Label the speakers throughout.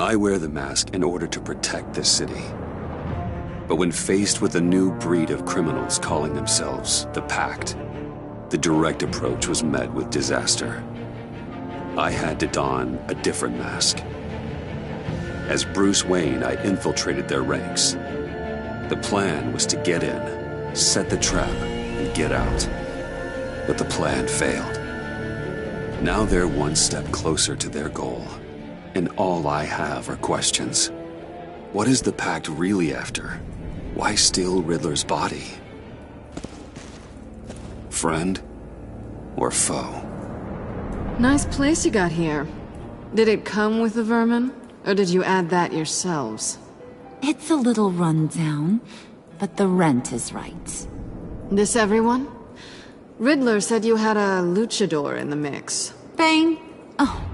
Speaker 1: I wear the mask in order to protect this city. But when faced with a new breed of criminals calling themselves the Pact, the direct approach was met with disaster. I had to don a different mask. As Bruce Wayne, I infiltrated their ranks. The plan was to get in, set the trap, and get out. But the plan failed. Now they're one step closer to their goal, and all I have are questions. What is the Pact really after? Why steal Riddler's body? Friend or foe?
Speaker 2: Nice place you got here. Did it come with the vermin? Or did you add that yourselves?
Speaker 3: It's a little run down, but the rent is right.
Speaker 2: This everyone? Riddler said you had a luchador in the mix.
Speaker 3: Bane? Oh,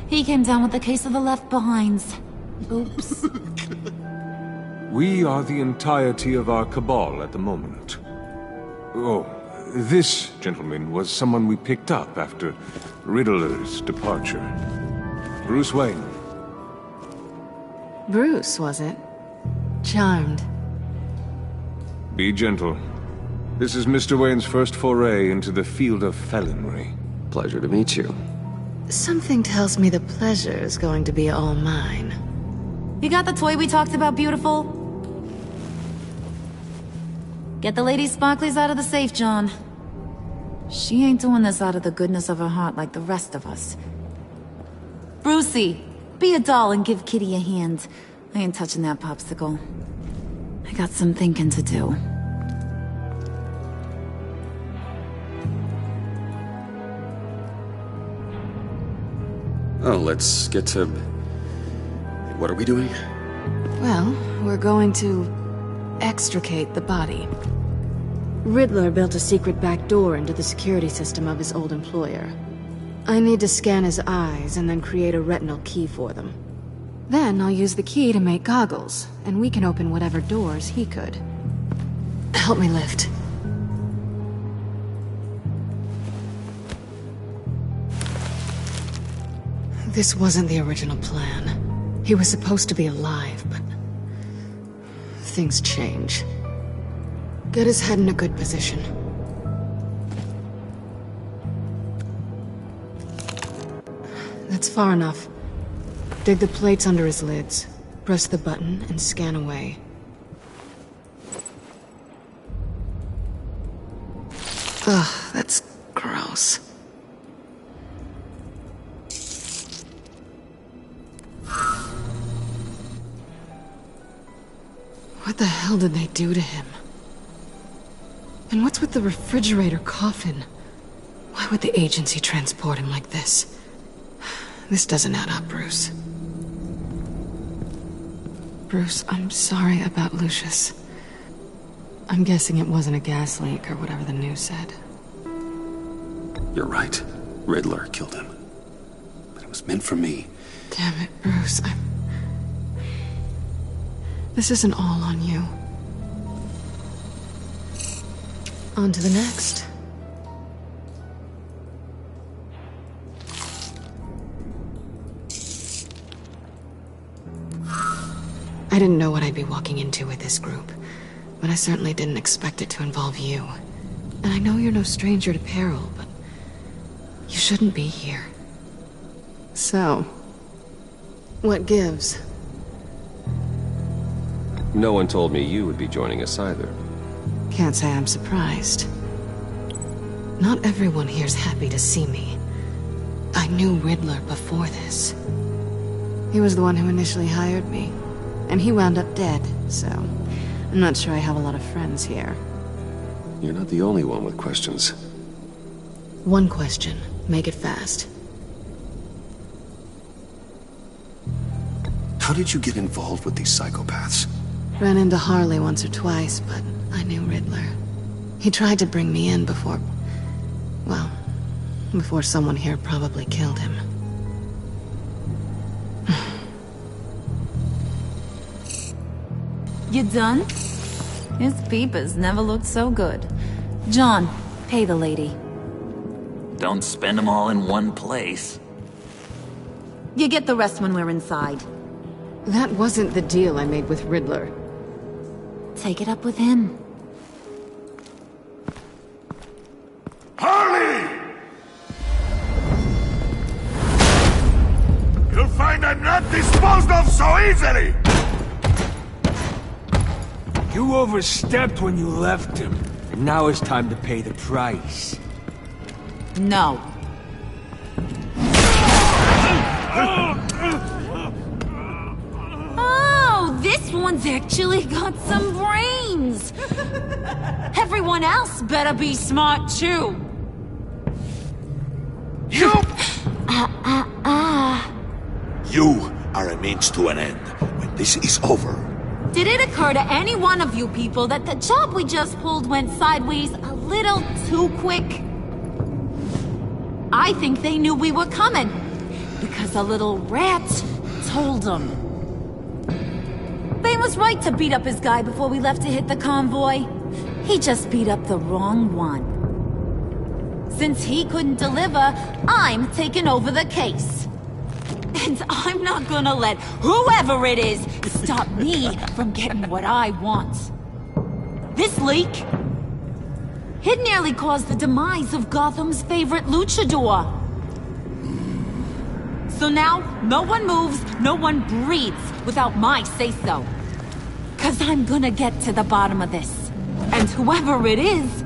Speaker 3: he came down with a case of the left behinds. Oops.
Speaker 4: We are the entirety of our cabal at the moment. Oh, this gentleman was someone we picked up after Riddler's departure. Bruce Wayne.
Speaker 2: Bruce, was it? Charmed.
Speaker 4: Be gentle. This is Mr. Wayne's first foray into the field of felonry.
Speaker 1: Pleasure to meet you.
Speaker 2: Something tells me the pleasure is going to be all mine.
Speaker 3: You got the toy we talked about, beautiful? Get the lady sparklies out of the safe, John. She ain't doing this out of the goodness of her heart like the rest of us. Brucey, be a doll and give Kitty a hand. I ain't touching that popsicle. I got some thinking to do.
Speaker 1: Oh, let's get to... What are we doing?
Speaker 2: Well, we're going to extricate the body. Riddler built a secret back door into the security system of his old employer. I need to scan his eyes and then create a retinal key for them. Then I'll use the key to make goggles, and we can open whatever doors he could. Help me lift. This wasn't the original plan. He was supposed to be alive, but... things change. Get his head in a good position. That's far enough. Dig the plates under his lids, press the button, and scan away. Ugh, that's gross. What the hell did they do to him? And what's with the refrigerator coffin? Why would the agency transport him like this? This doesn't add up, Bruce. Bruce, I'm sorry about Lucius. I'm guessing it wasn't a gas leak or whatever the news said.
Speaker 1: You're right. Riddler killed him. But it was meant for me.
Speaker 2: Damn it, Bruce. This isn't all on you. On to the next. I didn't know what I'd be walking into with this group, but I certainly didn't expect it to involve you. And I know you're no stranger to peril, but you shouldn't be here. So, what gives?
Speaker 5: No one told me you would be joining us either.
Speaker 2: Can't say I'm surprised. Not everyone here's happy to see me. I knew Riddler before this. He was the one who initially hired me, and he wound up dead, so I'm not sure I have a lot of friends here.
Speaker 1: You're not the only one with questions.
Speaker 2: One question. Make it fast.
Speaker 1: How did you get involved with these psychopaths?
Speaker 2: Ran into Harley once or twice, but I knew Riddler. He tried to bring me in before... well, before someone here probably killed him.
Speaker 3: You done? His peepers never looked so good. John, pay the lady.
Speaker 6: Don't spend them all in one place.
Speaker 3: You get the rest when we're inside.
Speaker 2: That wasn't the deal I made with Riddler.
Speaker 3: Take it up with him.
Speaker 7: Harley! You'll find I'm not disposed of so easily!
Speaker 8: You overstepped when you left him. And now it's time to pay the price.
Speaker 3: No. Oh, this one's actually got some brains! Everyone else better be smart too!
Speaker 7: You! You are a means to an end. When this is over,
Speaker 3: Did it occur to any one of you people that the job we just pulled went sideways a little too quick? I think they knew we were coming, because a little rat told them. Bane was right to beat up his guy before we left to hit the convoy. He just beat up the wrong one. Since he couldn't deliver, I'm taking over the case. And I'm not gonna let whoever it is stop me from getting what I want. This leak, it nearly caused the demise of Gotham's favorite luchador. So now, no one moves, no one breathes without my say-so. 'Cause I'm gonna get to the bottom of this. And whoever it is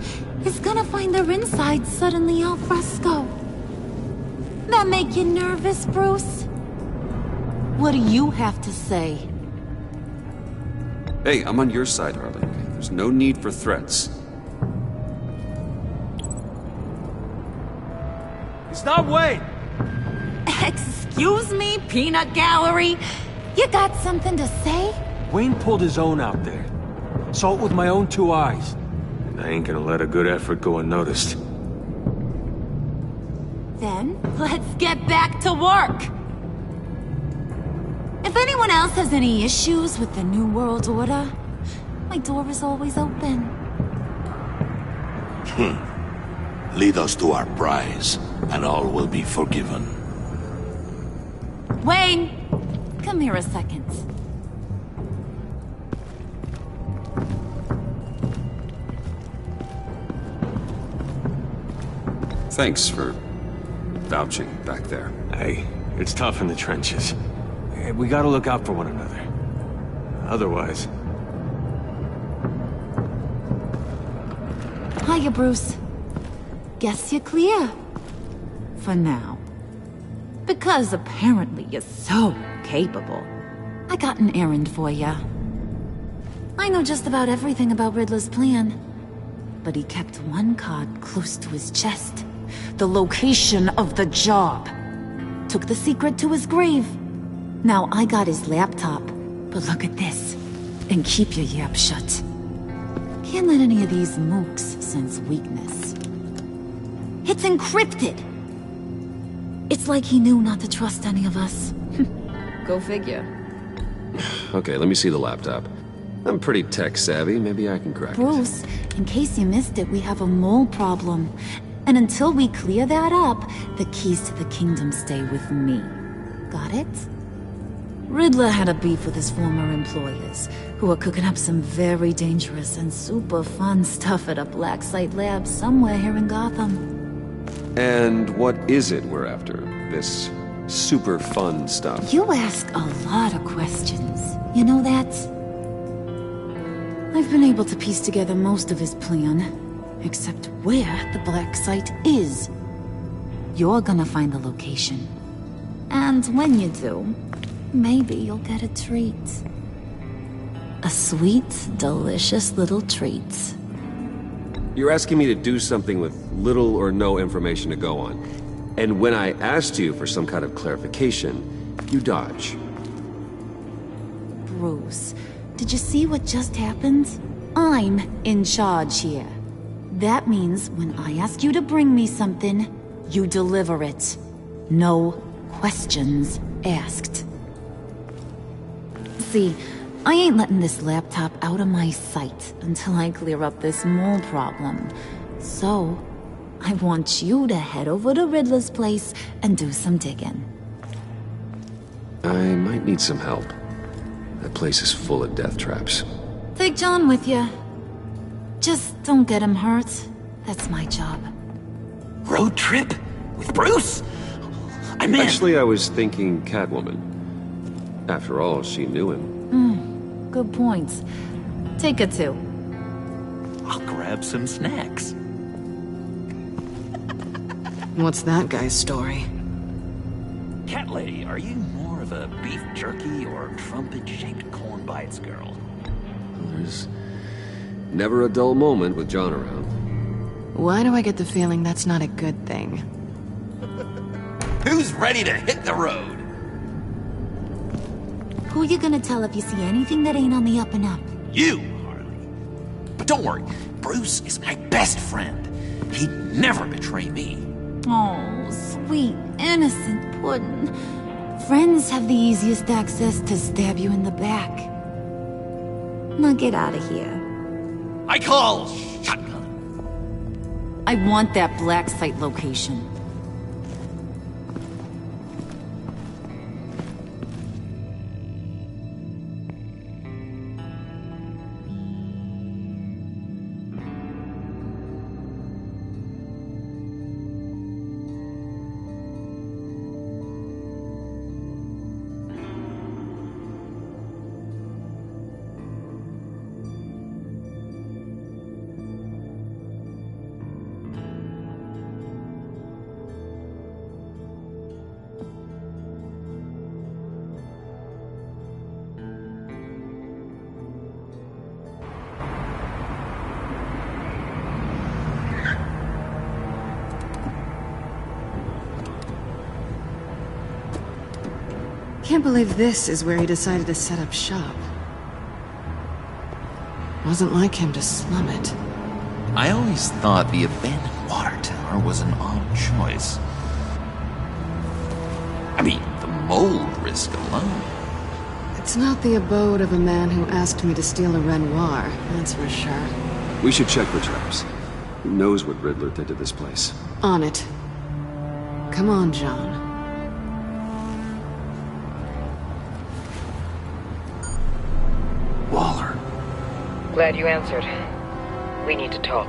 Speaker 3: gonna find their insides suddenly al fresco. That make you nervous, Bruce? What do you have to say?
Speaker 1: Hey, I'm on your side, Harley. There's no need for threats.
Speaker 8: It's not Wayne!
Speaker 3: Excuse me, peanut gallery? You got something to say?
Speaker 8: Wayne pulled his own out there. Saw it with my own two eyes.
Speaker 4: I ain't gonna let a good effort go unnoticed.
Speaker 3: Then, let's get back to work. If anyone else has any issues with the New World Order, my door is always open.
Speaker 7: lead us to our prize, and all will be forgiven.
Speaker 3: Wayne, come here a second.
Speaker 1: Thanks for vouching back there.
Speaker 4: Hey, it's tough in the trenches. We gotta look out for one another. Otherwise...
Speaker 3: Hiya, Bruce. Guess you're clear. For now. Because apparently you're so capable. I got an errand for ya. I know just about everything about Riddler's plan. But he kept one card close to his chest. The location of the job. Took the secret to his grave. Now I got his laptop. But look at this. And keep your yap shut. Can't let any of these mooks sense weakness. It's encrypted! It's like he knew not to trust any of us. Go figure.
Speaker 5: Okay, let me see the laptop. I'm pretty tech-savvy. Maybe I can crack it.
Speaker 3: Bruce, in case you missed it, we have a mole problem. And until we clear that up, the keys to the kingdom stay with me. Got it? Riddler had a beef with his former employers, who were cooking up some very dangerous and super fun stuff at a black site lab somewhere here in Gotham.
Speaker 1: And what is it we're after? This super fun stuff?
Speaker 3: You ask a lot of questions. You know that? I've been able to piece together most of his plan, except where the black site is. You're gonna find the location. And when you do, maybe you'll get a treat. A sweet, delicious little treat.
Speaker 5: You're asking me to do something with little or no information to go on. And when I asked you for some kind of clarification, you dodge.
Speaker 3: Bruce, did you see what just happened? I'm in charge here. That means when I ask you to bring me something, you deliver it. No questions asked. See, I ain't letting this laptop out of my sight until I clear up this mole problem. So, I want you to head over to Riddler's place and do some digging.
Speaker 5: I might need some help.
Speaker 1: That place is full of death traps.
Speaker 3: Take John with you. Just don't get him hurt. That's my job.
Speaker 6: Road trip? With Bruce? I'm in.
Speaker 5: Actually, I was thinking Catwoman. After all, she knew him.
Speaker 3: Good points. Take her too.
Speaker 6: I'll grab some snacks.
Speaker 2: What's that guy's story?
Speaker 6: Cat lady, are you more of a beef jerky or trumpet-shaped corn bites girl?
Speaker 5: There's never a dull moment with John around.
Speaker 2: Why do I get the feeling that's not a good thing?
Speaker 6: Who's ready to hit the road?
Speaker 3: Who you gonna tell if you see anything that ain't on the up and up?
Speaker 6: You, Harley. But don't worry, Bruce is my best friend. He'd never betray me.
Speaker 3: Oh, sweet, innocent puddin'. Friends have the easiest access to stab you in the back. Now get out of here.
Speaker 6: I call shotgun.
Speaker 3: I want that black site location.
Speaker 2: Can't believe this is where he decided to set up shop. Wasn't like him to slum it.
Speaker 6: I always thought the abandoned water tower was an odd choice. I mean, the mold risk alone.
Speaker 2: It's not the abode of a man who asked me to steal a Renoir, that's for sure.
Speaker 1: We should check the traps. Who knows what Riddler did to this place?
Speaker 2: On it. Come on, John.
Speaker 1: Waller.
Speaker 9: Glad you answered. We need to talk.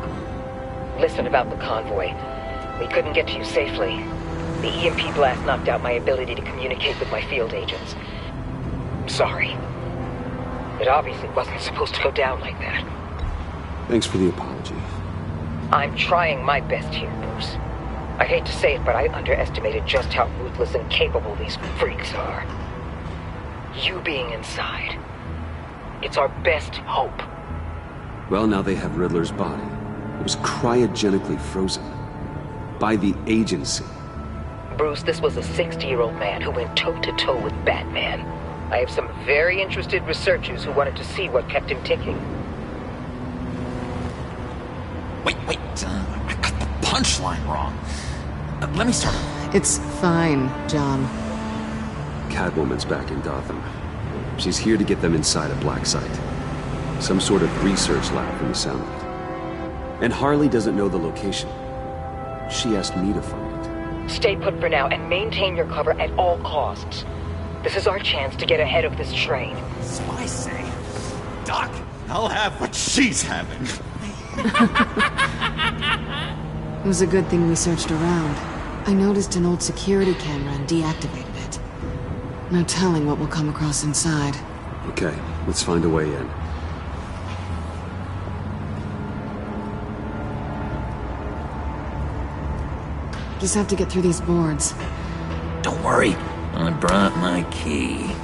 Speaker 9: Listen about the convoy. We couldn't get to you safely. The EMP blast knocked out my ability to communicate with my field agents. I'm sorry. It obviously wasn't supposed to go down like that.
Speaker 1: Thanks for the apology.
Speaker 9: I'm trying my best here, Bruce. I hate to say it, but I underestimated just how ruthless and capable these freaks are. You being inside, it's our best hope.
Speaker 1: Well, now they have Riddler's body. It was cryogenically frozen. By the agency.
Speaker 9: Bruce, this was a 60-year-old man who went toe-to-toe with Batman. I have some very interested researchers who wanted to see what kept him ticking.
Speaker 6: Wait, I got the punchline wrong. Let me start over.
Speaker 2: It's fine, John.
Speaker 1: Catwoman's back in Gotham. She's here to get them inside a black site. Some sort of research lab from the sound of it. And Harley doesn't know the location. She asked me to find it.
Speaker 9: Stay put for now and maintain your cover at all costs. This is our chance to get ahead of this train.
Speaker 6: So I say, Doc, I'll have what she's having.
Speaker 2: It was a good thing we searched around. I noticed an old security camera and deactivated it. No telling what we'll come across inside.
Speaker 1: Okay, let's find a way in.
Speaker 2: Just have to get through these boards.
Speaker 6: Don't worry, I brought my key.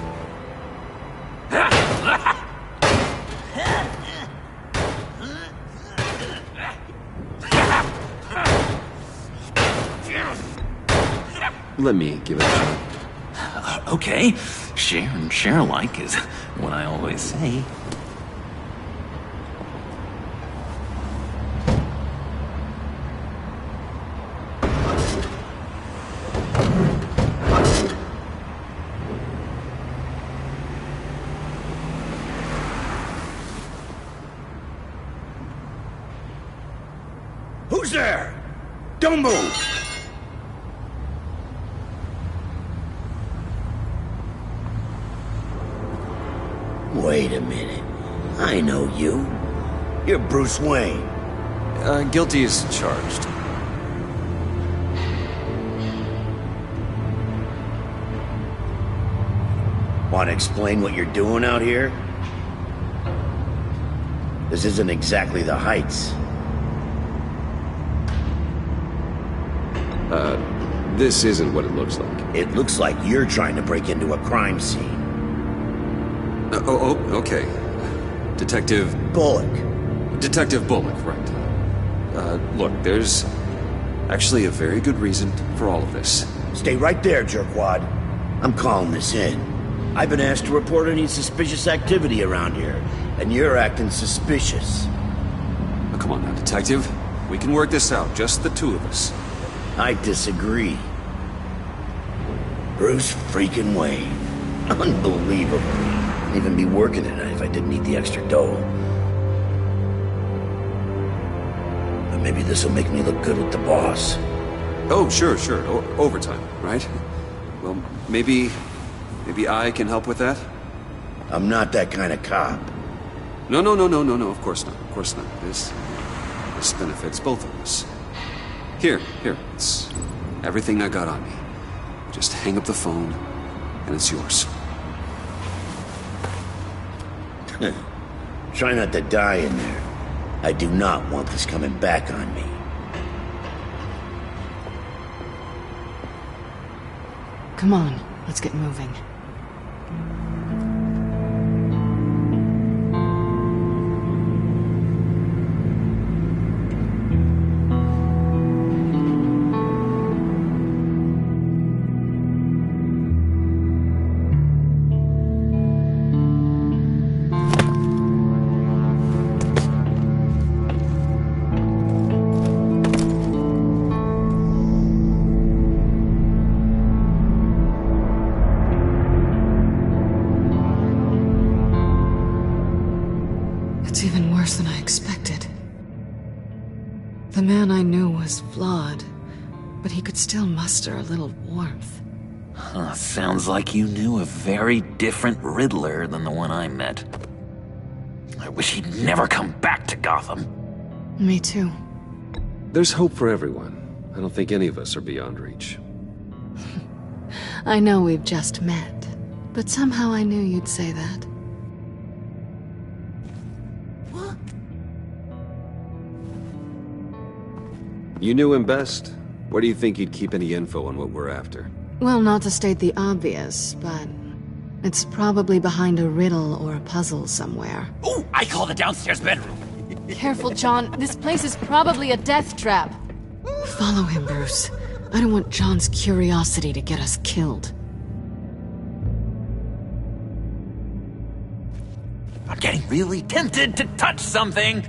Speaker 1: Let me give it a shot.
Speaker 6: Okay, share and share alike is what I always say.
Speaker 8: Who's there? Don't move!
Speaker 10: Wait a minute. I know you. You're Bruce Wayne.
Speaker 5: Guilty as charged.
Speaker 10: Want to explain what you're doing out here? This isn't exactly the Heights.
Speaker 5: This isn't what it looks like.
Speaker 10: It looks like you're trying to break into a crime scene.
Speaker 5: Okay. Detective
Speaker 10: Bullock.
Speaker 5: Detective Bullock, right. Look, there's actually a very good reason for all of this.
Speaker 10: Stay right there, jerkwad. I'm calling this in. I've been asked to report any suspicious activity around here, and you're acting suspicious.
Speaker 5: Oh, come on now, Detective. We can work this out, just the two of us.
Speaker 10: I disagree. Bruce freaking Wayne. Unbelievable. I'd even be working tonight if I didn't need the extra dough. But maybe this'll make me look good with the boss.
Speaker 5: Oh, sure. Overtime, right? Well, maybe I can help with that?
Speaker 10: I'm not that kind of cop.
Speaker 5: No, of course not. This benefits both of us. Here, it's everything I got on me. Just hang up the phone, and it's yours.
Speaker 10: Try not to die in there. I do not want this coming back on me.
Speaker 2: Come on, let's get moving. It's even worse than I expected. The man I knew was flawed, but he could still muster a little warmth.
Speaker 6: Huh, sounds like you knew a very different Riddler than the one I met. I wish he'd never come back to Gotham.
Speaker 2: Me too.
Speaker 5: There's hope for everyone. I don't think any of us are beyond reach.
Speaker 2: I know we've just met, but somehow I knew you'd say that.
Speaker 5: You knew him best. Where do you think he'd keep any info on what we're after?
Speaker 2: Well, not to state the obvious, but it's probably behind a riddle or a puzzle somewhere.
Speaker 6: Oh, I call the downstairs bedroom.
Speaker 2: Careful, John. This place is probably a death trap. Follow him, Bruce. I don't want John's curiosity to get us killed.
Speaker 6: I'm getting really tempted to touch something.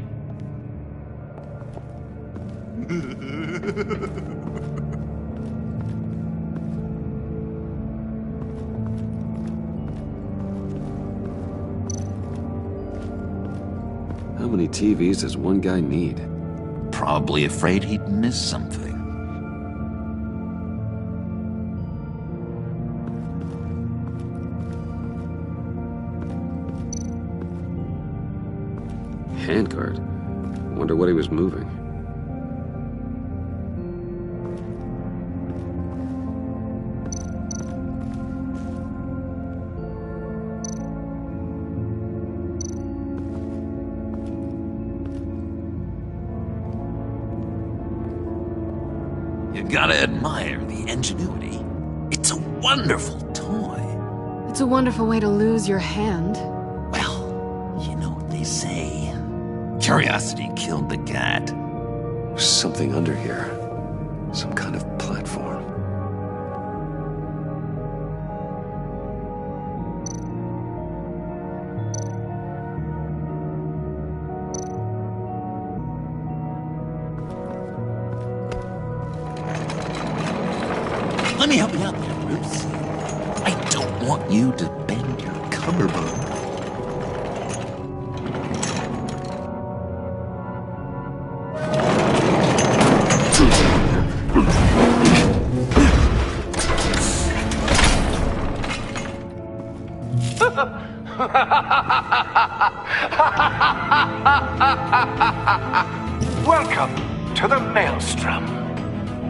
Speaker 5: How many TVs does one guy need?
Speaker 6: Probably afraid he'd miss something.
Speaker 5: Handguard. Wonder what he was moving.
Speaker 6: You gotta admire the ingenuity. It's a wonderful toy.
Speaker 2: It's a wonderful way to lose your hand.
Speaker 6: Well, you know what they say. Curiosity killed the cat.
Speaker 5: There's something under here. Some kind of platform.
Speaker 6: Let me help you out there, Bruce. I don't want you to bend your collarbone.
Speaker 11: Welcome to the Maelstrom.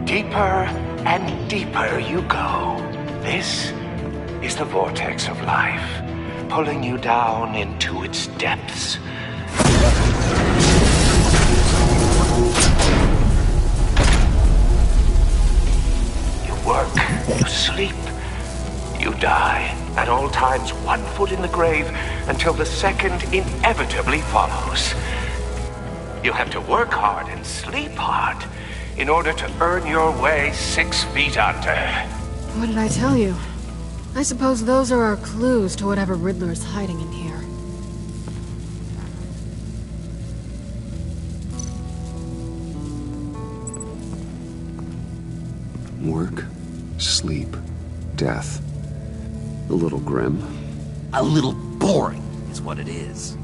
Speaker 11: Deeper and deeper you go. This is the vortex of life, pulling you down into its depths. You work, you sleep, you die. At all times, 1 foot in the grave until the second inevitably follows. You have to work hard and sleep hard in order to earn your way 6 feet under.
Speaker 2: What did I tell you? I suppose those are our clues to whatever Riddler is hiding in here.
Speaker 1: Work, sleep, death. A little grim.
Speaker 6: A little boring is what it is.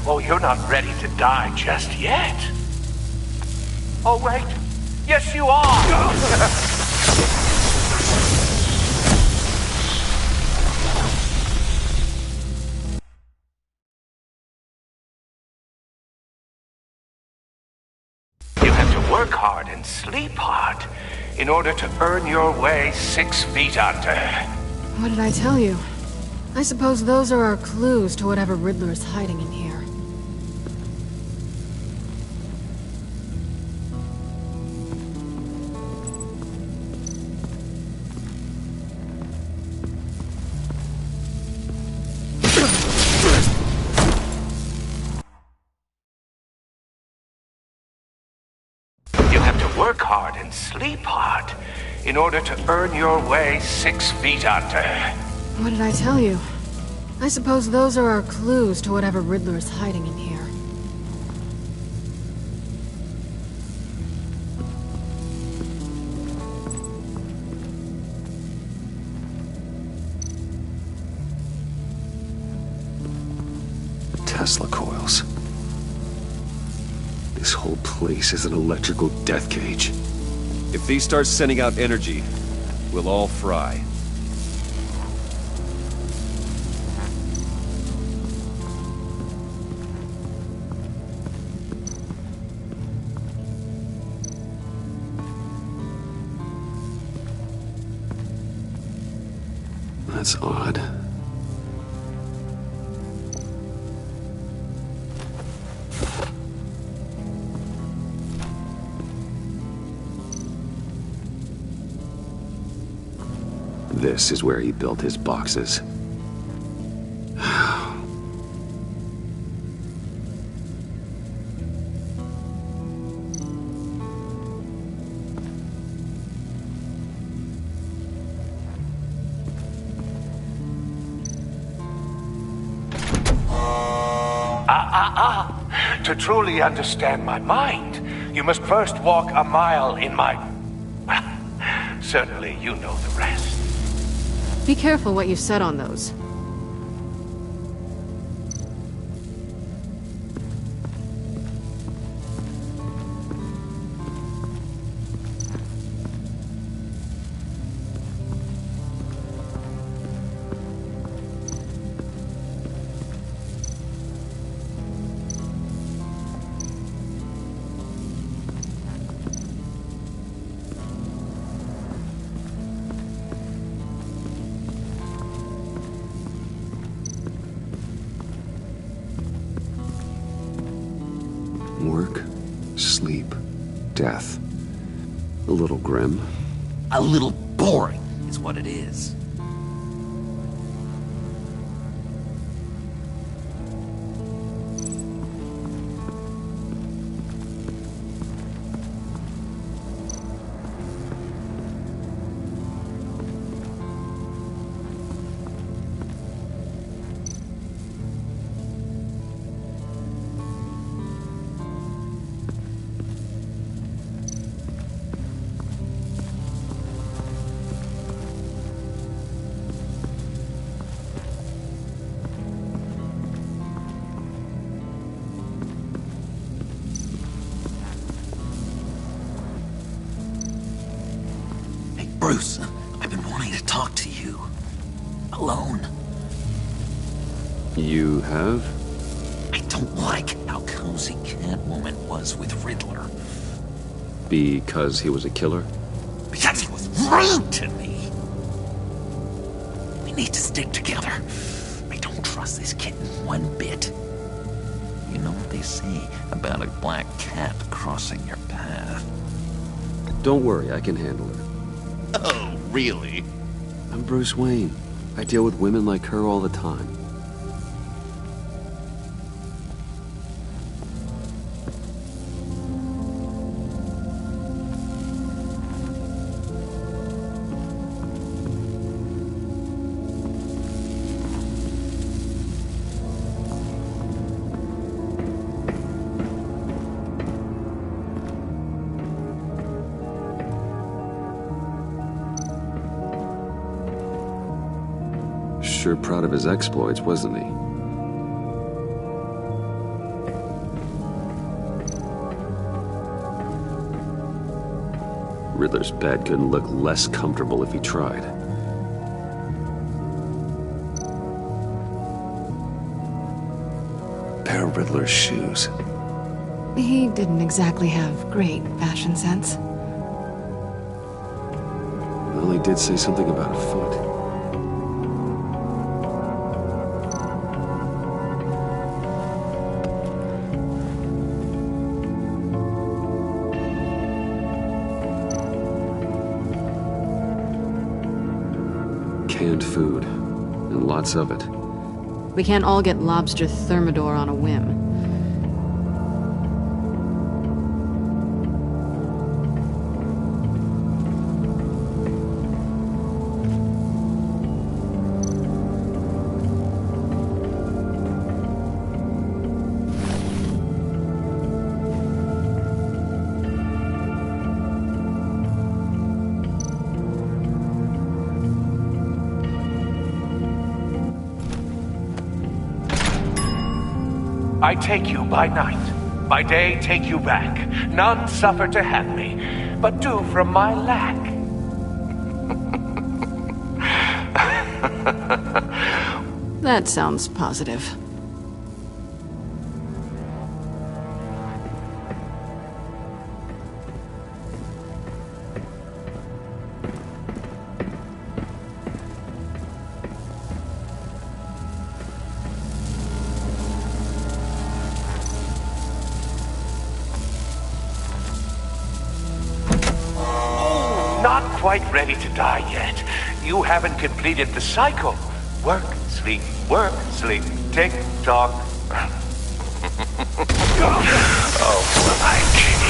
Speaker 11: Oh, you're not ready to die just yet. Oh, wait. Yes, you are! You have to work hard and sleep hard in order to earn your way 6 feet under.
Speaker 2: What did I tell you? I suppose those are our clues to whatever Riddler is hiding in here.
Speaker 11: You have to work hard and sleep hard in order to earn your way 6 feet under.
Speaker 2: What did I tell you? I suppose those are our clues to whatever Riddler is hiding in here.
Speaker 1: Tesla coils. This whole place is an electrical death cage.
Speaker 5: If these start sending out energy, we'll all fry.
Speaker 1: That's odd. This is where he built his boxes.
Speaker 11: To truly understand my mind, you must first walk a mile in my... Certainly you know the rest.
Speaker 2: Be careful what you said on those.
Speaker 1: Work, sleep, death. A little grim.
Speaker 6: A little boring is what it is. Bruce, I've been wanting to talk to you. Alone.
Speaker 1: You have?
Speaker 6: I don't like how cozy Catwoman was with Riddler.
Speaker 1: Because he was a killer?
Speaker 6: Because he was rude to me. We need to stick together. I don't trust this kitten one bit. You know what they say about a black cat crossing your path?
Speaker 1: Don't worry, I can handle it.
Speaker 7: Oh, really?
Speaker 1: I'm Bruce Wayne. I deal with women like her all the time. Sure proud of his exploits, wasn't he? Riddler's bed couldn't look less comfortable if he tried. Pair of Riddler's shoes.
Speaker 2: He didn't exactly have great fashion sense.
Speaker 1: Well, he did say something about a foot. Canned food, and lots of it.
Speaker 2: We can't all get lobster thermidor on a whim.
Speaker 11: I take you by night, by day take you back. None suffer to have me, but do from my lack.
Speaker 2: That sounds positive.
Speaker 11: Not quite ready to die yet. You haven't completed the cycle. Work, sleep, tick tock. Oh, my king.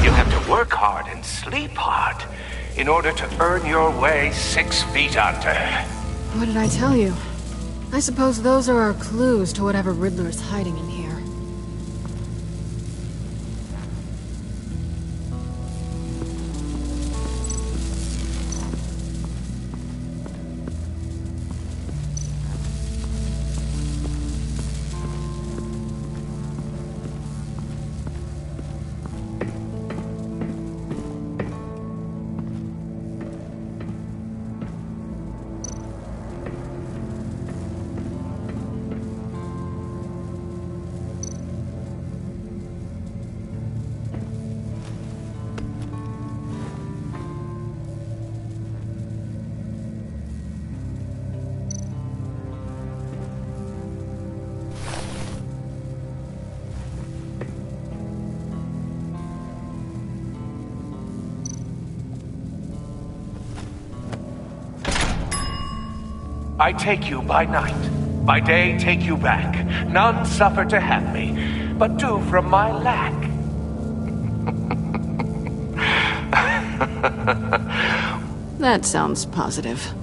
Speaker 11: You have to work hard and sleep hard in order to earn your way 6 feet under.
Speaker 2: What did I tell you? I suppose those are our clues to whatever Riddler is hiding in here.
Speaker 11: I take you by night, by day take you back. None suffer to have me, but do from my lack.
Speaker 2: That sounds positive.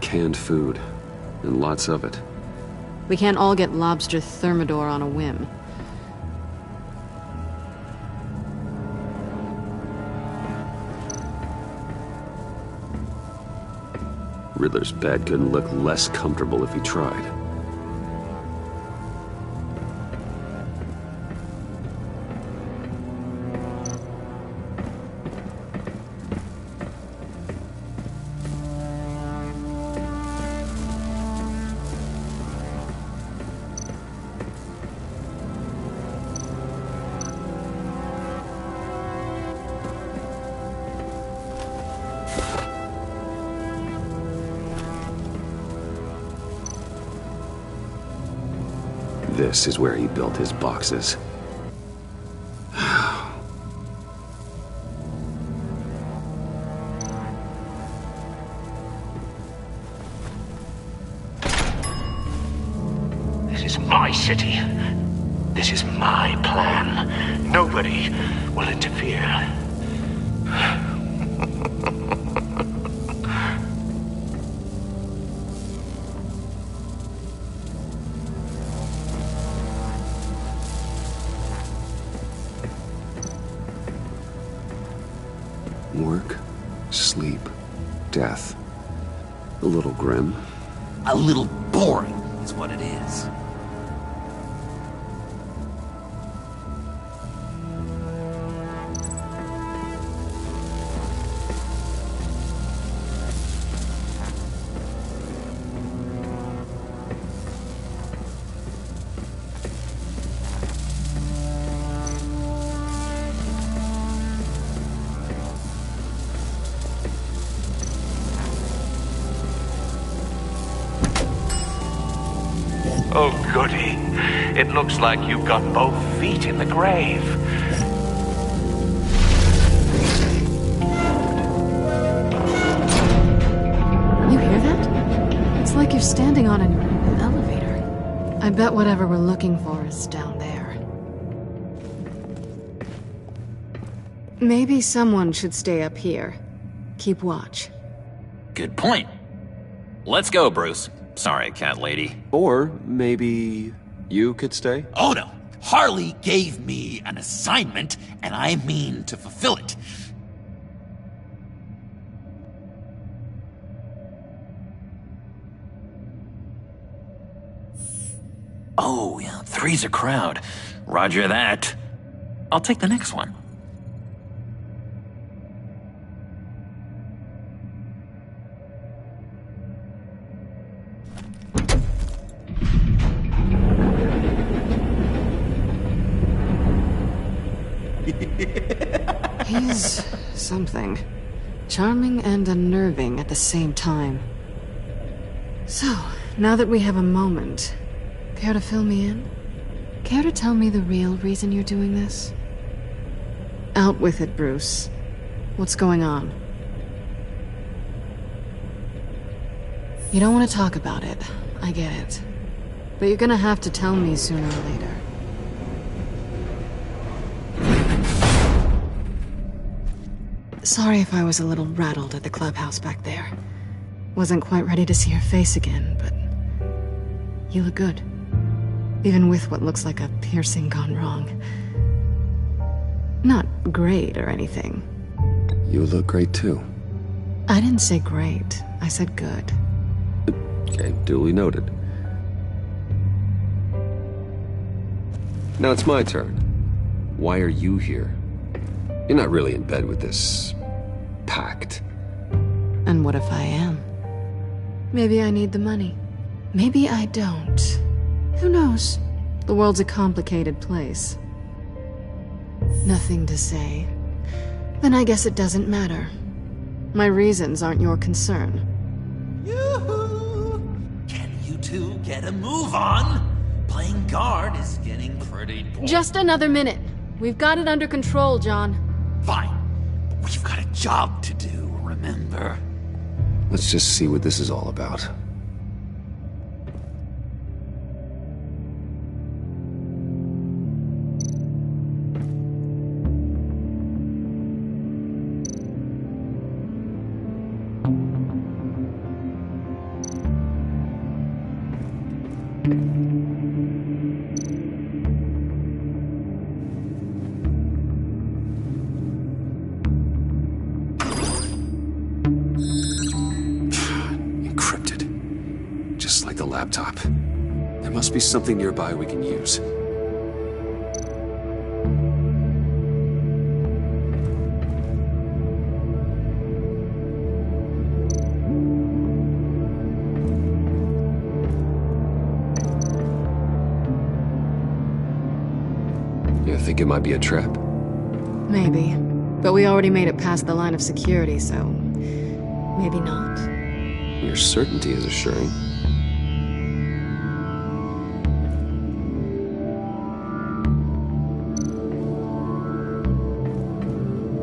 Speaker 1: Canned food, and lots of it.
Speaker 2: We can't all get lobster thermidor on a whim.
Speaker 1: Riddler's bed couldn't look less comfortable if he tried. This is where he built his boxes.
Speaker 11: This is my city. This is my plan. Nobody will interfere.
Speaker 1: Work, sleep, death. A little grim.
Speaker 6: A little boring is what it is.
Speaker 11: Oh, goody. It looks like you've got both feet in the grave.
Speaker 2: You hear that? It's like you're standing on an elevator. I bet whatever we're looking for is down there. Maybe someone should stay up here. Keep watch.
Speaker 6: Good point. Let's go, Bruce. Sorry, cat lady.
Speaker 1: Or maybe you could stay?
Speaker 6: Oh no. Harley gave me an assignment, and I mean to fulfill it. Oh, yeah, 3's a crowd. Roger that. I'll take the next one.
Speaker 2: He's something. Charming and unnerving at the same time. So, now that we have a moment, care to fill me in? Care to tell me the real reason you're doing this? Out with it, Bruce. What's going on? You don't want to talk about it. I get it. But you're gonna have to tell me sooner or later. Sorry if I was a little rattled at the clubhouse back there. Wasn't quite ready to see your face again, but you look good. Even with what looks like a piercing gone wrong. Not great or anything.
Speaker 1: You look great too.
Speaker 2: I didn't say great. I said good.
Speaker 1: Okay, duly noted. Now it's my turn. Why are you here? You're not really in bed with this pact.
Speaker 2: And what if I am? Maybe I need the money. Maybe I don't. Who knows? The world's a complicated place. Nothing to say. Then I guess it doesn't matter. My reasons aren't your concern.
Speaker 6: Yoo-hoo! Can you two get a move on? Playing guard is getting pretty boring.
Speaker 2: Just another minute. We've got it under control, John.
Speaker 6: Fine. But we've got a job to do, remember?
Speaker 1: Let's just see what this is all about. laptop. There must be something nearby we can use. You think it might be a trap?
Speaker 2: Maybe. But we already made it past the line of security, so... maybe not.
Speaker 1: Your certainty is assuring.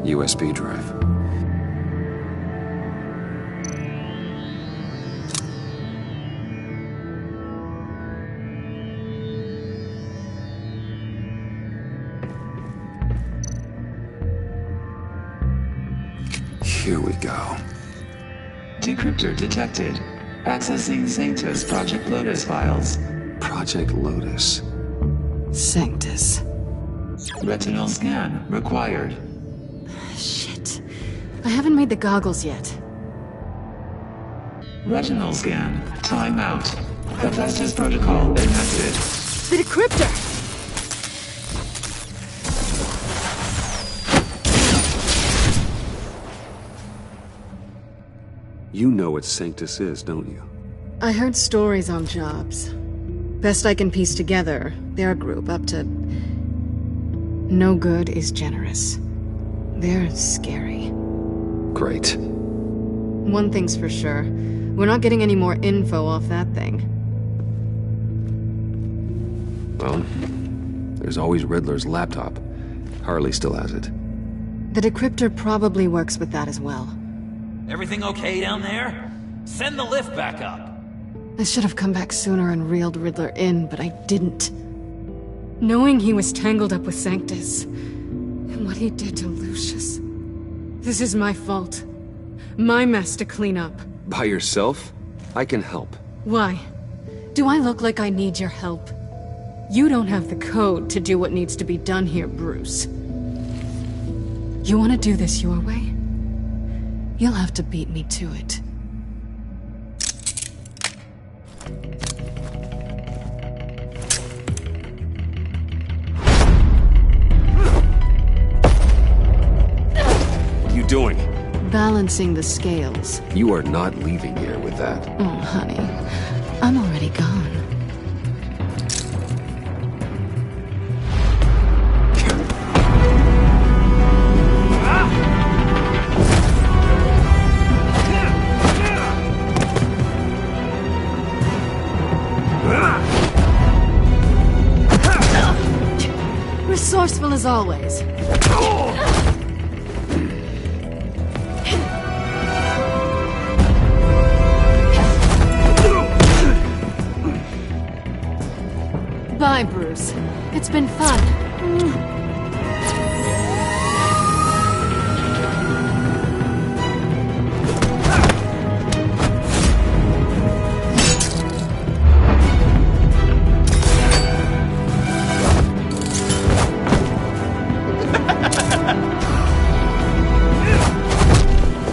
Speaker 1: USB drive. Here we go.
Speaker 12: Decryptor detected. Accessing Sanctus Project Lotus files.
Speaker 1: Project Lotus.
Speaker 2: Sanctus.
Speaker 12: Retinal scan required.
Speaker 2: Shit. I haven't made the goggles yet.
Speaker 12: Retinal scan. Timeout. Hephaestus protocol enacted.
Speaker 2: The decryptor!
Speaker 1: You know what Sanctus is, don't you?
Speaker 2: I heard stories on jobs. Best I can piece together, they're a group up to... no good is generous. They're scary.
Speaker 1: Great.
Speaker 2: One thing's for sure. We're not getting any more info off that thing.
Speaker 1: Well, there's always Riddler's laptop. Harley still has it.
Speaker 2: The decryptor probably works with that as well.
Speaker 6: Everything okay down there? Send the lift back up.
Speaker 2: I should have come back sooner and reeled Riddler in, but I didn't. Knowing he was tangled up with Sanctus, and what he did to Lucius. This is my fault. My mess to clean up.
Speaker 1: By yourself? I can help.
Speaker 2: Why? Do I look like I need your help? You don't have the code to do what needs to be done here, Bruce. You want to do this your way? You'll have to beat me to it.
Speaker 1: What are you doing?
Speaker 2: Balancing the scales.
Speaker 1: You are not leaving here with that.
Speaker 2: Oh, honey. I'm already gone. Resourceful as always. Bye, Bruce. It's been fun.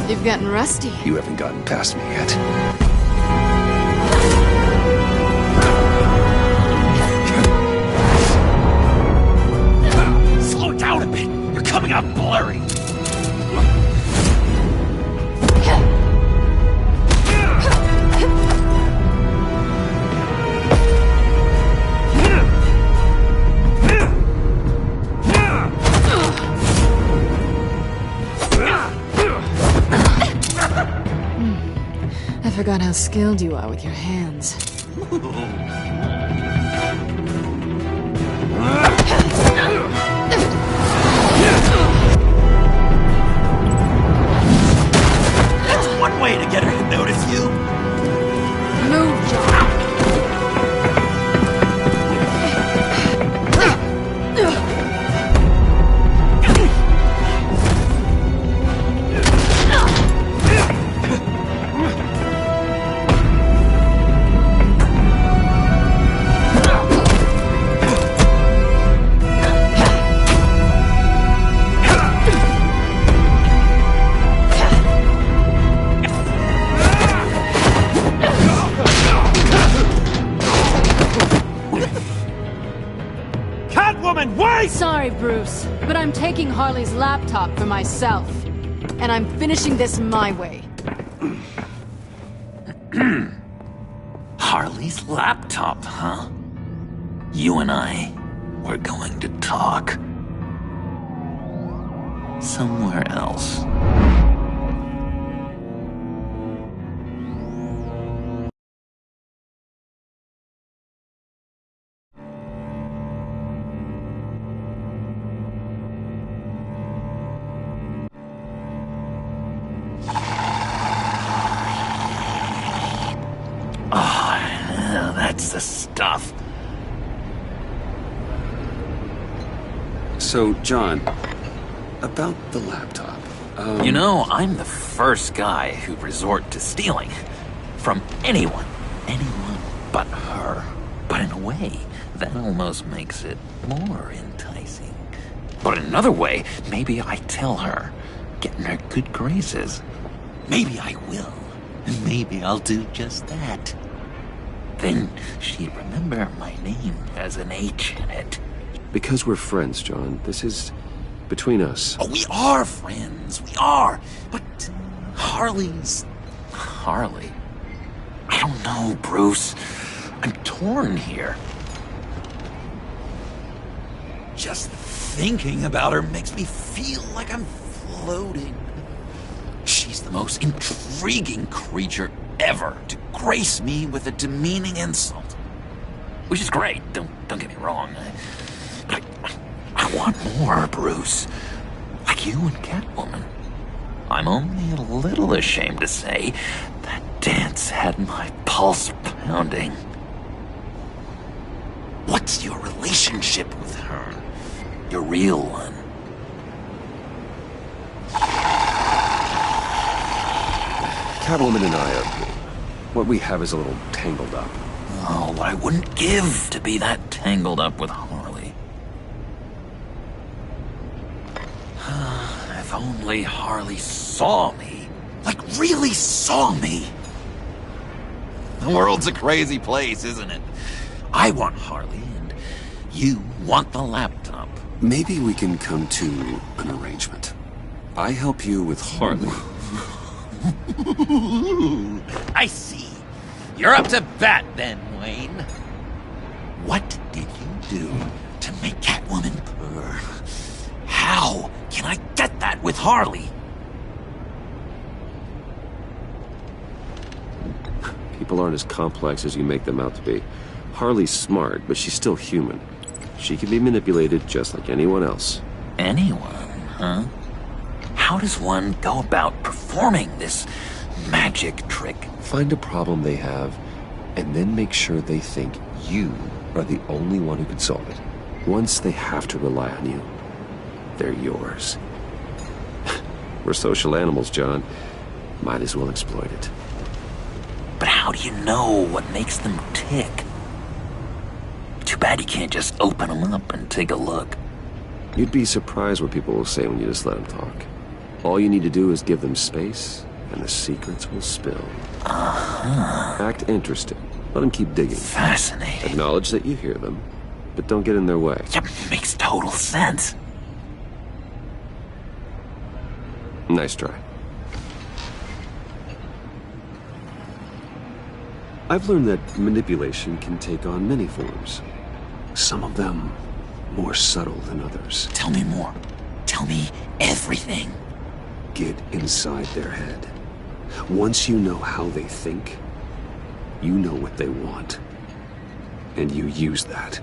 Speaker 2: You've gotten rusty.
Speaker 1: You haven't gotten past me yet.
Speaker 6: Slow down a bit. You're coming out blurry.
Speaker 2: I forgot how skilled you are with your hands.
Speaker 6: That's one way to get her to notice you.
Speaker 2: Move, John.
Speaker 8: Catwoman, wait!
Speaker 2: Sorry, Bruce, but I'm taking Harley's laptop for myself. And I'm finishing this my way.
Speaker 6: Harley's laptop, huh? You and I, we're going to talk. Somewhere else. Oh, that's the stuff.
Speaker 5: So, John, about the laptop.
Speaker 6: You know, I'm the first guy who'd resort to stealing. From anyone. Anyone but her. But in a way, that almost makes it more enticing. But in another way, maybe I tell her, get in her good graces. Maybe I will. And maybe I'll do just that. Then she'd remember my name has an H in it.
Speaker 1: Because we're friends, John. This is between us.
Speaker 6: Oh, we are friends. We are. But Harley's... Harley? I don't know, Bruce. I'm torn here. Just thinking about her makes me feel like I'm floating. She's the most intriguing creature ever to grace me with a demeaning insult. Which is great, don't get me wrong. But I want more, Bruce. Like you and Catwoman. I'm only a little ashamed to say that dance had my pulse pounding. What's your relationship with her? Your real one?
Speaker 1: Catwoman and I are... What we have is a little tangled up.
Speaker 6: Oh, what I wouldn't give to be that tangled up with Harley. If only Harley saw me. Like, really saw me. The world's a crazy place, isn't it? I want Harley, and you want the laptop.
Speaker 5: Maybe we can come to an arrangement. I help you with Harley.
Speaker 6: I see. You're up to bat then, Wayne. What did you do to make Catwoman purr? How can I get that with Harley?
Speaker 1: People aren't as complex as you make them out to be. Harley's smart, but she's still human. She can be manipulated just like anyone else.
Speaker 6: Anyone, huh? How does one go about performing this magic trick?
Speaker 1: Find a problem they have, and then make sure they think you are the only one who can solve it. Once they have to rely on you, they're yours. We're social animals, John. Might as well exploit it.
Speaker 6: But how do you know what makes them tick? Too bad you can't just open them up and take a look.
Speaker 1: You'd be surprised what people will say when you just let them talk. All you need to do is give them space, and the secrets will spill. Act interested. Let them keep digging.
Speaker 6: Fascinating.
Speaker 1: Acknowledge that you hear them, but don't get in their way.
Speaker 6: Yep, makes total sense.
Speaker 1: Nice try. I've learned that manipulation can take on many forms. Some of them more subtle than others.
Speaker 6: Tell me more. Tell me everything.
Speaker 1: Get inside their head. Once you know how they think, you know what they want. And you use that.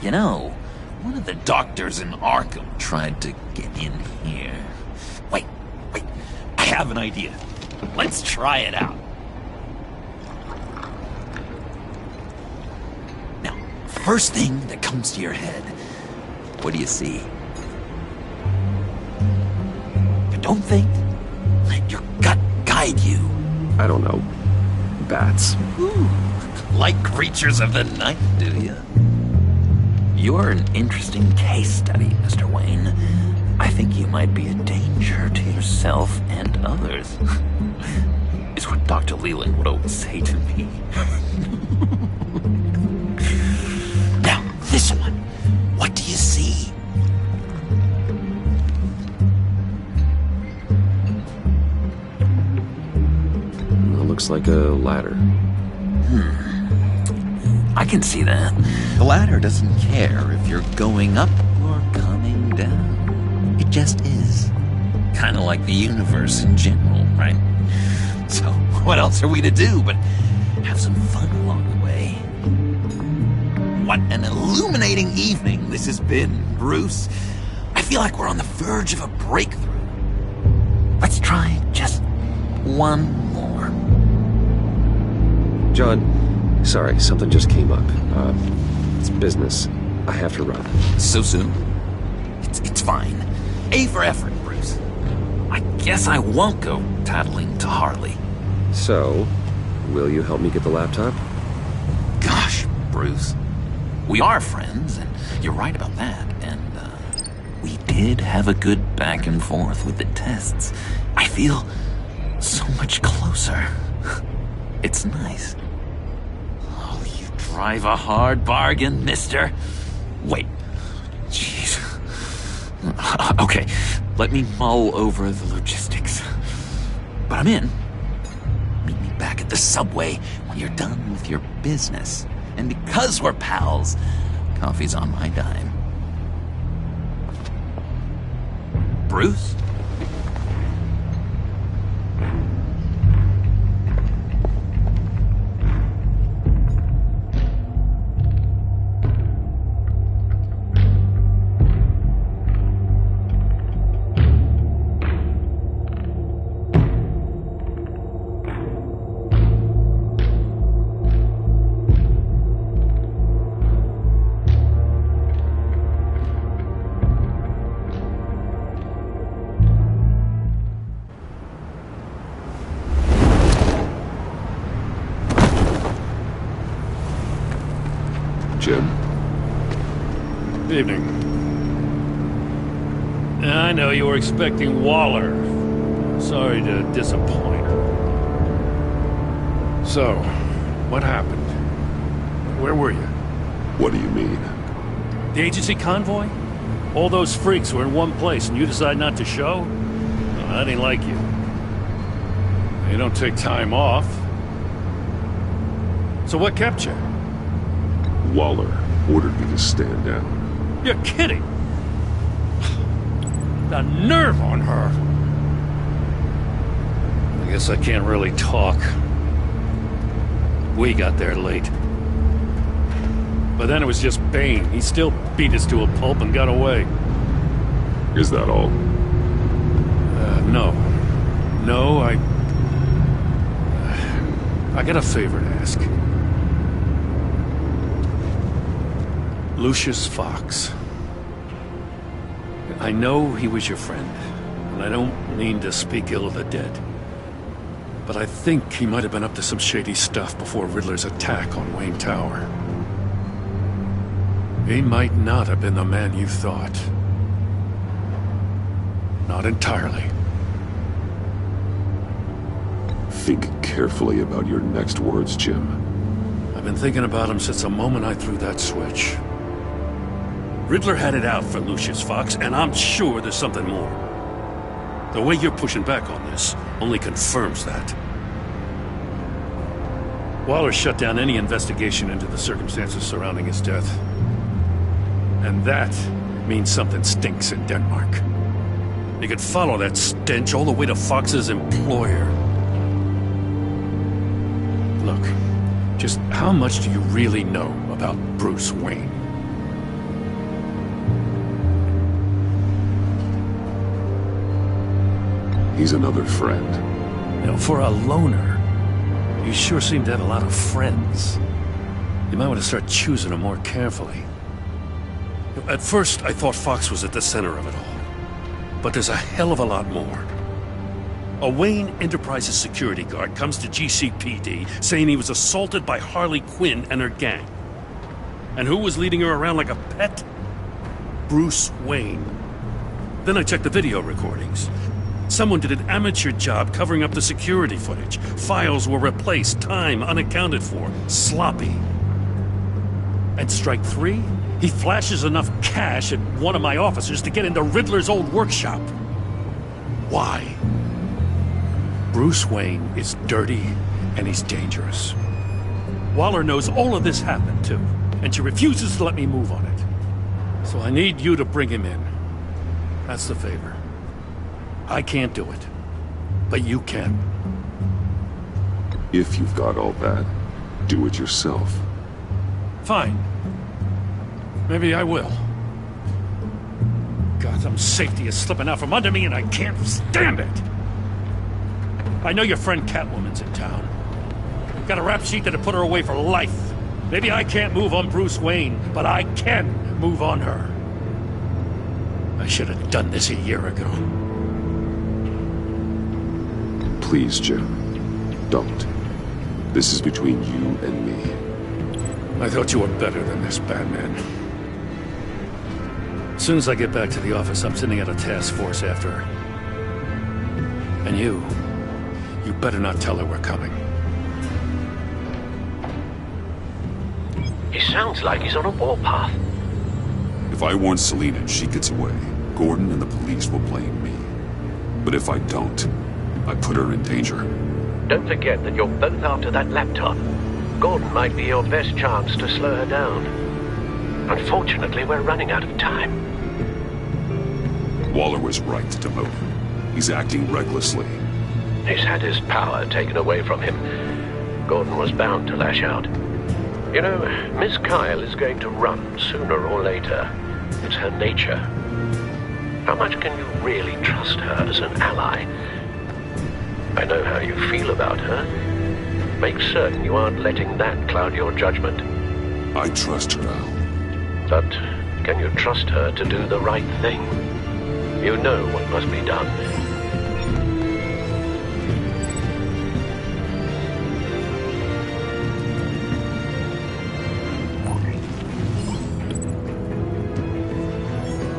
Speaker 6: You know, one of the doctors in Arkham tried to get in here. Wait. I have an idea. Let's try it out. Now, first thing that comes to your head, what do you see? But don't think. Let your gut guide you.
Speaker 1: I don't know. Bats.
Speaker 6: Ooh, like creatures of the night, do you? You're an interesting case study, Mr. Wayne. I think you might be a danger to yourself and others. Is what Dr. Leland would always say to me. Now, this one.
Speaker 5: looks like a ladder.
Speaker 6: I can see that. The ladder doesn't care if you're going up or coming down. It just is. Kind of like the universe in general, right? So, what else are we to do but have some fun along the way? What an illuminating evening this has been, Bruce. I feel like we're on the verge of a breakthrough. Let's try just one more.
Speaker 5: John, sorry, something just came up. It's business. I have to run.
Speaker 6: So soon? It's fine. A for effort, Bruce. I guess I won't go tattling to Harley.
Speaker 5: So, will you help me get the laptop?
Speaker 6: Gosh, Bruce. We are friends, and you're right about that, and, we did have a good back and forth with the tests. I feel so much closer. It's nice. Oh, you drive a hard bargain, mister. Wait. Jeez. Okay, let me mull over the logistics. But I'm in. Meet me back at the subway when you're done with your business. And because we're pals, coffee's on my dime. Bruce?
Speaker 4: Jim?
Speaker 13: Evening. I know you were expecting Waller. Sorry to disappoint. So, what happened? Where were you?
Speaker 4: What do you mean?
Speaker 13: The agency convoy? All those freaks were in one place and you decide not to show? Well, I didn't like you. You don't take time off. So what kept you?
Speaker 4: Waller ordered me to stand down.
Speaker 13: You're kidding! The nerve on her! I guess I can't really talk. We got there late. But then it was just Bane. He still beat us to a pulp and got away.
Speaker 4: Is that all?
Speaker 13: No. No, I got a favor to ask. Lucius Fox. I know he was your friend, and I don't mean to speak ill of the dead. But I think he might have been up to some shady stuff before Riddler's attack on Wayne Tower. He might not have been the man you thought. Not entirely.
Speaker 4: Think carefully about your next words, Jim.
Speaker 13: I've been thinking about him since the moment I threw that switch. Riddler had it out for Lucius Fox, and I'm sure there's something more. The way you're pushing back on this only confirms that. Waller shut down any investigation into the circumstances surrounding his death. And that means something stinks in Denmark. You could follow that stench all the way to Fox's employer. Look, just how much do you really know about Bruce Wayne?
Speaker 4: He's another friend.
Speaker 13: You know, for a loner, you sure seem to have a lot of friends. You might want to start choosing them more carefully. At first, I thought Fox was at the center of it all. But there's a hell of a lot more. A Wayne Enterprises security guard comes to GCPD saying he was assaulted by Harley Quinn and her gang. And who was leading her around like a pet? Bruce Wayne. Then I checked the video recordings. Someone did an amateur job covering up the security footage. Files were replaced, time unaccounted for, sloppy. And strike three? He flashes enough cash at one of my officers to get into Riddler's old workshop. Why? Bruce Wayne is dirty and he's dangerous. Waller knows all of this happened, too, and she refuses to let me move on it. So I need you to bring him in. That's the favor. I can't do it, but you can.
Speaker 1: If you've got all that, do it yourself.
Speaker 13: Fine. Maybe I will. Gotham safety is slipping out from under me and I can't stand it! I know your friend Catwoman's in town. Got a rap sheet that'll put her away for life. Maybe I can't move on Bruce Wayne, but I can move on her. I should have done this a year ago.
Speaker 1: Please, Jim. Don't. This is between you and me.
Speaker 13: I thought you were better than this, Batman. As soon as I get back to the office, I'm sending out a task force after her. And you better not tell her we're coming.
Speaker 11: He sounds like he's on a warpath.
Speaker 1: If I warn Selina and she gets away, Gordon and the police will blame me. But if I don't, I put her in danger.
Speaker 11: Don't forget that you're both after that laptop. Gordon might be your best chance to slow her down. Unfortunately, we're running out of time.
Speaker 1: Waller was right to demote him. He's acting recklessly.
Speaker 11: He's had his power taken away from him. Gordon was bound to lash out. You know, Miss Kyle is going to run sooner or later. It's her nature. How much can you really trust her as an ally? I know how you feel about her. Make certain you aren't letting that cloud your judgment.
Speaker 1: I trust her, Al.
Speaker 11: But can you trust her to do the right thing? You know what must be done.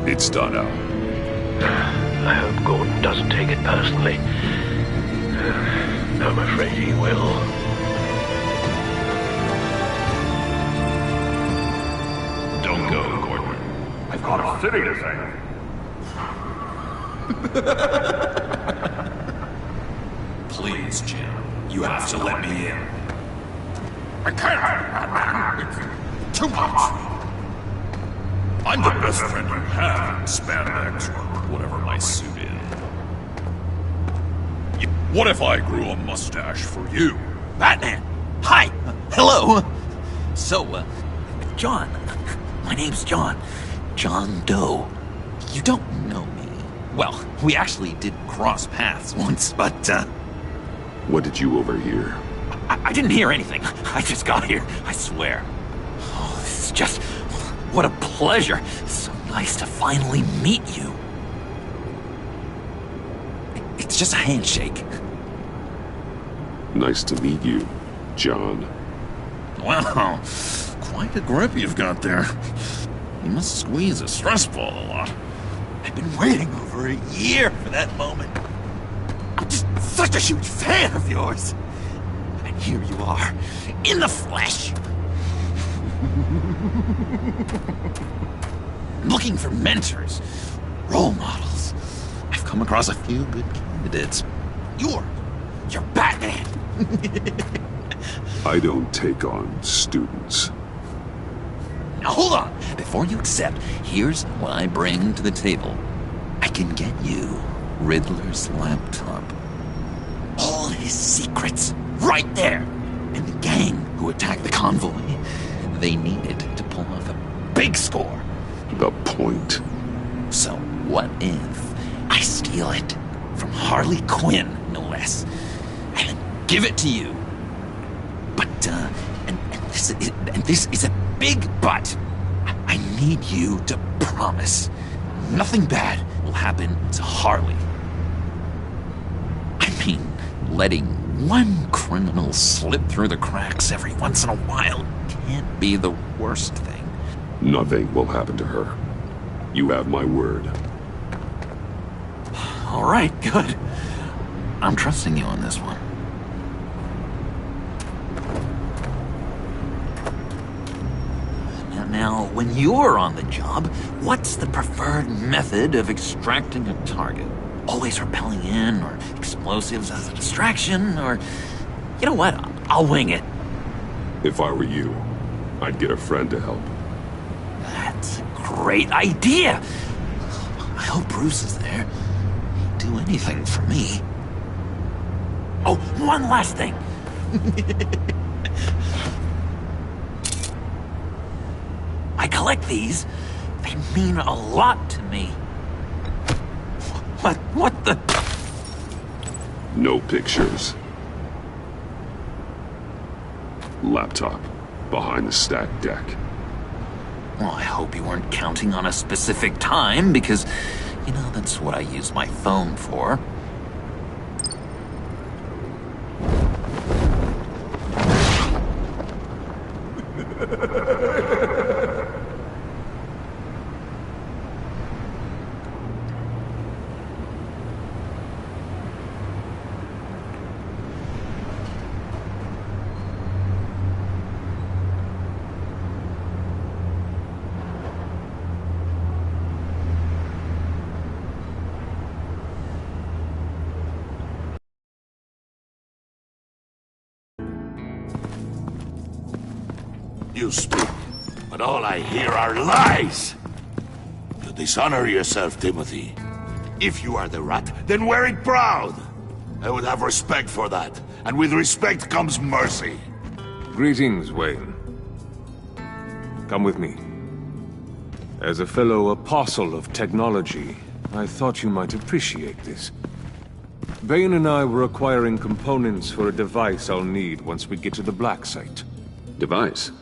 Speaker 1: It's done, Al.
Speaker 11: I hope Gordon doesn't take it personally. I'm afraid he will.
Speaker 14: Don't go, Gordon. I've got a city to save.
Speaker 6: Please, Jim. You have to let me in.
Speaker 14: I can't, Batman. It's too much.
Speaker 6: I'm the best friend you have in spandex or whatever my suit is. What if I grew a mustache for you?
Speaker 15: Batman! Hi! Hello! So, John. My name's John. John Doe. You don't know me. Well, we actually did cross paths once, but,
Speaker 1: What did you overhear?
Speaker 15: I didn't hear anything. I just got here, I swear. Oh, this is just... What a pleasure. So nice to finally meet you. It's just a handshake.
Speaker 1: Nice to meet you, John.
Speaker 6: Wow, quite a grip you've got there. You must squeeze a stress ball a lot.
Speaker 15: I've been waiting over a year for that moment. I'm just such a huge fan of yours. And here you are, in the flesh. Looking for mentors, role models. I've come across a few good candidates. You're Batman.
Speaker 1: I don't take on students.
Speaker 15: Now hold on. Before you accept, here's what I bring to the table. I can get you Riddler's laptop. All his secrets, right there. And the gang who attacked the convoy, they needed to pull off a big score.
Speaker 1: The point.
Speaker 15: So what if I steal it from Harley Quinn, no less, and then give it to you? But, and this is a big but. I need you to promise nothing bad will happen to Harley. I mean, letting one criminal slip through the cracks every once in a while can't be the worst thing.
Speaker 1: Nothing will happen to her. You have my word.
Speaker 15: All right, good. I'm trusting you on this one. Now, when you're on the job, what's the preferred method of extracting a target? Always rappelling in, or explosives as a distraction, or You know what? I'll wing it.
Speaker 14: If I were you, I'd get a friend to help.
Speaker 15: That's a great idea. I hope Bruce is there. He'd do anything for me. Oh, one last thing. I collect these. They mean a lot to me. What the?
Speaker 14: No pictures. Laptop behind the stacked deck.
Speaker 15: Well, I hope you weren't counting on a specific time, because, you know, that's what I use my phone for.
Speaker 7: You speak, but all I hear are lies! You dishonor yourself, Timothy. If you are the rat, then wear it proud! I would have respect for that, and with respect comes mercy.
Speaker 4: Greetings, Wayne. Come with me. As a fellow apostle of technology, I thought you might appreciate this. Bane and I were acquiring components for a device I'll need once we get to the Black Site.
Speaker 1: Device?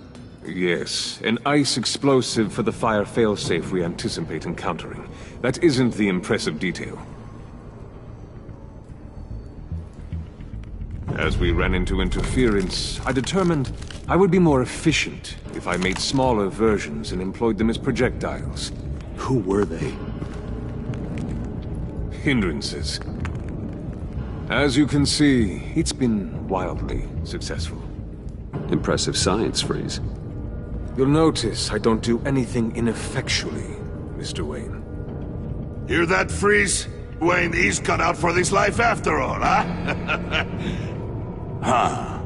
Speaker 4: Yes, an ice explosive for the fire failsafe we anticipate encountering. That isn't the impressive detail. As we ran into interference, I determined I would be more efficient if I made smaller versions and employed them as projectiles.
Speaker 1: Who were they?
Speaker 4: Hindrances. As you can see, it's been wildly successful.
Speaker 1: Impressive science, Freeze.
Speaker 4: You'll notice I don't do anything ineffectually, Mr. Wayne.
Speaker 7: Hear that, Freeze? Wayne is cut out for this life after all, huh? Huh.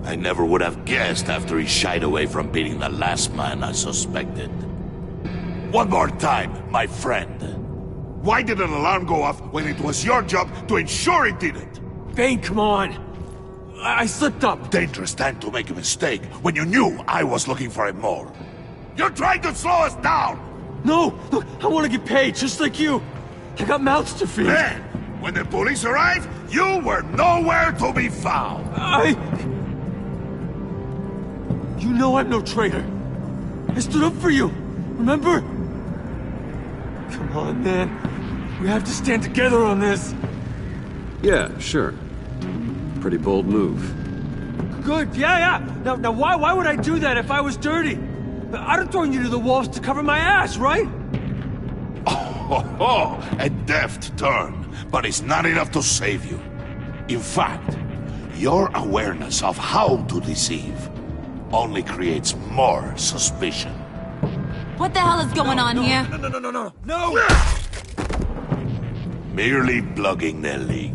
Speaker 7: I never would have guessed after he shied away from beating the last man I suspected. One more time, my friend. Why did an alarm go off when it was your job to ensure it didn't?
Speaker 8: Bane, come on! I slipped up!
Speaker 7: Dangerous time to make a mistake when you knew I was looking for a mole. You're trying to slow us down!
Speaker 8: No! Look, I want to get paid, just like you! I got mouths to feed!
Speaker 7: Then, when the police arrived, you were nowhere to be found!
Speaker 8: You know I'm no traitor! I stood up for you, remember? Come on, man. We have to stand together on this!
Speaker 1: Yeah, sure. Pretty bold move.
Speaker 8: Good, yeah. Now why would I do that if I was dirty? I'd have thrown you to the wolves to cover my ass, right?
Speaker 7: Oh, a deft turn, but it's not enough to save you. In fact, your awareness of how to deceive only creates more suspicion.
Speaker 3: What the hell is going on here?
Speaker 8: No!
Speaker 7: Merely plugging the leak.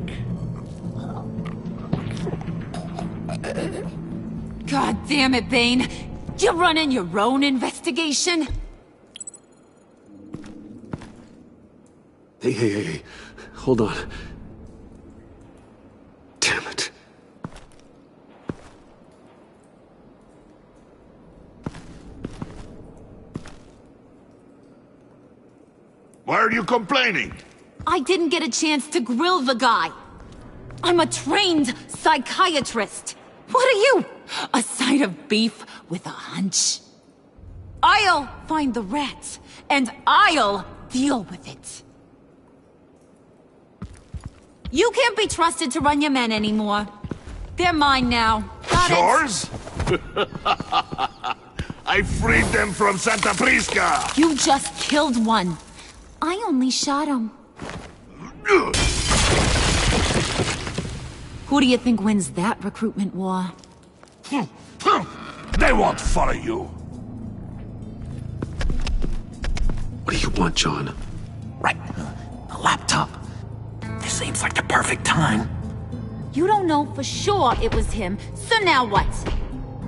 Speaker 3: God damn it, Bane. You're running your own investigation?
Speaker 1: Hey. Hold on. Damn it.
Speaker 7: Why are you complaining?
Speaker 3: I didn't get a chance to grill the guy. I'm a trained psychiatrist. What are you? A side of beef with a hunch? I'll find the rats, and I'll deal with it. You can't be trusted to run your men anymore. They're mine now. Got it?
Speaker 7: Yours? I freed them from Santa Prisca!
Speaker 3: You just killed one. I only shot him. Who do you think wins that recruitment war?
Speaker 7: They won't follow you.
Speaker 1: What do you want, John?
Speaker 15: Right. A laptop. This seems like the perfect time.
Speaker 3: You don't know for sure it was him, so now what?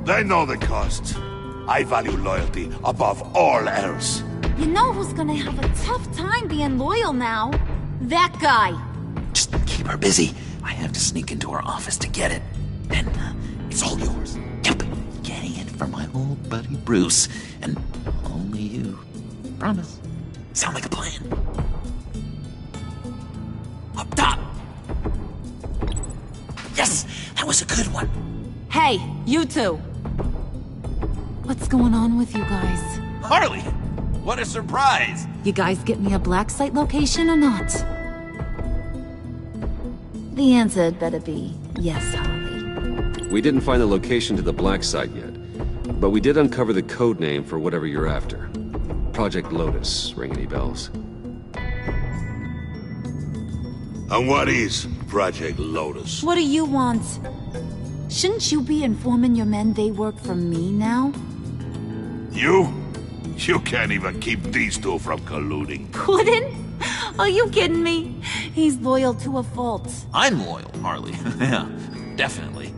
Speaker 7: They know the costs. I value loyalty above all else.
Speaker 3: You know who's gonna have a tough time being loyal now? That guy.
Speaker 15: Just keep her busy. I have to sneak into her office to get it. And it's all yours. Yep. Getting it from my old buddy Bruce. And only you. Promise. Sound like a plan? Up top! Yes! That was a good one.
Speaker 3: Hey, you two. What's going on with you guys?
Speaker 15: Harley! What a surprise!
Speaker 3: You guys get me a black site location or not? The answer had better be yes, Harley.
Speaker 5: We didn't find the location to the black site yet, but we did uncover the code name for whatever you're after. Project Lotus. Ring any bells?
Speaker 7: And what is Project Lotus?
Speaker 3: What do you want? Shouldn't you be informing your men they work for me now?
Speaker 7: You? You can't even keep these two from colluding.
Speaker 3: Couldn't? Are you kidding me? He's loyal to a fault.
Speaker 15: I'm loyal, Harley. Yeah, definitely.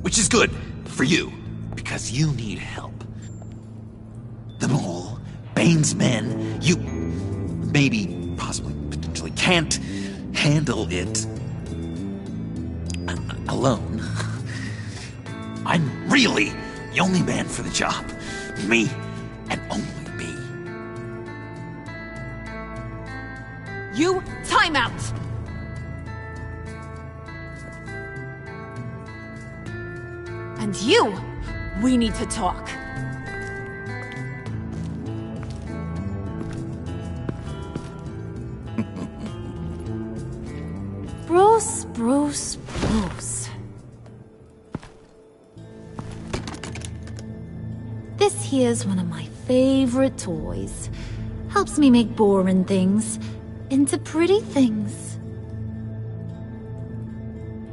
Speaker 15: Which is good for you, because you need help. The Mole, Bane's men, you maybe, possibly, potentially can't handle it alone. I'm really the only man for the job. Me, and only me.
Speaker 3: You, time out! And you, we need to talk. Bruce. This here's one of my favorite toys. Helps me make boring things into pretty things.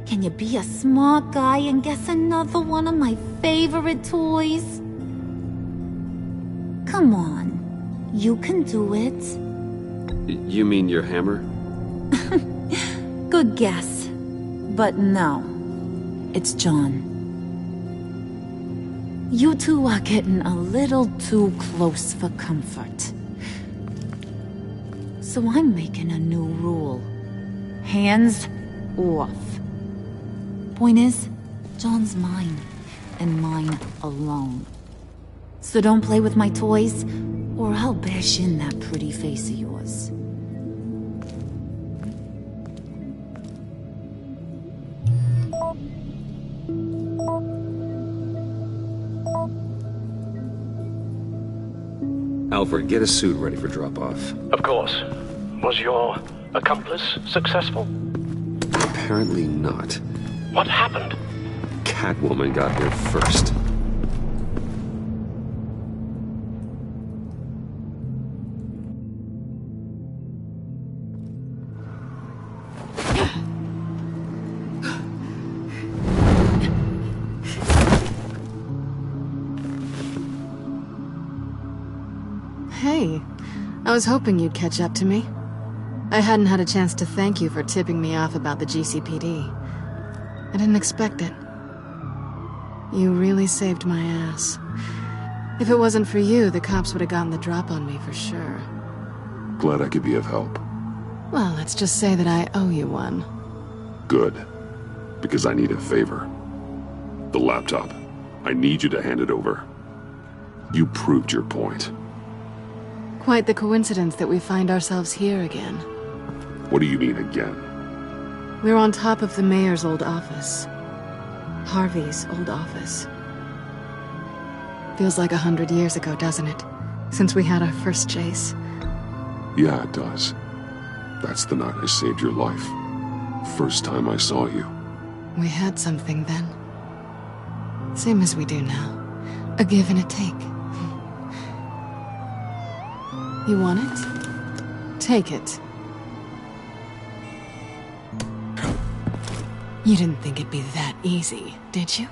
Speaker 3: Can you be a smart guy and guess another one of my favorite toys? Come on, you can do it.
Speaker 5: You mean your hammer?
Speaker 3: Good guess. But no, it's John. You two are getting a little too close for comfort. So I'm making a new rule. Hands off. Point is, John's mine, and mine alone. So don't play with my toys, or I'll bash in that pretty face of yours.
Speaker 5: Alfred, get a suit ready for drop-off.
Speaker 14: Of course. Was your accomplice successful?
Speaker 5: Apparently not.
Speaker 14: What happened?
Speaker 5: Catwoman got here first.
Speaker 2: Hey, I was hoping you'd catch up to me. I hadn't had a chance to thank you for tipping me off about the GCPD. I didn't expect it. You really saved my ass. If it wasn't for you, the cops would have gotten the drop on me for sure.
Speaker 16: Glad I could be of help.
Speaker 2: Well, let's just say that I owe you one.
Speaker 16: Good. Because I need a favor. The laptop. I need you to hand it over. You proved your point.
Speaker 2: Quite the coincidence that we find ourselves here again.
Speaker 16: What do you mean again?
Speaker 2: We're on top of the mayor's old office. Harvey's old office. Feels like 100 years ago, doesn't it? Since we had our first chase.
Speaker 16: Yeah, it does. That's the night I saved your life. First time I saw you.
Speaker 2: We had something then. Same as we do now. A give and a take. You want it? Take it. You didn't think it'd be that easy, did you?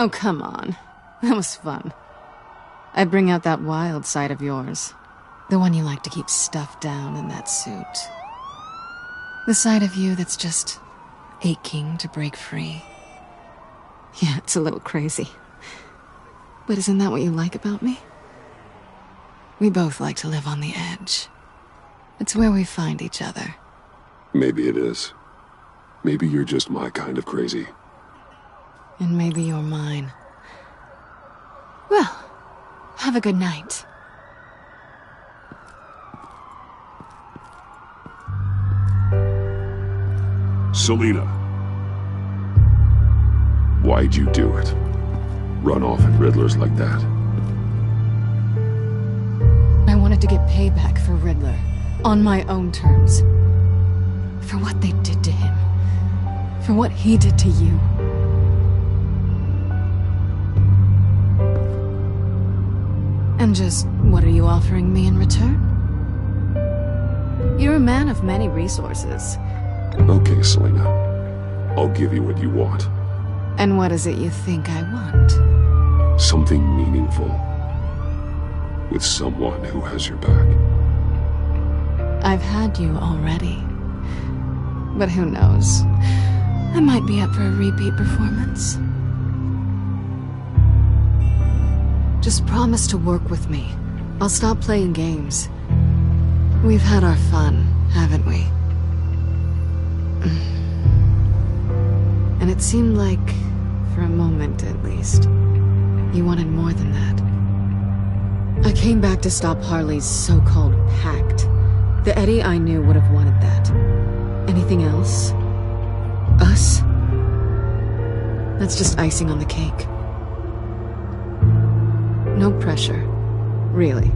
Speaker 2: Oh, come on. That was fun. I bring out that wild side of yours. The one you like to keep stuffed down in that suit. The side of you that's just aching to break free. Yeah, it's a little crazy. But isn't that what you like about me? We both like to live on the edge. It's where we find each other.
Speaker 16: Maybe it is. Maybe you're just my kind of crazy.
Speaker 2: And maybe you're mine. Well, have a good night.
Speaker 16: Selina. Why'd you do it? Run off at Riddlers like that?
Speaker 2: I wanted to get payback for Riddler. On my own terms. For what they did to him. For what he did to you. And just, what are you offering me in return? You're a man of many resources.
Speaker 16: Okay, Selina. I'll give you what you want.
Speaker 2: And what is it you think I want?
Speaker 16: Something meaningful. With someone who has your back.
Speaker 2: I've had you already. But who knows? I might be up for a repeat performance. Just promise to work with me. I'll stop playing games. We've had our fun, haven't we? And it seemed like, for a moment at least, you wanted more than that. I came back to stop Harley's so-called pact. The Eddie I knew would have wanted that. Anything else? Us? That's just icing on the cake. No pressure. Really.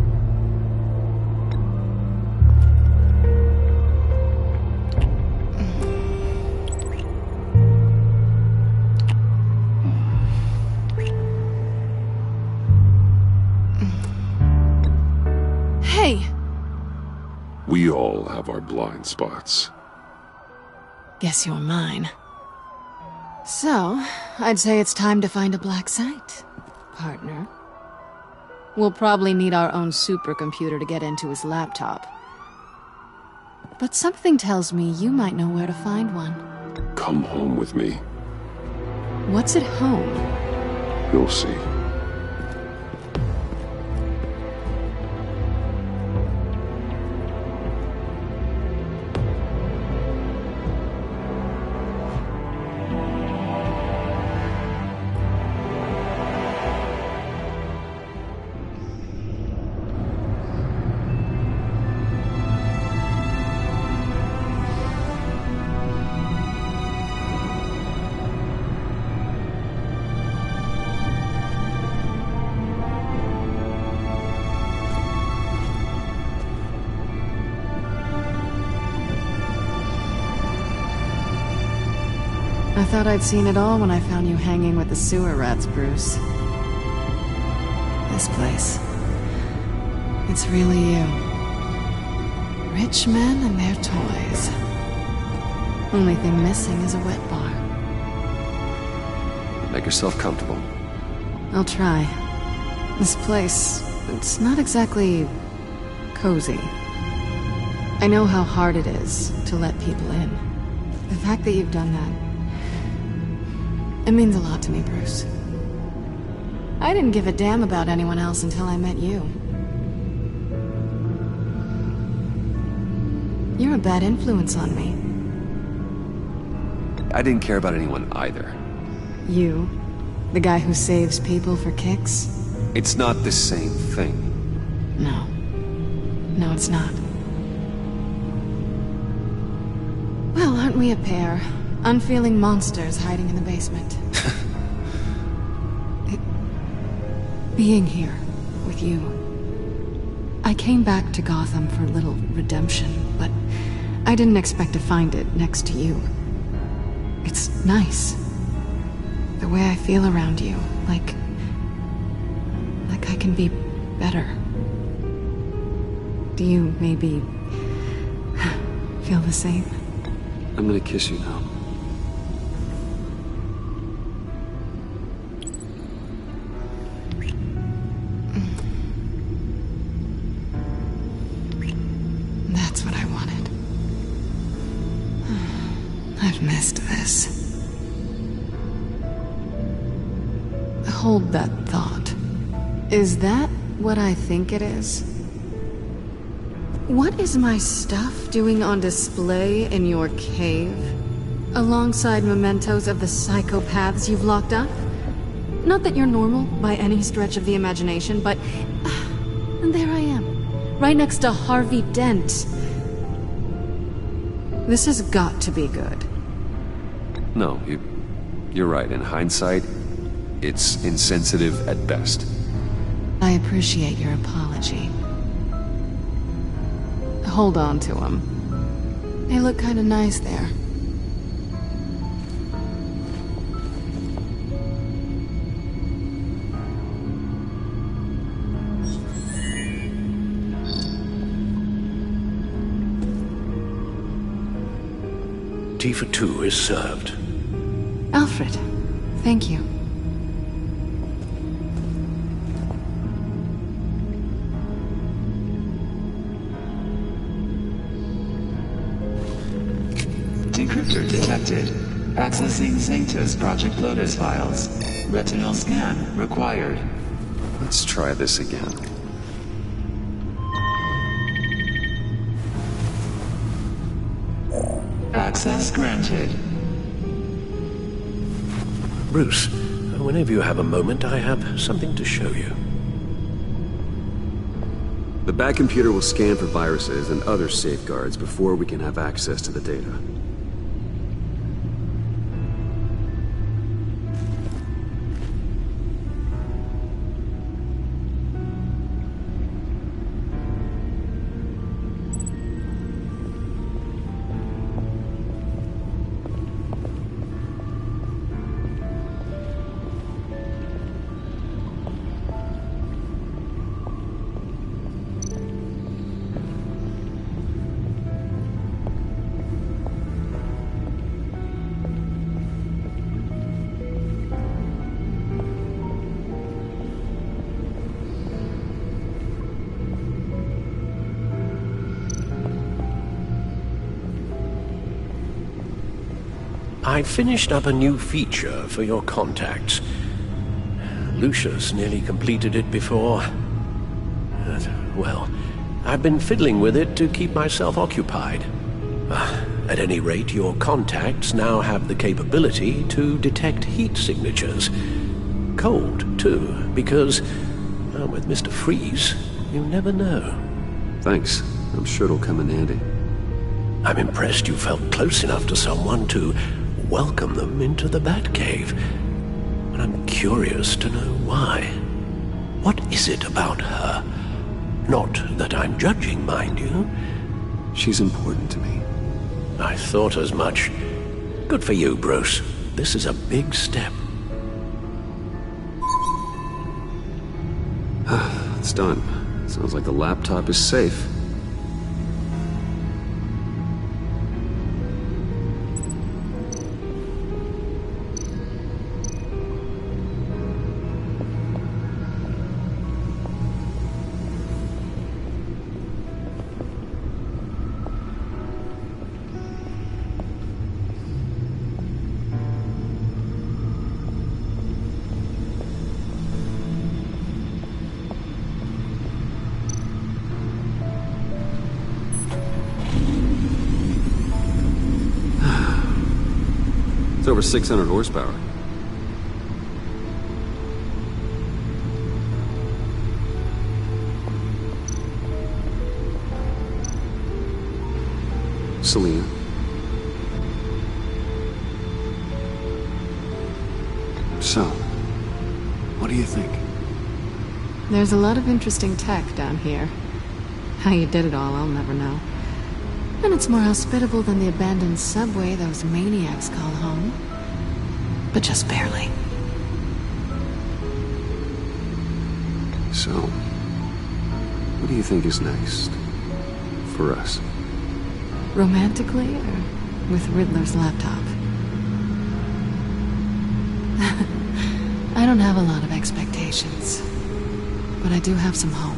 Speaker 2: Hey!
Speaker 16: We all have our blind spots.
Speaker 2: Guess you're mine. So, I'd say it's time to find a black site, partner. We'll probably need our own supercomputer to get into his laptop. But something tells me you might know where to find one.
Speaker 16: Come home with me.
Speaker 2: What's at home?
Speaker 16: You'll see.
Speaker 2: I thought I'd seen it all when I found you hanging with the sewer rats, Bruce. This place. It's really you. Rich men and their toys. Only thing missing is a wet bar.
Speaker 5: Make yourself comfortable.
Speaker 2: I'll try. This place, it's not exactly cozy. I know how hard it is to let people in. The fact that you've done that, it means a lot to me, Bruce. I didn't give a damn about anyone else until I met you. You're a bad influence on me.
Speaker 5: I didn't care about anyone either.
Speaker 2: You? The guy who saves people for kicks?
Speaker 5: It's not the same thing.
Speaker 2: No. No, it's not. Well, aren't we a pair? Unfeeling monsters hiding in the basement. Being here with you. I came back to Gotham for a little redemption, but I didn't expect to find it next to you. It's nice. The way I feel around you, like I can be better. Do you maybe feel the same?
Speaker 5: I'm gonna kiss you now.
Speaker 2: missed this. Hold that thought. Is that what I think it is? What is my stuff doing on display in your cave? Alongside mementos of the psychopaths you've locked up? Not that you're normal by any stretch of the imagination, but there I am, right next to Harvey Dent. This has got to be good.
Speaker 5: No, you're right. In hindsight, it's insensitive at best.
Speaker 2: I appreciate your apology. Hold on to them. They look kind of nice there.
Speaker 17: Tea for two is served.
Speaker 2: Alfred, thank you.
Speaker 12: Decryptor detected. Accessing Sanctus Project Lotus files. Retinal scan required.
Speaker 5: Let's try this again.
Speaker 12: Access granted.
Speaker 17: Bruce, whenever you have a moment, I have something to show you.
Speaker 5: The back computer will scan for viruses and other safeguards before we can have access to the data.
Speaker 17: I finished up a new feature for your contacts. Lucius nearly completed it before. Well, I've been fiddling with it to keep myself occupied. At any rate, your contacts now have the capability to detect heat signatures. Cold, too, because, with Mr. Freeze, you never know.
Speaker 5: Thanks. I'm sure it'll come in handy.
Speaker 17: I'm impressed you felt close enough to someone to welcome them into the Batcave. And I'm curious to know why. What is it about her? Not that I'm judging, mind you.
Speaker 5: She's important to me.
Speaker 17: I thought as much. Good for you, Bruce. This is a big step.
Speaker 5: It's done. Sounds like the laptop is safe. It's over 600 horsepower. Selena. So, what do you think?
Speaker 2: There's a lot of interesting tech down here. How you did it all, I'll never know. And it's more hospitable than the abandoned subway those maniacs call home. But just barely.
Speaker 5: So, what do you think is next? For us?
Speaker 2: Romantically, or with Riddler's laptop? I don't have a lot of expectations. But I do have some hope.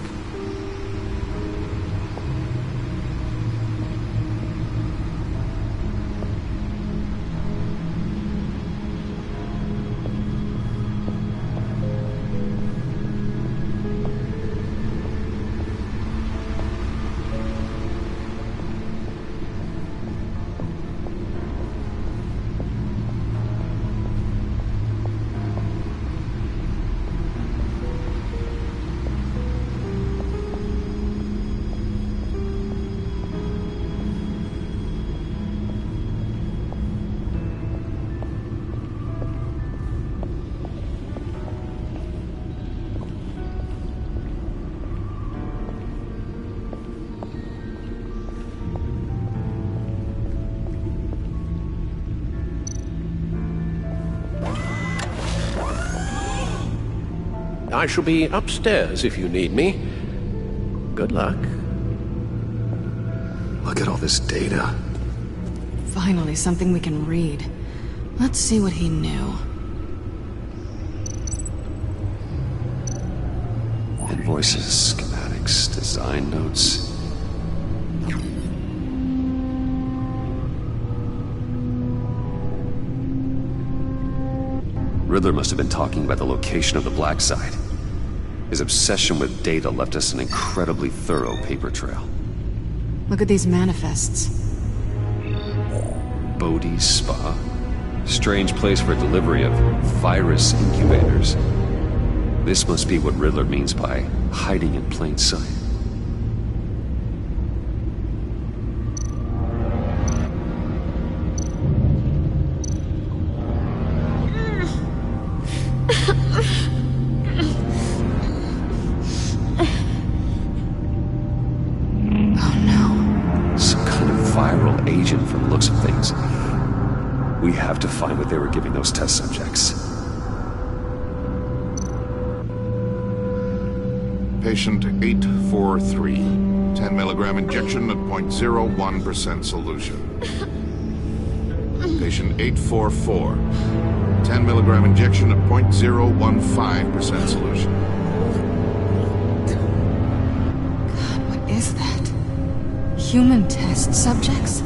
Speaker 17: I shall be upstairs if you need me. Good luck.
Speaker 1: Look at all this data.
Speaker 2: Finally, something we can read. Let's see what he knew.
Speaker 1: Invoices, schematics, design notes. Riddler must have been talking about the location of the black site. His obsession with data left us an incredibly thorough paper trail.
Speaker 2: Look at these manifests.
Speaker 1: Bodhi's Spa? Strange place for delivery of virus incubators. This must be what Riddler means by hiding in plain sight. From the looks of things. We have to find what they were giving those test subjects.
Speaker 18: Patient 843. 10 milligram injection at 0.01% solution. Patient 844. 10 milligram injection at 0.015% solution.
Speaker 2: God, what is that? Human test subjects?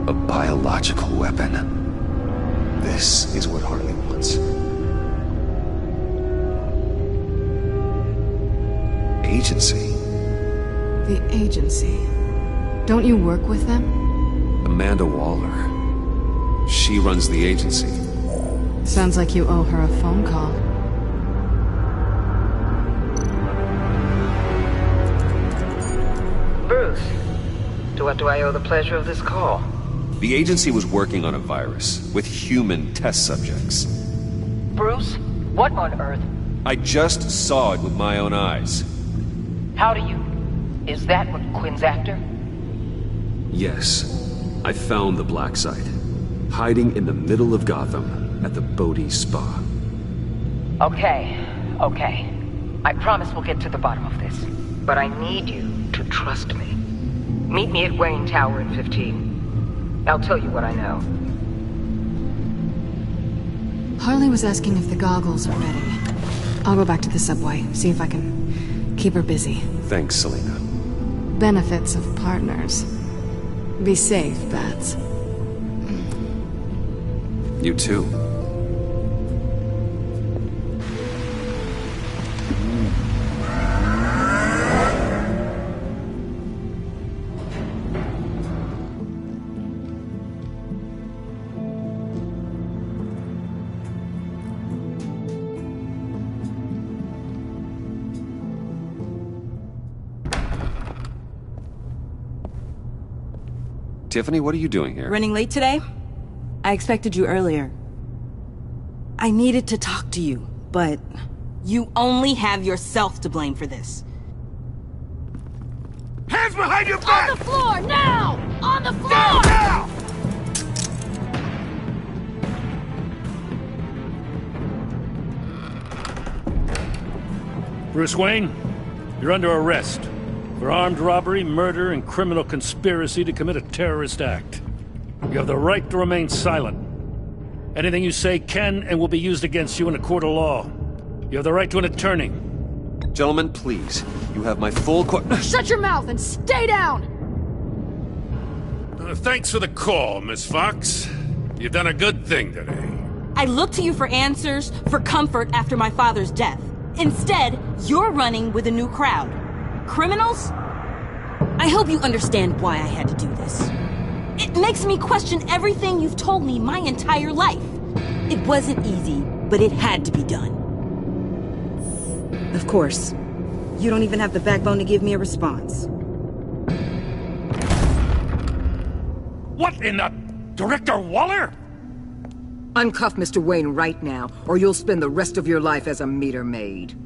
Speaker 1: A biological weapon. This is what Harley wants. Agency.
Speaker 2: The agency. Don't you work with them?
Speaker 1: Amanda Waller. She runs the agency.
Speaker 2: Sounds like you owe her a phone call.
Speaker 9: Bruce, to what do I owe the pleasure of this call?
Speaker 1: The agency was working on a virus with human test subjects.
Speaker 9: Bruce, what on earth?
Speaker 1: I just saw it with my own eyes.
Speaker 9: How do you... Is that what Quinn's after?
Speaker 1: Yes. I found the black site. Hiding in the middle of Gotham at the Bodhi Spa.
Speaker 9: Okay. I promise we'll get to the bottom of this. But I need you to trust me. Meet me at Wayne Tower in 15. I'll tell you what I know.
Speaker 2: Harley was asking if the goggles are ready. I'll go back to the subway, see if I can keep her busy.
Speaker 1: Thanks, Selena.
Speaker 2: Benefits of partners. Be safe, Bats.
Speaker 1: You too. Tiffany, what are you doing here?
Speaker 19: Running late today? I expected you earlier. I needed to talk to you, but you only have yourself to blame for this.
Speaker 7: Hands behind your back!
Speaker 20: On the floor, now! On the floor!
Speaker 7: Down, now!
Speaker 13: Bruce Wayne, you're under arrest for armed robbery, murder, and criminal conspiracy to commit a terrorist act. You have the right to remain silent. Anything you say can and will be used against you in a court of law. You have the right to an attorney.
Speaker 1: Gentlemen, please. You have my full
Speaker 20: Shut your mouth and stay down!
Speaker 13: Thanks for the call, Miss Fox. You've done a good thing today.
Speaker 19: I looked to you for answers, for comfort after my father's death. Instead, you're running with a new crowd. Criminals? I hope you understand why I had to do this. It makes me question everything you've told me my entire life. It wasn't easy, but it had to be done.
Speaker 21: Of course. You don't even have the backbone to give me a response.
Speaker 13: What in the... Director Waller?
Speaker 22: Uncuff Mr. Wayne right now, or you'll spend the rest of your life as a meter maid.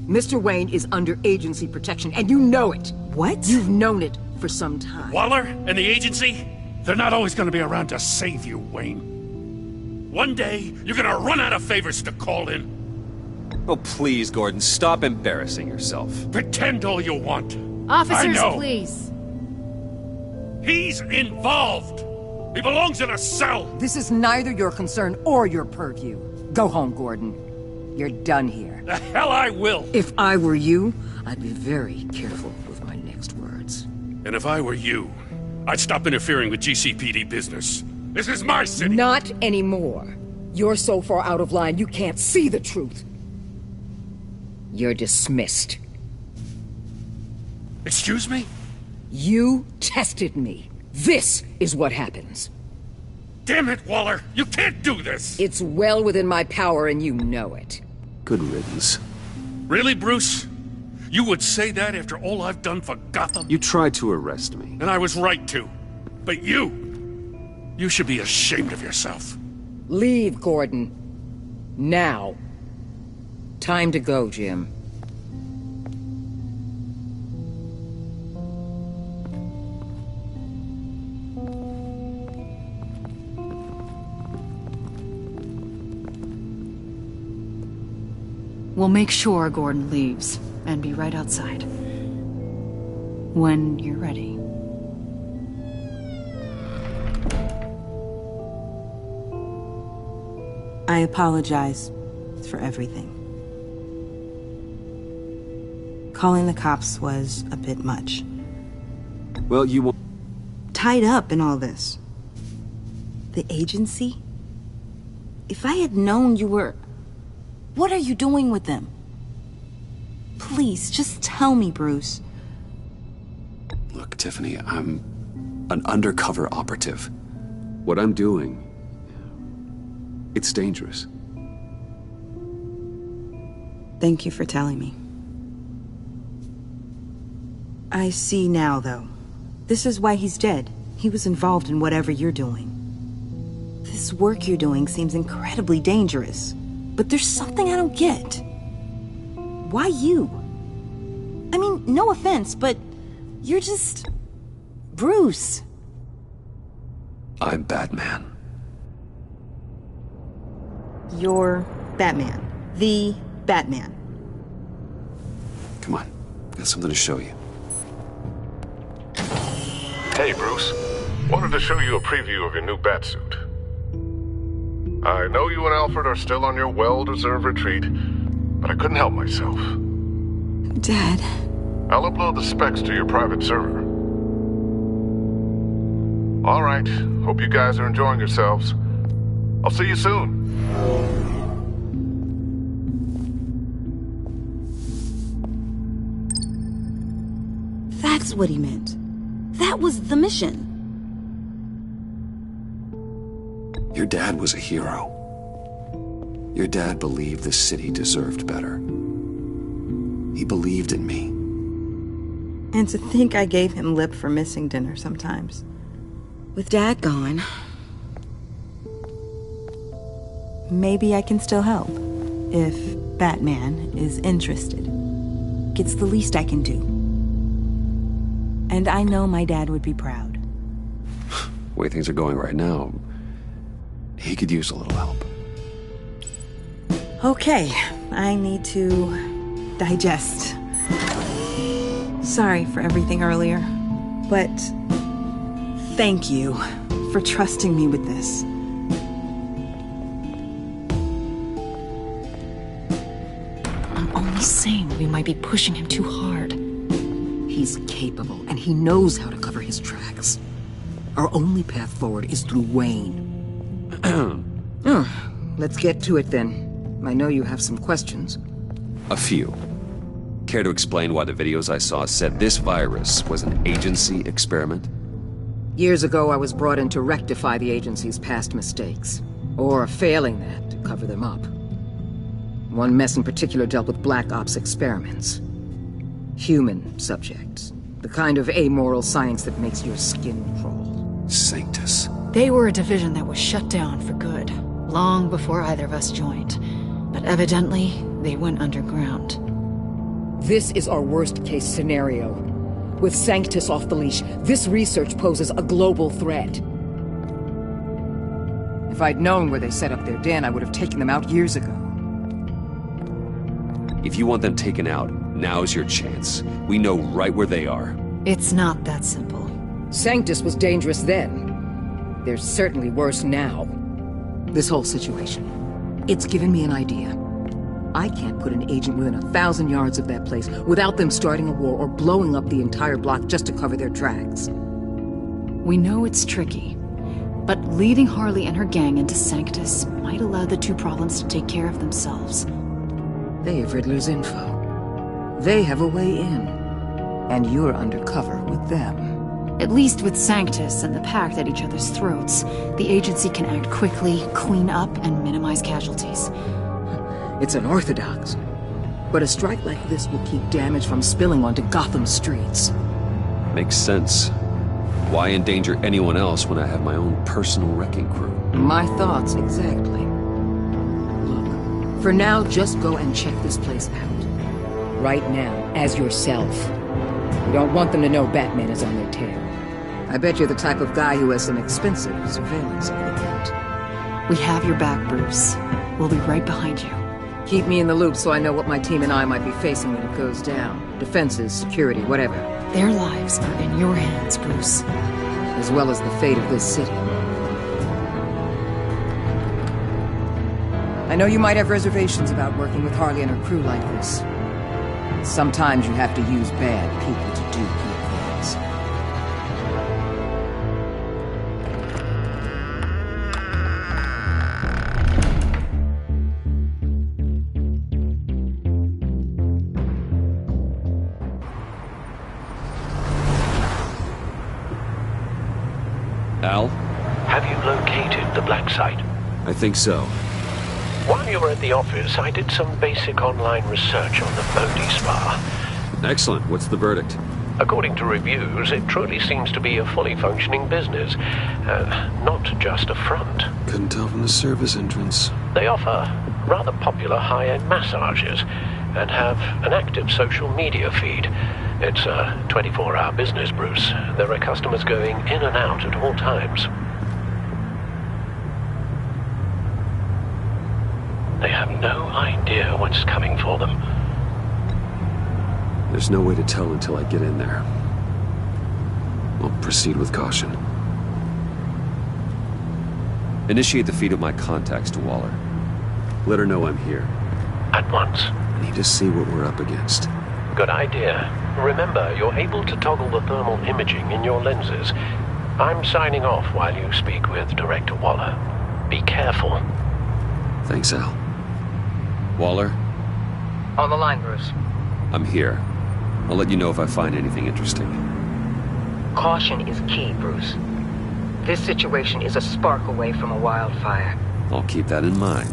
Speaker 22: Mr. Wayne is under agency protection, and you know it.
Speaker 19: What?
Speaker 22: You've known it for some time.
Speaker 13: Waller and the agency? They're not always gonna be around to save you, Wayne. One day, you're gonna run out of favors to call in.
Speaker 5: Oh, please, Gordon, stop embarrassing yourself.
Speaker 13: Pretend all you want.
Speaker 20: Officers,
Speaker 13: I know.
Speaker 20: please.
Speaker 13: He's involved. He belongs in a cell.
Speaker 22: This is neither your concern or your purview. Go home, Gordon. You're done here.
Speaker 13: The hell I will.
Speaker 22: If I were you, I'd be very careful with my next words.
Speaker 13: And if I were you, I'd stop interfering with GCPD business. This is my city.
Speaker 22: Not anymore. You're so far out of line you can't see the truth. You're dismissed.
Speaker 13: Excuse me?
Speaker 22: You tested me. This is what happens.
Speaker 13: Damn it, Waller! You can't do this!
Speaker 22: It's well within my power and you know it.
Speaker 5: Good riddance.
Speaker 13: Really, Bruce? You would say that after all I've done for Gotham?
Speaker 5: You tried to arrest me.
Speaker 13: And I was right to. But you should be ashamed of yourself.
Speaker 22: Leave, Gordon. Now. Time to go, Jim.
Speaker 10: We'll make sure Gordon leaves, and be right outside. When you're ready.
Speaker 21: I apologize for everything. Calling the cops was a bit much.
Speaker 5: Well, you won't...
Speaker 21: Tied up in all this. The agency? If I had known you were... What are you doing with them? Please, just tell me, Bruce.
Speaker 5: Look, Tiffany, I'm an undercover operative. What I'm doing... it's dangerous.
Speaker 21: Thank you for telling me. I see now, though. This is why he's dead. He was involved in whatever you're doing. This work you're doing seems incredibly dangerous. But there's something I don't get. Why you? I mean, no offense, but you're just... Bruce.
Speaker 5: I'm Batman.
Speaker 21: You're Batman. The Batman.
Speaker 5: Come on, got something to show you.
Speaker 11: Hey, Bruce. Wanted to show you a preview of your new Batsuit. I know you and Alfred are still on your well-deserved retreat, but I couldn't help myself.
Speaker 21: Dad.
Speaker 11: I'll upload the specs to your private server. All right. Hope you guys are enjoying yourselves. I'll see you soon.
Speaker 21: That's what he meant. That was the mission.
Speaker 5: Your dad was a hero. Your dad believed the city deserved better. He believed in me.
Speaker 21: And to think I gave him lip for missing dinner sometimes. With Dad gone, maybe I can still help. If Batman is interested. It's the least I can do. And I know my dad would be proud.
Speaker 5: The way things are going right now, he could use a little help.
Speaker 21: Okay, I need to digest. Sorry for everything earlier, but thank you for trusting me with this.
Speaker 10: I'm only saying we might be pushing him too hard.
Speaker 22: He's capable, and he knows how to cover his tracks. Our only path forward is through Wayne. Let's get to it then. I know you have some questions.
Speaker 5: A few. Care to explain why the videos I saw said this virus was an agency experiment?
Speaker 22: Years ago, I was brought in to rectify the agency's past mistakes. Or failing that, to cover them up. One mess in particular dealt with Black Ops experiments. Human subjects. The kind of amoral science that makes your skin crawl.
Speaker 5: Sanctus.
Speaker 10: They were a division that was shut down for good, long before either of us joined. But evidently, they went underground.
Speaker 22: This is our worst-case scenario. With Sanctus off the leash, this research poses a global threat. If I'd known where they set up their den, I would have taken them out years ago.
Speaker 1: If you want them taken out, now's your chance. We know right where they are.
Speaker 10: It's not that simple.
Speaker 22: Sanctus was dangerous then. They're certainly worse now. This whole situation, it's given me an idea. I can't put an agent within 1,000 yards of that place without them starting a war or blowing up the entire block just to cover their tracks.
Speaker 10: We know it's tricky, but leading Harley and her gang into Sanctus might allow the two problems to take care of themselves.
Speaker 22: They have Riddler's info. They have a way in. And you're undercover with them.
Speaker 10: At least with Sanctus and the Pact at each other's throats, the agency can act quickly, clean up, and minimize casualties.
Speaker 22: It's unorthodox. But a strike like this will keep damage from spilling onto Gotham streets.
Speaker 1: Makes sense. Why endanger anyone else when I have my own personal wrecking crew?
Speaker 22: My thoughts, exactly. Look, for now, just go and check this place out. Right now, as yourself. We don't want them to know Batman is on their tail. I bet you're the type of guy who has some expensive surveillance equipment.
Speaker 10: We have your back, Bruce. We'll be right behind you.
Speaker 22: Keep me in the loop so I know what my team and I might be facing when it goes down. Defenses, security, whatever.
Speaker 10: Their lives are in your hands, Bruce.
Speaker 22: As well as the fate of this city. I know you might have reservations about working with Harley and her crew like this. Sometimes you have to use bad people to do good things.
Speaker 1: Al?
Speaker 17: Have you located the black site?
Speaker 1: I think so.
Speaker 17: While you were at the office, I did some basic online research on the Bodhi Spa.
Speaker 1: Excellent. What's the verdict?
Speaker 17: According to reviews, it truly seems to be a fully functioning business. Not just a front.
Speaker 1: Couldn't tell from the service entrance.
Speaker 17: They offer rather popular high-end massages and have an active social media feed. It's a 24-hour business, Bruce. There are customers going in and out at all times. They have no idea what's coming for them.
Speaker 1: There's no way to tell until I get in there. I'll proceed with caution. Initiate the feed of my contacts to Waller. Let her know I'm here.
Speaker 17: At once.
Speaker 1: I need to see what we're up against.
Speaker 17: Good idea. Remember, you're able to toggle the thermal imaging in your lenses. I'm signing off while you speak with Director Waller. Be careful.
Speaker 1: Thanks, Al. Waller?
Speaker 21: On the line, Bruce.
Speaker 1: I'm here. I'll let you know if I find anything interesting.
Speaker 21: Caution is key, Bruce. This situation is a spark away from a wildfire.
Speaker 1: I'll keep that in mind.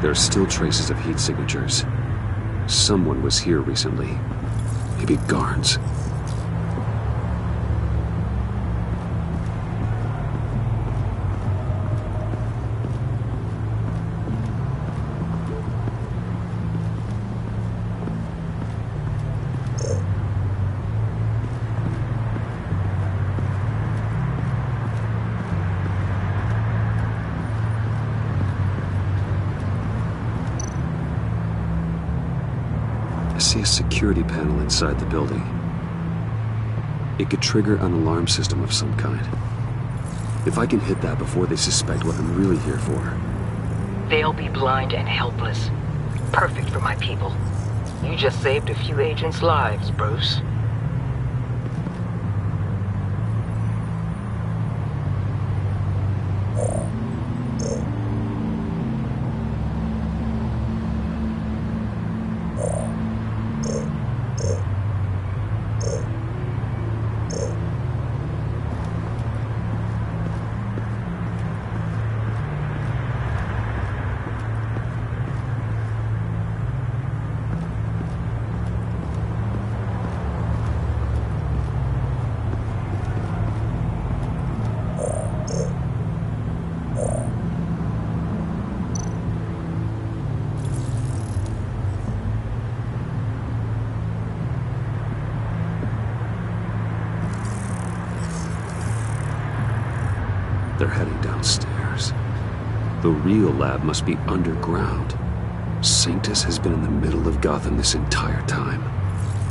Speaker 1: There are still traces of heat signatures. Someone was here recently. Maybe guards. I see a security panel inside the building. It could trigger an alarm system of some kind. If I can hit that before they suspect what I'm really here for.
Speaker 21: They'll be blind and helpless. Perfect for my people. You just saved a few agents' lives, Bruce.
Speaker 1: They're heading downstairs. The real lab must be underground. Sanctus has been in the middle of Gotham this entire time.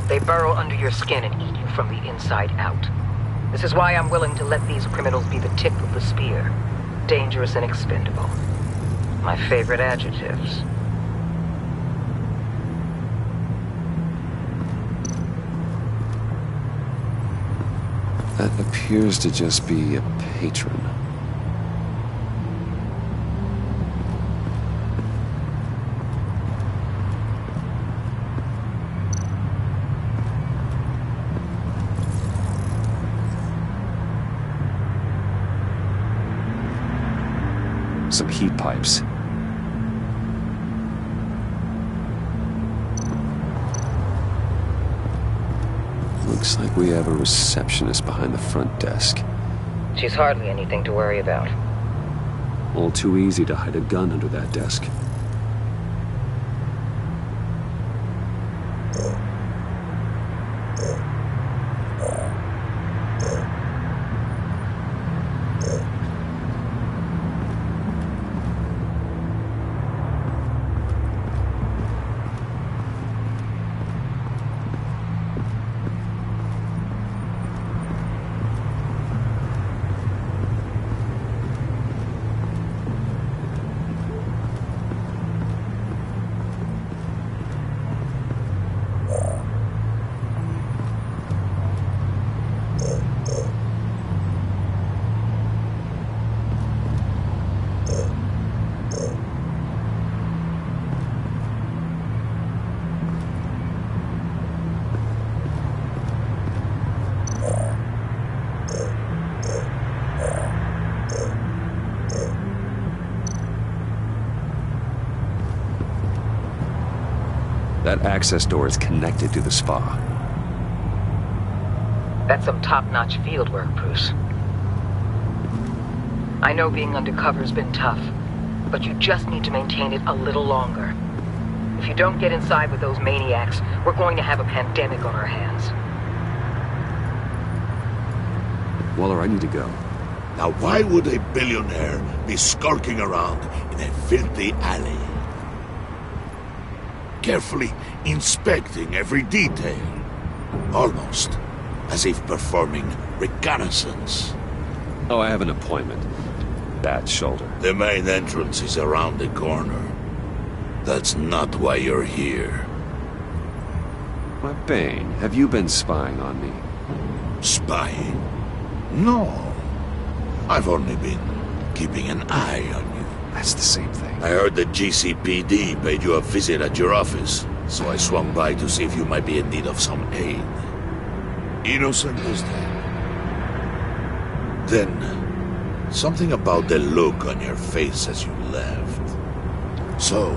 Speaker 9: They burrow under your skin and eat you from the inside out. This is why I'm willing to let these criminals be the tip of the spear. Dangerous and expendable. My favorite adjectives.
Speaker 1: That appears to just be a patron. Some heat pipes. Looks like we have a receptionist behind the front desk.
Speaker 9: She's hardly anything to worry about.
Speaker 1: All too easy to hide a gun under that desk. That access door is connected to the spa.
Speaker 9: That's some top-notch field work, Bruce. I know being undercover's been tough, but you just need to maintain it a little longer. If you don't get inside with those maniacs, we're going to have a pandemic on our hands.
Speaker 1: Waller, I need to go.
Speaker 7: Now why would a billionaire be skulking around in a filthy alley? Carefully inspecting every detail. Almost as if performing reconnaissance.
Speaker 1: Oh, I have an appointment. Bad shoulder.
Speaker 7: The main entrance is around the corner. That's not why you're here.
Speaker 1: Why, Bane, have you been spying on me?
Speaker 7: Spying? No. I've only been keeping an eye on you.
Speaker 1: That's the same thing.
Speaker 7: I heard the GCPD paid you a visit at your office, so I swung by to see if you might be in need of some aid. Innocent as that. Then, something about the look on your face as you left. So,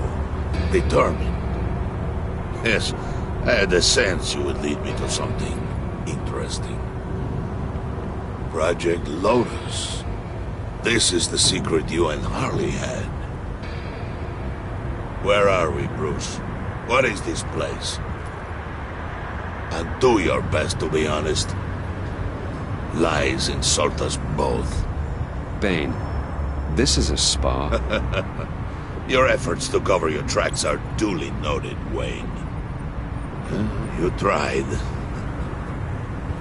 Speaker 7: determined. Yes, I had a sense you would lead me to something interesting. Project Lotus. This is the secret you and Harley had. Where are we, Bruce? What is this place? And do your best to be honest. Lies insult us both.
Speaker 1: Bane, this is a spa.
Speaker 7: Your efforts to cover your tracks are duly noted, Wayne. You tried.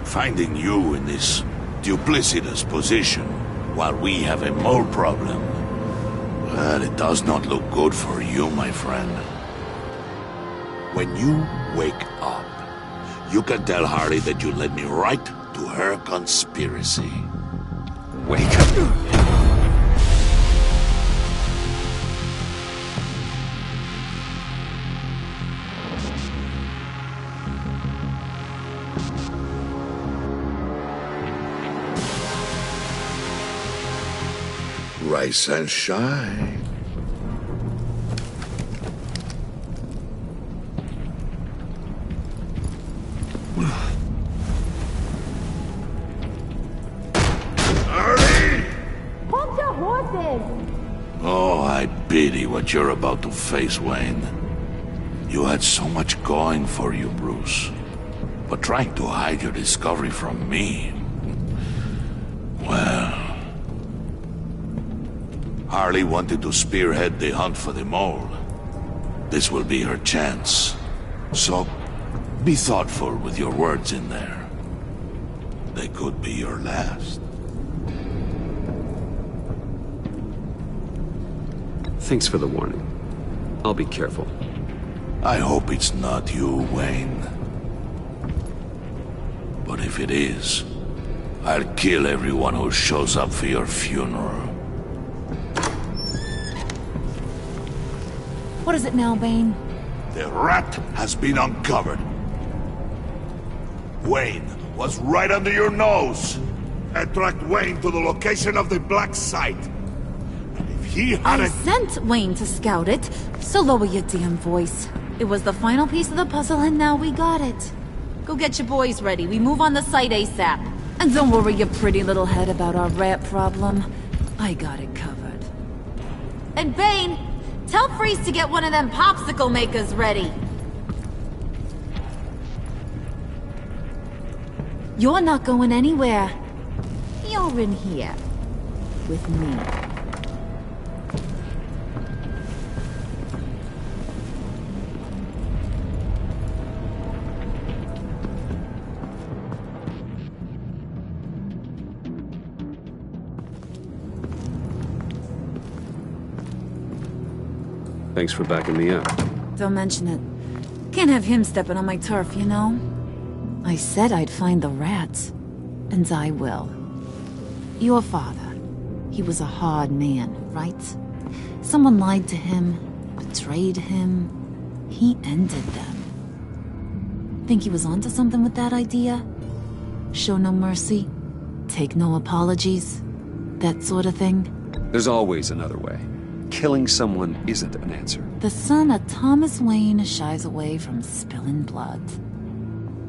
Speaker 7: Finding you in this duplicitous position while we have a mole problem. Well, it does not look good for you, my friend. When you wake up, you can tell Harley that you led me right to her conspiracy.
Speaker 1: Wake up.
Speaker 7: Rise and shine.
Speaker 20: Hold your horses!
Speaker 7: Oh, I pity what you're about to face, Wayne. You had so much going for you, Bruce. But trying to hide your discovery from me... Well... Harley wanted to spearhead the hunt for the mole. This will be her chance. So, be thoughtful with your words in there. They could be your last.
Speaker 1: Thanks for the warning. I'll be careful.
Speaker 7: I hope it's not you, Wayne. But if it is, I'll kill everyone who shows up for your funeral.
Speaker 3: What is it now, Bane?
Speaker 7: The rat has been uncovered. Wayne was right under your nose. I tracked Wayne to the location of the black site. And if he had
Speaker 3: I sent Wayne to scout it, so lower your damn voice. It was the final piece of the puzzle and now we got it. Go get your boys ready. We move on the site ASAP. And don't worry your pretty little head about our rat problem. I got it covered. And Bane, tell Freeze to get one of them popsicle makers ready. You're not going anywhere. You're in here. With me.
Speaker 1: Thanks for backing me up.
Speaker 3: Don't mention it. Can't have him stepping on my turf, you know? I said I'd find the rats. And I will. Your father. He was a hard man, right? Someone lied to him, betrayed him. He ended them. Think he was onto something with that idea? Show no mercy? Take no apologies? That sort of thing?
Speaker 1: There's always another way. Killing someone isn't an answer.
Speaker 3: The son of Thomas Wayne shies away from spilling blood.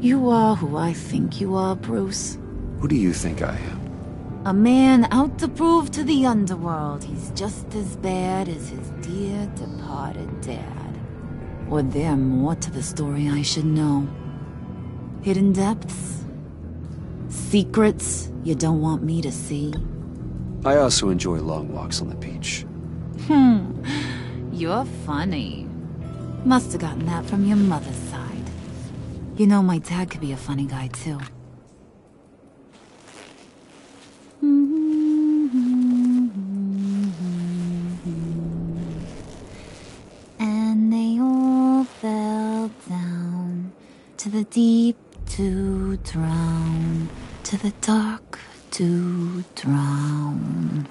Speaker 3: You are who I think you are, Bruce.
Speaker 1: Who do you think I am?
Speaker 3: A man out to prove to the underworld he's just as bad as his dear departed dad. Or there more to the story I should know. Hidden depths? Secrets you don't want me to see?
Speaker 1: I also enjoy long walks on the beach.
Speaker 3: You're funny. Must have gotten that from your mother's side. You know my dad could be a funny guy, too. And they all fell down to the deep to drown, to the dark to drown.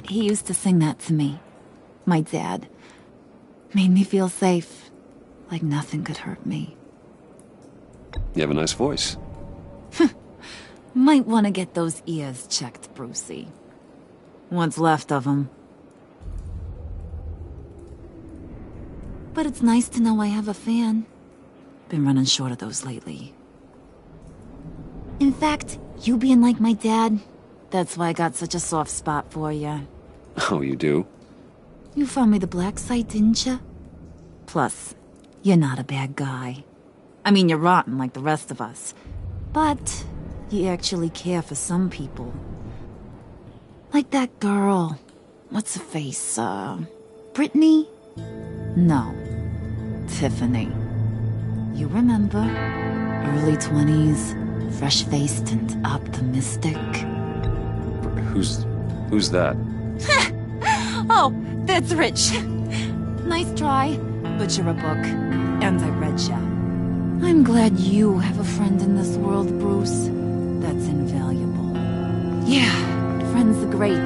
Speaker 3: He used to sing that to me. My dad. Made me feel safe. Like nothing could hurt me.
Speaker 1: You have a nice voice.
Speaker 3: Might want to get those ears checked, Brucey. What's left of them. But it's nice to know I have a fan. Been running short of those lately. In fact, you being like my dad, that's why I got such a soft spot for you.
Speaker 1: Oh, you do?
Speaker 3: You found me the black site, didn't you? Plus, you're not a bad guy. I mean, you're rotten like the rest of us. But you actually care for some people. Like that girl. What's her face? Brittany? No. Tiffany. You remember? Early 20s, fresh-faced and optimistic.
Speaker 1: Who's that?
Speaker 3: Oh, that's Rich. Nice try, but you're a book, and I read ya. I'm glad you have a friend in this world, Bruce. That's invaluable. Yeah, friends are great,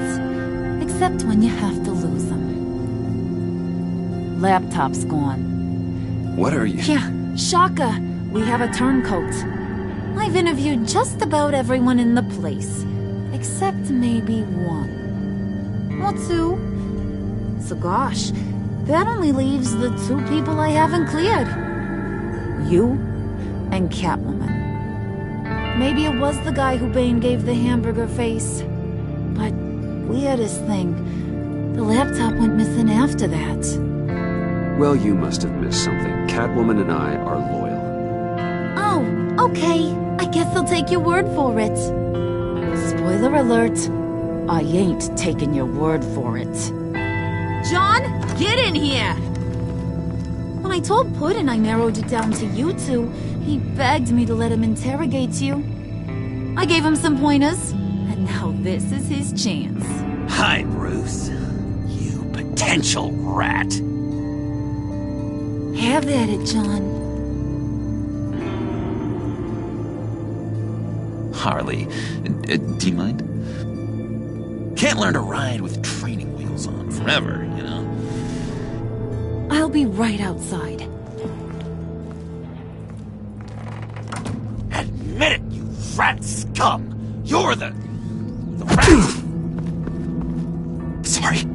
Speaker 3: except when you have to lose them. Laptop's gone.
Speaker 1: What are you?
Speaker 3: Yeah, shocker. We have a turncoat. I've interviewed just about everyone in the place, except maybe one. Or two. So gosh, that only leaves the two people I haven't cleared. You and Catwoman. Maybe it was the guy who Bane gave the hamburger face. But weirdest thing, the laptop went missing after that.
Speaker 1: Well, you must have missed something. Catwoman and I are loyal.
Speaker 3: Oh, okay. I guess I'll take your word for it. Spoiler alert, I ain't taking your word for it. John, get in here! When I told Puddin' I narrowed it down to you two, he begged me to let him interrogate you. I gave him some pointers, and now this is his chance.
Speaker 15: Hi, Bruce. You potential rat.
Speaker 3: Have at it, John.
Speaker 15: Harley, do you mind? Can't learn to ride with training wheels on forever, you know?
Speaker 3: I'll be right outside.
Speaker 15: Admit it, you rat scum! You're the rat! Sorry,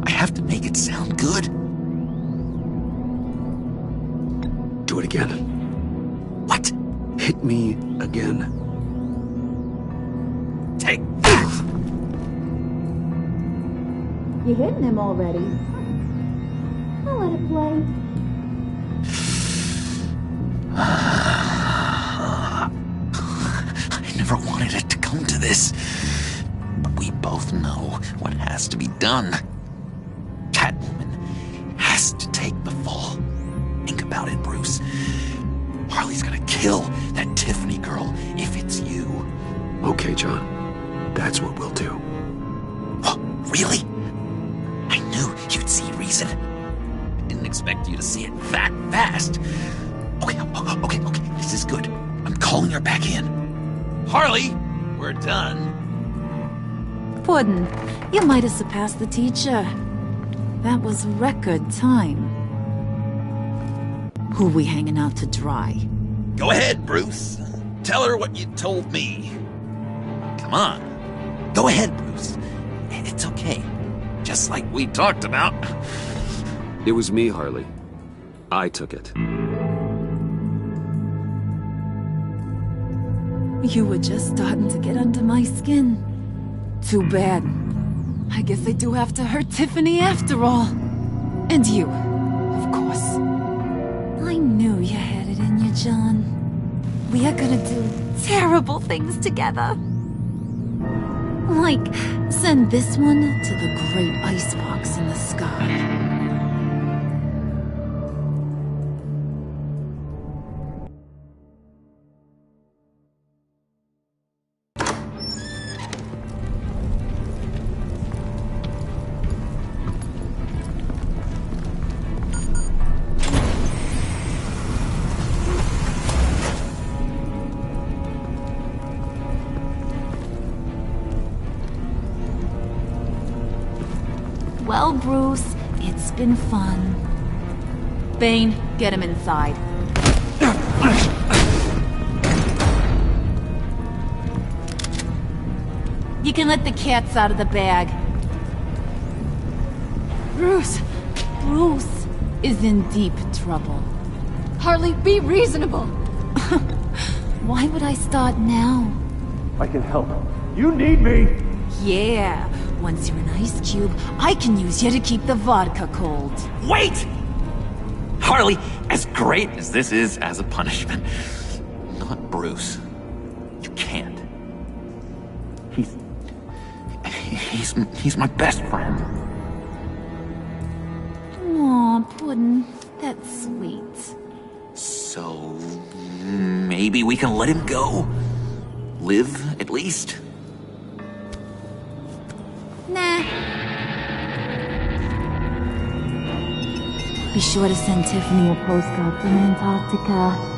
Speaker 15: I have to make it sound good.
Speaker 1: Do it again.
Speaker 15: What?
Speaker 1: Hit me again.
Speaker 15: Take that!
Speaker 3: You hitting him already? I'll let it play.
Speaker 15: I never wanted it to come to this. But we both know what has to be done. Catwoman has to take the fall. Think about it, Bruce. Harley's gonna kill that Tiffany girl if it's you.
Speaker 1: Okay, John. That's what we'll do.
Speaker 15: Oh, really? I knew you'd see reason. I didn't expect you to see it that fast. Okay. This is good. I'm calling her back in. Harley, we're done.
Speaker 3: Puddin', you might have surpassed the teacher. That was record time. Who we hanging out to dry?
Speaker 15: Go ahead, Bruce. Tell her what you told me. Come on. Go ahead, Bruce. It's okay. Just like we talked about.
Speaker 1: It was me, Harley. I took it.
Speaker 3: You were just starting to get under my skin. Too bad. I guess I do have to hurt Tiffany after all. And you, of course. I knew you had it in you, John. We are gonna do terrible things together. Like, send this one to the great icebox in the sky. Well, Bruce, it's been fun. Bane, get him inside. You can let the cats out of the bag. Bruce is in deep trouble.
Speaker 2: Harley, be reasonable.
Speaker 3: Why would I start now?
Speaker 8: I can help. You need me!
Speaker 3: Yeah, once you're an ice cube, I can use you to keep the vodka cold.
Speaker 15: Wait! Harley, as great as this is as a punishment, not Bruce. You can't. He's my best friend.
Speaker 3: Aw, Puddin', that's sweet.
Speaker 15: So, maybe we can let him go? Live, at least?
Speaker 3: Nah. Be sure to send Tiffany a postcard from Antarctica.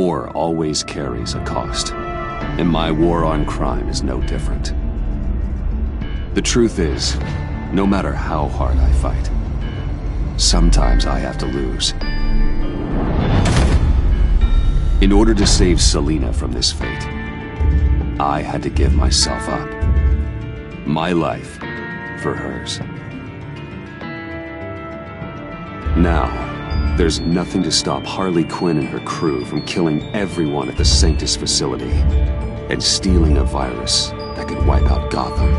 Speaker 1: war always carries a cost, and my war on crime is no different. The truth is, no matter how hard I fight, sometimes I have to lose. In order to save Selina from this fate, I had to give myself up. My life for hers. Now, there's nothing to stop Harley Quinn and her crew from killing everyone at the Sanctus facility and stealing a virus that could wipe out Gotham.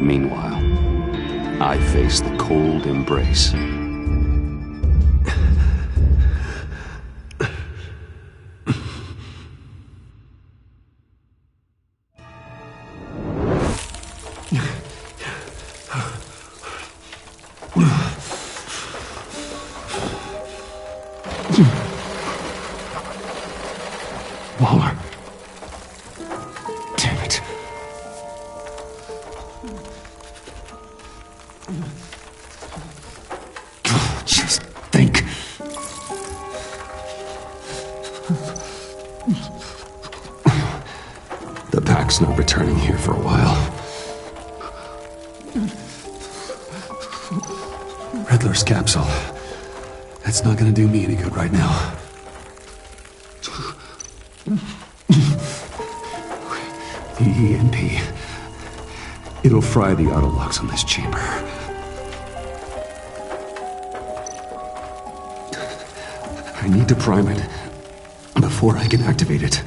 Speaker 1: Meanwhile, I face the cold embrace.
Speaker 8: Waller. Damn it. Just think.
Speaker 1: The Pack's not returning here for a while. Riddler's capsule. That's not gonna do me any good right now. The EMP. It'll fry the auto locks on this chamber. I need to prime it before I can activate it.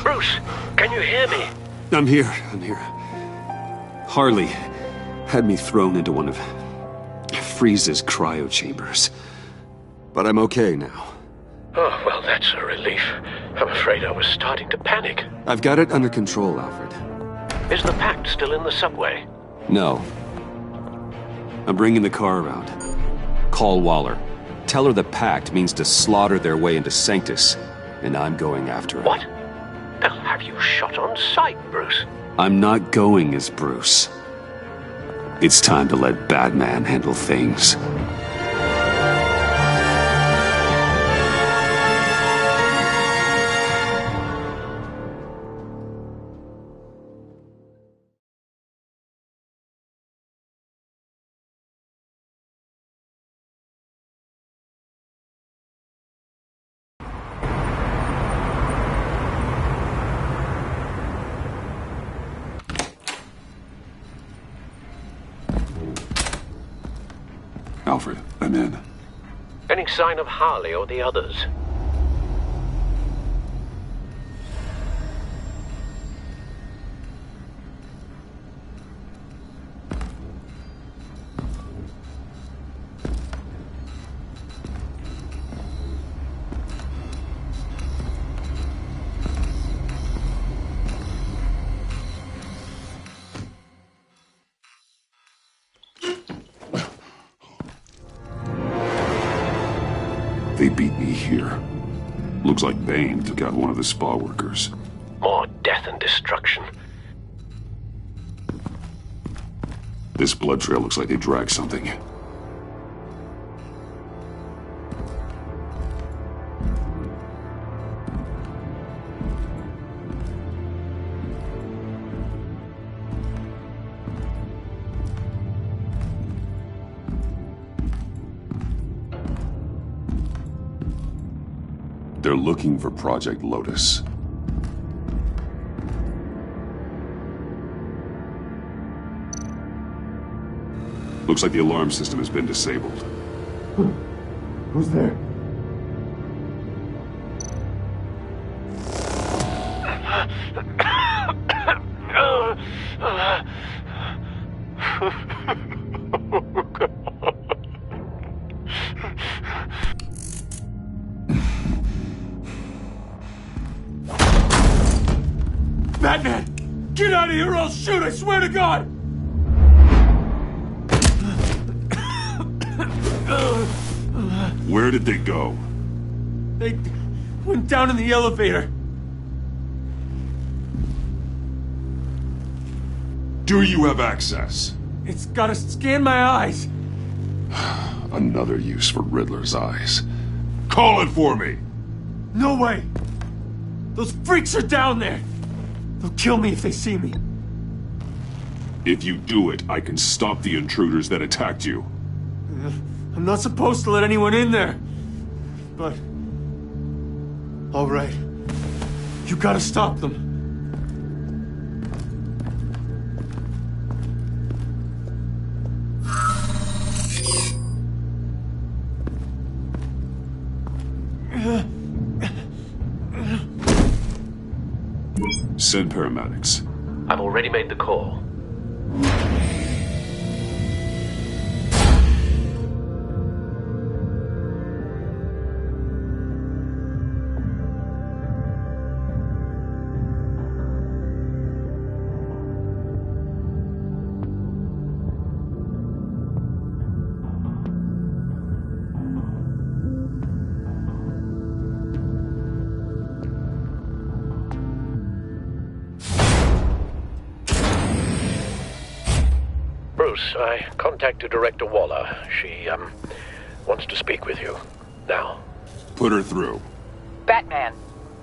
Speaker 17: Bruce, can you hear me?
Speaker 1: I'm here. Harley had me thrown into one of Freeze's cryo chambers. But I'm okay now.
Speaker 17: Oh, well, that's a relief. I'm afraid I was starting to panic.
Speaker 1: I've got it under control, Alfred.
Speaker 17: Is the Pact still in the subway?
Speaker 1: No. I'm bringing the car around. Call Waller. Tell her the Pact means to slaughter their way into Sanctus, and I'm going after it.
Speaker 17: What? They'll have you shot on sight, Bruce.
Speaker 1: I'm not going as Bruce. It's time to let Batman handle things.
Speaker 16: Alfred, I'm in.
Speaker 17: Any sign of Harley or the others?
Speaker 16: They beat me here. Looks like Bane took out one of the spa workers.
Speaker 17: More death and destruction.
Speaker 16: This blood trail looks like they dragged something. They're looking for Project Lotus. Looks like the alarm system has been disabled.
Speaker 8: Who's there? Batman! Get out of here or I'll shoot, I swear to God!
Speaker 16: Where did they go?
Speaker 8: They went down in the elevator.
Speaker 16: Do you have access?
Speaker 8: It's gotta scan my eyes.
Speaker 16: Another use for Riddler's eyes. Call it for me!
Speaker 8: No way! Those freaks are down there! They'll kill me if they see me.
Speaker 16: If you do it, I can stop the intruders that attacked you.
Speaker 8: I'm not supposed to let anyone in there. But... all right. You gotta stop them.
Speaker 16: Send paramedics.
Speaker 17: I've already made the call. Bruce, I contacted Director Waller. She, wants to speak with you. Now.
Speaker 16: Put her through.
Speaker 9: Batman,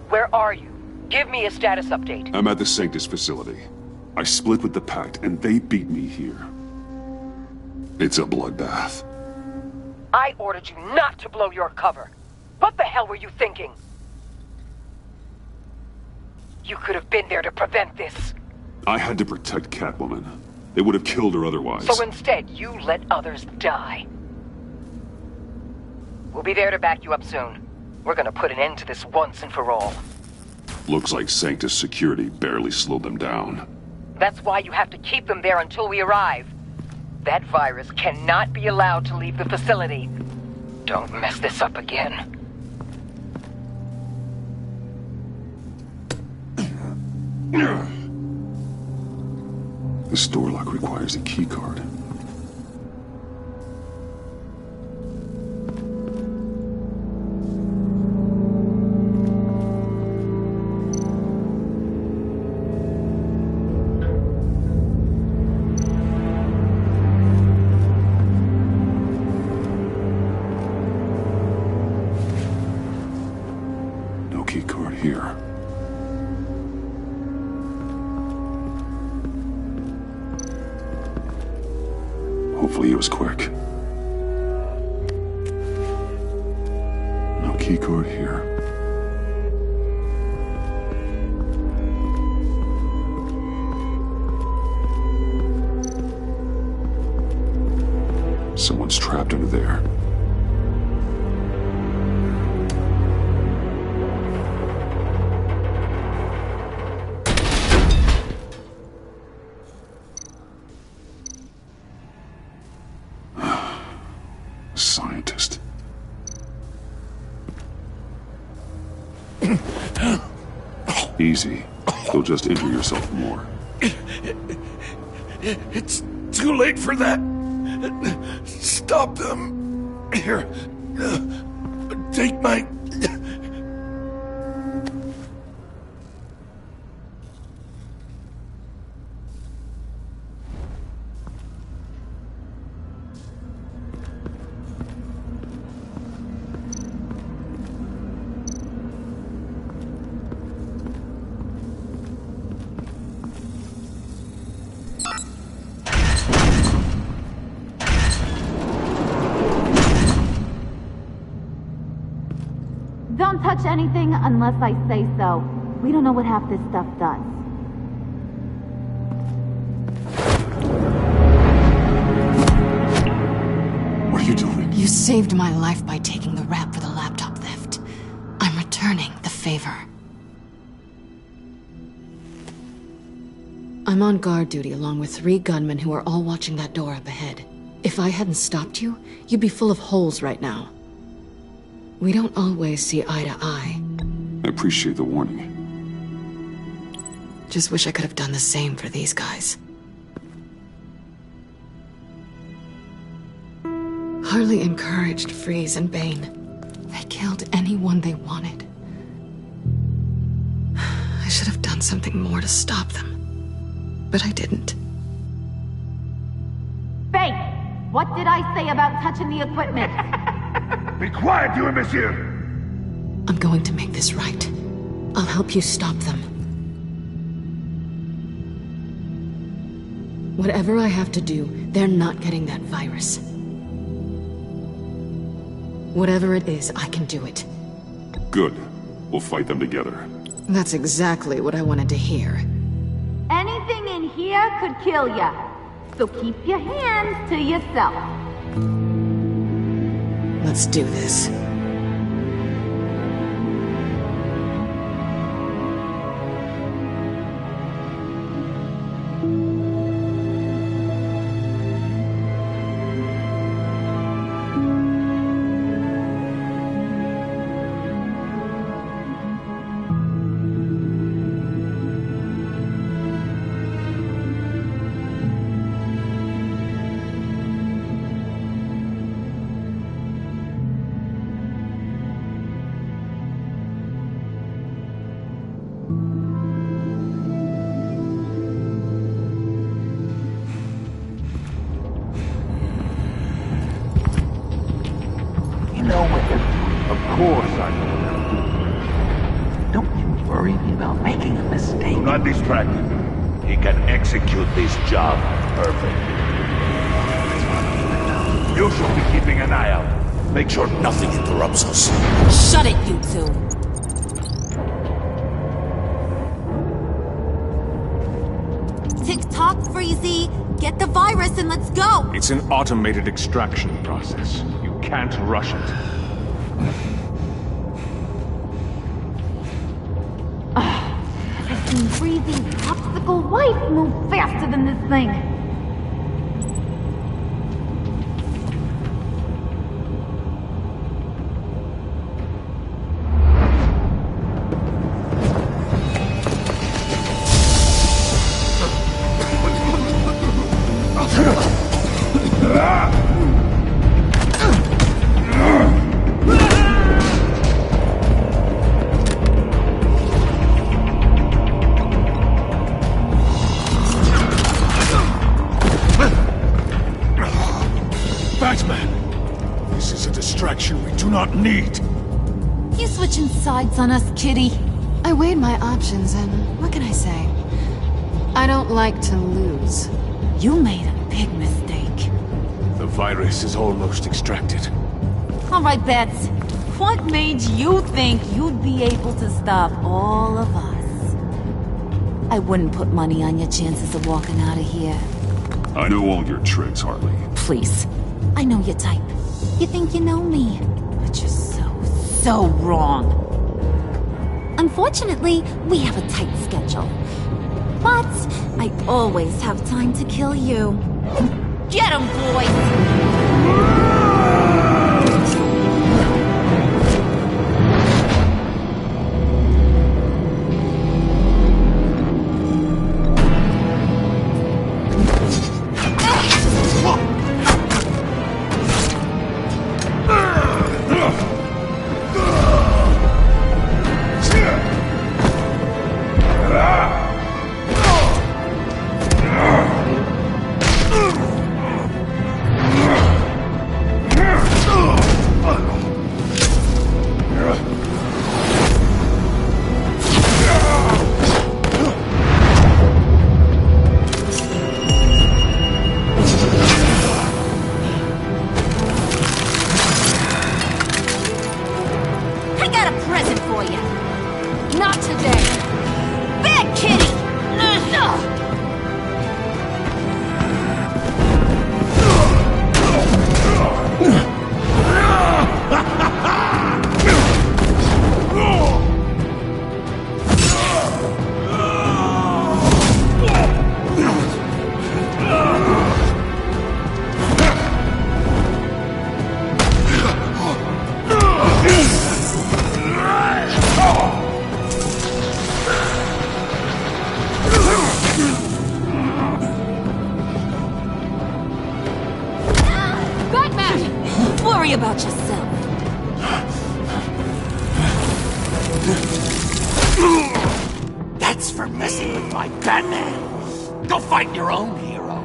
Speaker 9: where are you? Give me a status update.
Speaker 16: I'm at the Sanctus facility. I split with the Pact, and they beat me here. It's a bloodbath.
Speaker 9: I ordered you not to blow your cover. What the hell were you thinking? You could have been there to prevent this.
Speaker 16: I had to protect Catwoman. They would have killed her otherwise.
Speaker 9: So instead, you let others die. We'll be there to back you up soon. We're gonna put an end to this once and for all.
Speaker 16: Looks like Sanctus security barely slowed them down.
Speaker 9: That's why you have to keep them there until we arrive. That virus cannot be allowed to leave the facility. Don't mess this up again.
Speaker 16: This door lock requires a key card. No key card here. Hopefully it was quick. No key card here. Someone's trapped under there. Scientist. Easy. You'll just injure yourself more.
Speaker 13: It's too late for that. Stop them. Here. Take my...
Speaker 3: Don't touch anything unless I say so. We don't know what half this stuff does.
Speaker 16: What are you doing?
Speaker 2: You saved my life by taking the rap for the laptop theft. I'm returning the favor. I'm on guard duty along with 3 gunmen who are all watching that door up ahead. If I hadn't stopped you, you'd be full of holes right now. We don't always see eye to eye.
Speaker 16: I appreciate the warning.
Speaker 2: Just wish I could have done the same for these guys. Harley encouraged Freeze and Bane. They killed anyone they wanted. I should have done something more to stop them. But I didn't.
Speaker 20: Bane! What did I say about touching the equipment?
Speaker 7: Be quiet, you imbecile!
Speaker 2: I'm going to make this right. I'll help you stop them. Whatever I have to do, they're not getting that virus. Whatever it is, I can do it.
Speaker 16: Good. We'll fight them together.
Speaker 2: That's exactly what I wanted to hear.
Speaker 20: Anything in here could kill ya. So keep your hands to yourself.
Speaker 2: Let's do this.
Speaker 7: Of course I know.
Speaker 15: Don't you worry about making a mistake.
Speaker 7: Do not distract him. He can execute this job perfectly. You should be keeping an eye out. Make sure nothing interrupts us.
Speaker 19: Shut it, you two.
Speaker 3: Tick-tock, Freezy. Get the virus and let's go.
Speaker 4: It's an automated extraction process. You can't rush it.
Speaker 20: I've seen Freezy's popsicle wife move faster than this thing.
Speaker 4: Batman! This is a distraction we do not need.
Speaker 3: You switching sides on us, kitty?
Speaker 2: I weighed my options and what can I say? I don't like to lose.
Speaker 3: You made a big mistake.
Speaker 4: The virus is almost extracted.
Speaker 3: All right, Bats. What made you think you'd be able to stop all of us? I wouldn't put money on your chances of walking out of here.
Speaker 16: I know all your tricks, Harley.
Speaker 3: Please. I know your type. You think you know me. But you're so wrong. Unfortunately, we have a tight schedule. But I always have time to kill you. Get 'em, boys!
Speaker 15: That's for messing with my Batman. Go fight your own hero.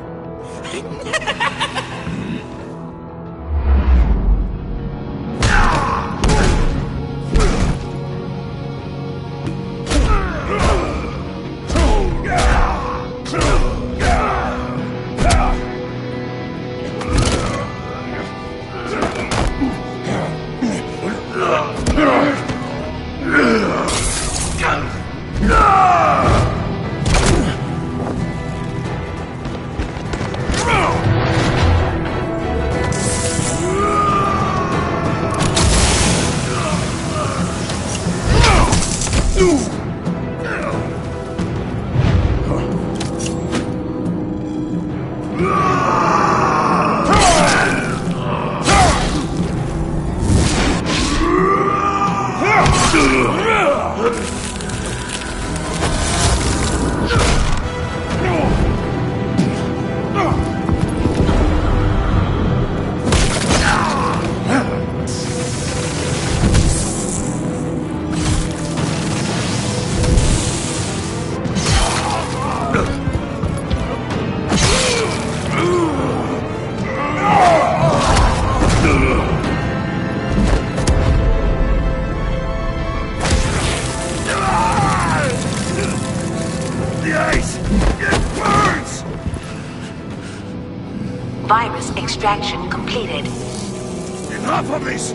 Speaker 6: Virus extraction completed.
Speaker 7: Enough of this!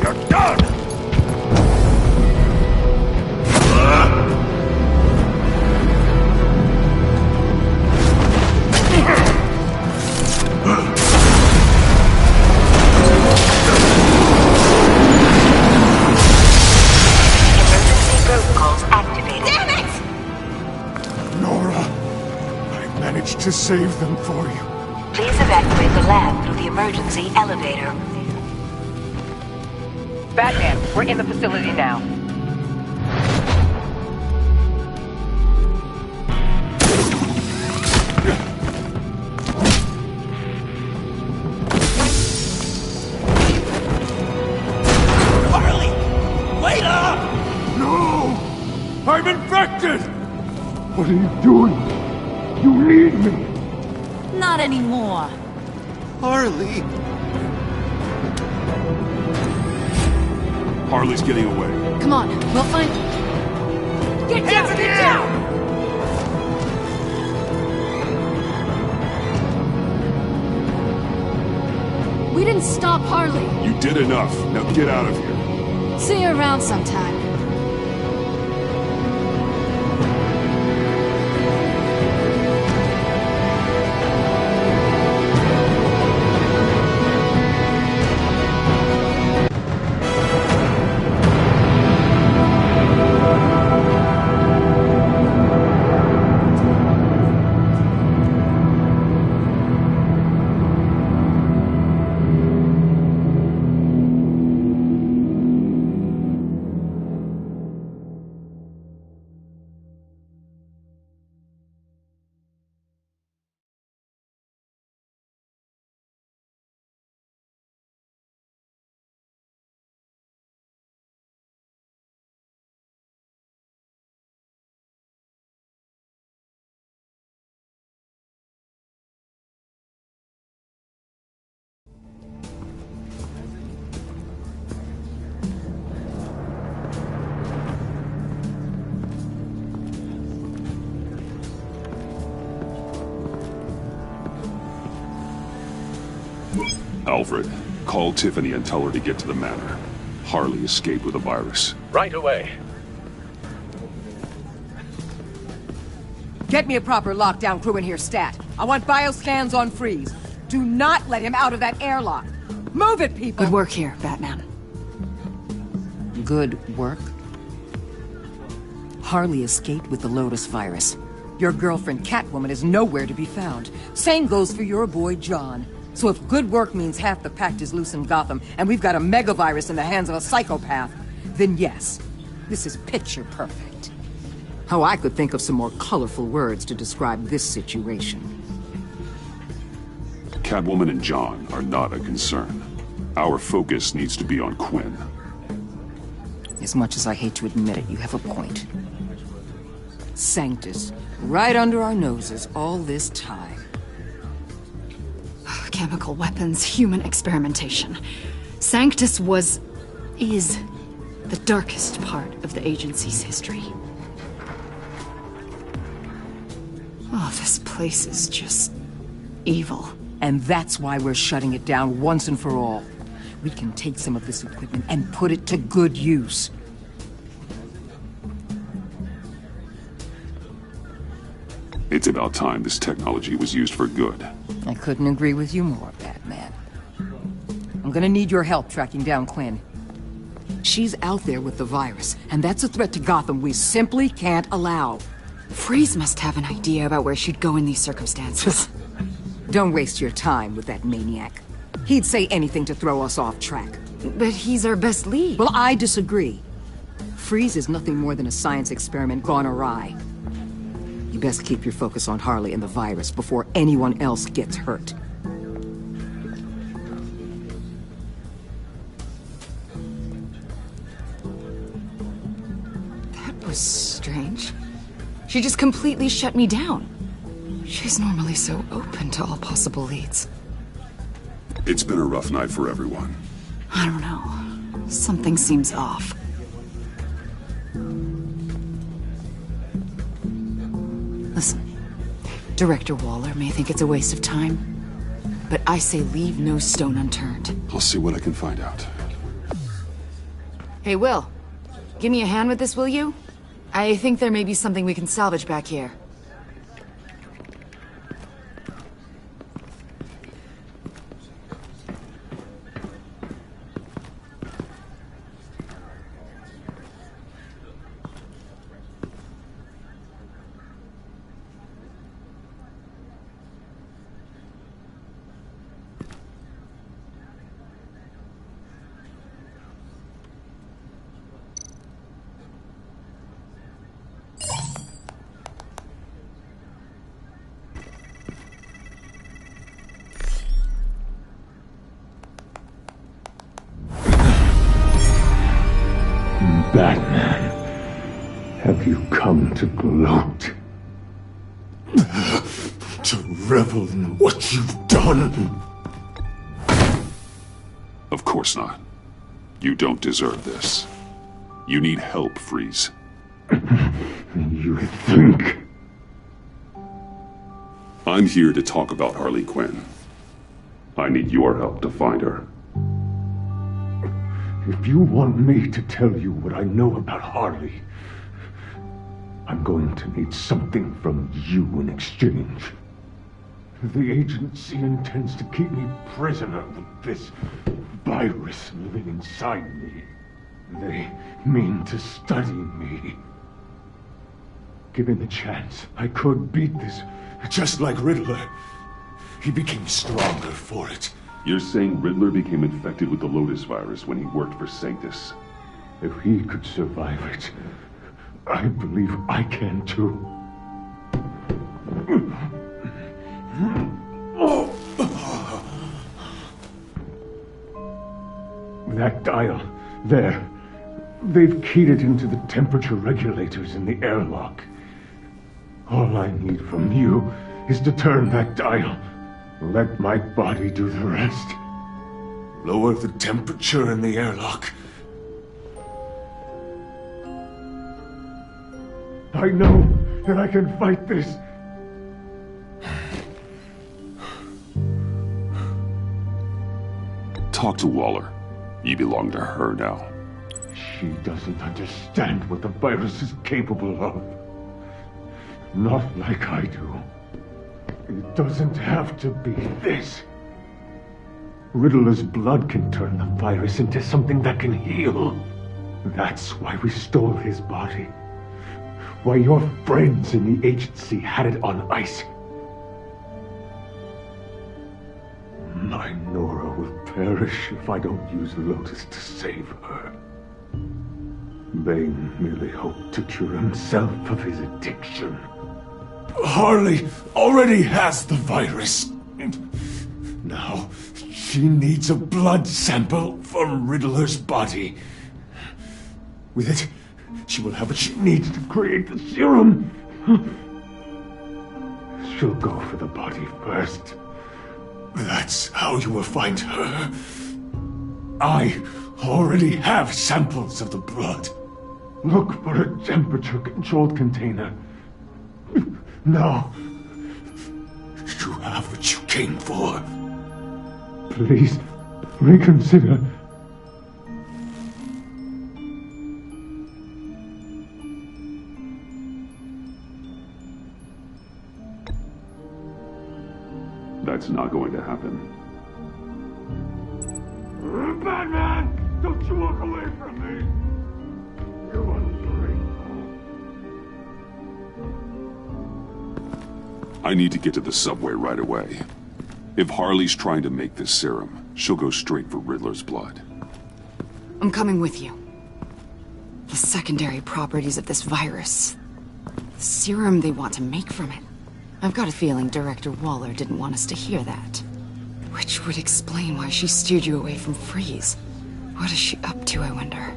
Speaker 7: You're done!
Speaker 6: Emergency protocols activated.
Speaker 19: Damn it!
Speaker 8: Nora, I managed to save them for you.
Speaker 6: Please evacuate the lab through the emergency elevator.
Speaker 9: Batman, we're in the facility now.
Speaker 15: Harley! Wait up!
Speaker 8: No! I'm infected! What are you doing? You need me!
Speaker 3: Not anymore.
Speaker 16: Harley! Harley's getting away.
Speaker 2: Come on, we'll find...
Speaker 19: Get down! Get down!
Speaker 2: We didn't stop Harley.
Speaker 16: You did enough. Now get out of here.
Speaker 2: See you around sometime.
Speaker 16: Alfred, call Tiffany and tell her to get to the manor. Harley escaped with a virus.
Speaker 17: Right away.
Speaker 21: Get me a proper lockdown crew in here, stat. I want bioscans on freeze. Do not let him out of that airlock. Move it, people!
Speaker 10: Good work here, Batman.
Speaker 21: Good work? Harley escaped with the Lotus virus. Your girlfriend Catwoman is nowhere to be found. Same goes for your boy John. So if good work means half the pact is loose in Gotham, and we've got a megavirus in the hands of a psychopath, then yes, this is picture perfect. How I could think of some more colorful words to describe this situation.
Speaker 16: Catwoman and John are not a concern. Our focus needs to be on Quinn.
Speaker 22: As much as I hate to admit it, you have a point. Sanctus, right under our noses all this time.
Speaker 10: Chemical weapons, human experimentation. Sanctus is the darkest part of the agency's history. Oh, this place is just evil.
Speaker 22: And that's why we're shutting it down once and for all. We can take some of this equipment and put it to good use.
Speaker 16: It's about time this technology was used for good.
Speaker 22: I couldn't agree with you more, Batman. I'm gonna need your help tracking down Quinn. She's out there with the virus, and that's a threat to Gotham we simply can't allow.
Speaker 10: Freeze must have an idea about where she'd go in these circumstances.
Speaker 22: Don't waste your time with that maniac. He'd say anything to throw us off track.
Speaker 10: But he's our best lead.
Speaker 22: Well, I disagree. Freeze is nothing more than a science experiment gone awry. You best keep your focus on Harley and the virus before anyone else gets hurt.
Speaker 10: That was strange. She just completely shut me down. She's normally so open to all possible leads.
Speaker 16: It's been a rough night for everyone.
Speaker 10: I don't know. Something seems off. Listen, Director Waller may think it's a waste of time, but I say leave no stone unturned.
Speaker 16: I'll see what I can find out.
Speaker 10: Hey, Will. Give me a hand with this, will you? I think there may be something we can salvage back here.
Speaker 8: Batman, have you come to gloat? To revel in what you've done?
Speaker 16: Of course not. You don't deserve this. You need help, Freeze.
Speaker 8: You think?
Speaker 16: I'm here to talk about Harley Quinn. I need your help to find her.
Speaker 8: If you want me to tell you what I know about Harley, I'm going to need something from you in exchange. The agency intends to keep me prisoner with this virus living inside me. They mean to study me. Given the chance, I could beat this, just like Riddler. He became stronger for it.
Speaker 16: You're saying Riddler became infected with the Lotus virus when he worked for Sanctus?
Speaker 8: If he could survive it, I believe I can too. That dial, there. They've keyed it into the temperature regulators in the airlock. All I need from you is to turn that dial. Let my body do the rest. Lower the temperature in the airlock. I know that I can fight this.
Speaker 16: Talk to Waller. You belong to her now.
Speaker 8: She doesn't understand what the virus is capable of. Not like I do. It doesn't have to be this. Riddler's blood can turn the virus into something that can heal. That's why we stole his body. Why your friends in the agency had it on ice. My Nora will perish if I don't use Lotus to save her. Bane merely hoped to cure himself of his addiction. Harley already has the virus. Now, she needs a blood sample from Riddler's body. With it, she will have what she needs to create the serum. She'll go for the body first. That's how you will find her. I already have samples of the blood. Look for a temperature-controlled container. Now, you have what you came for. Please, reconsider.
Speaker 16: That's not going to happen.
Speaker 8: Batman! Don't you walk away from me! You ungrateful.
Speaker 16: I need to get to the subway right away. If Harley's trying to make this serum, she'll go straight for Riddler's blood.
Speaker 10: I'm coming with you. The secondary properties of this virus. The serum they want to make from it. I've got a feeling Director Waller didn't want us to hear that. Which would explain why she steered you away from Freeze. What is she up to, I wonder?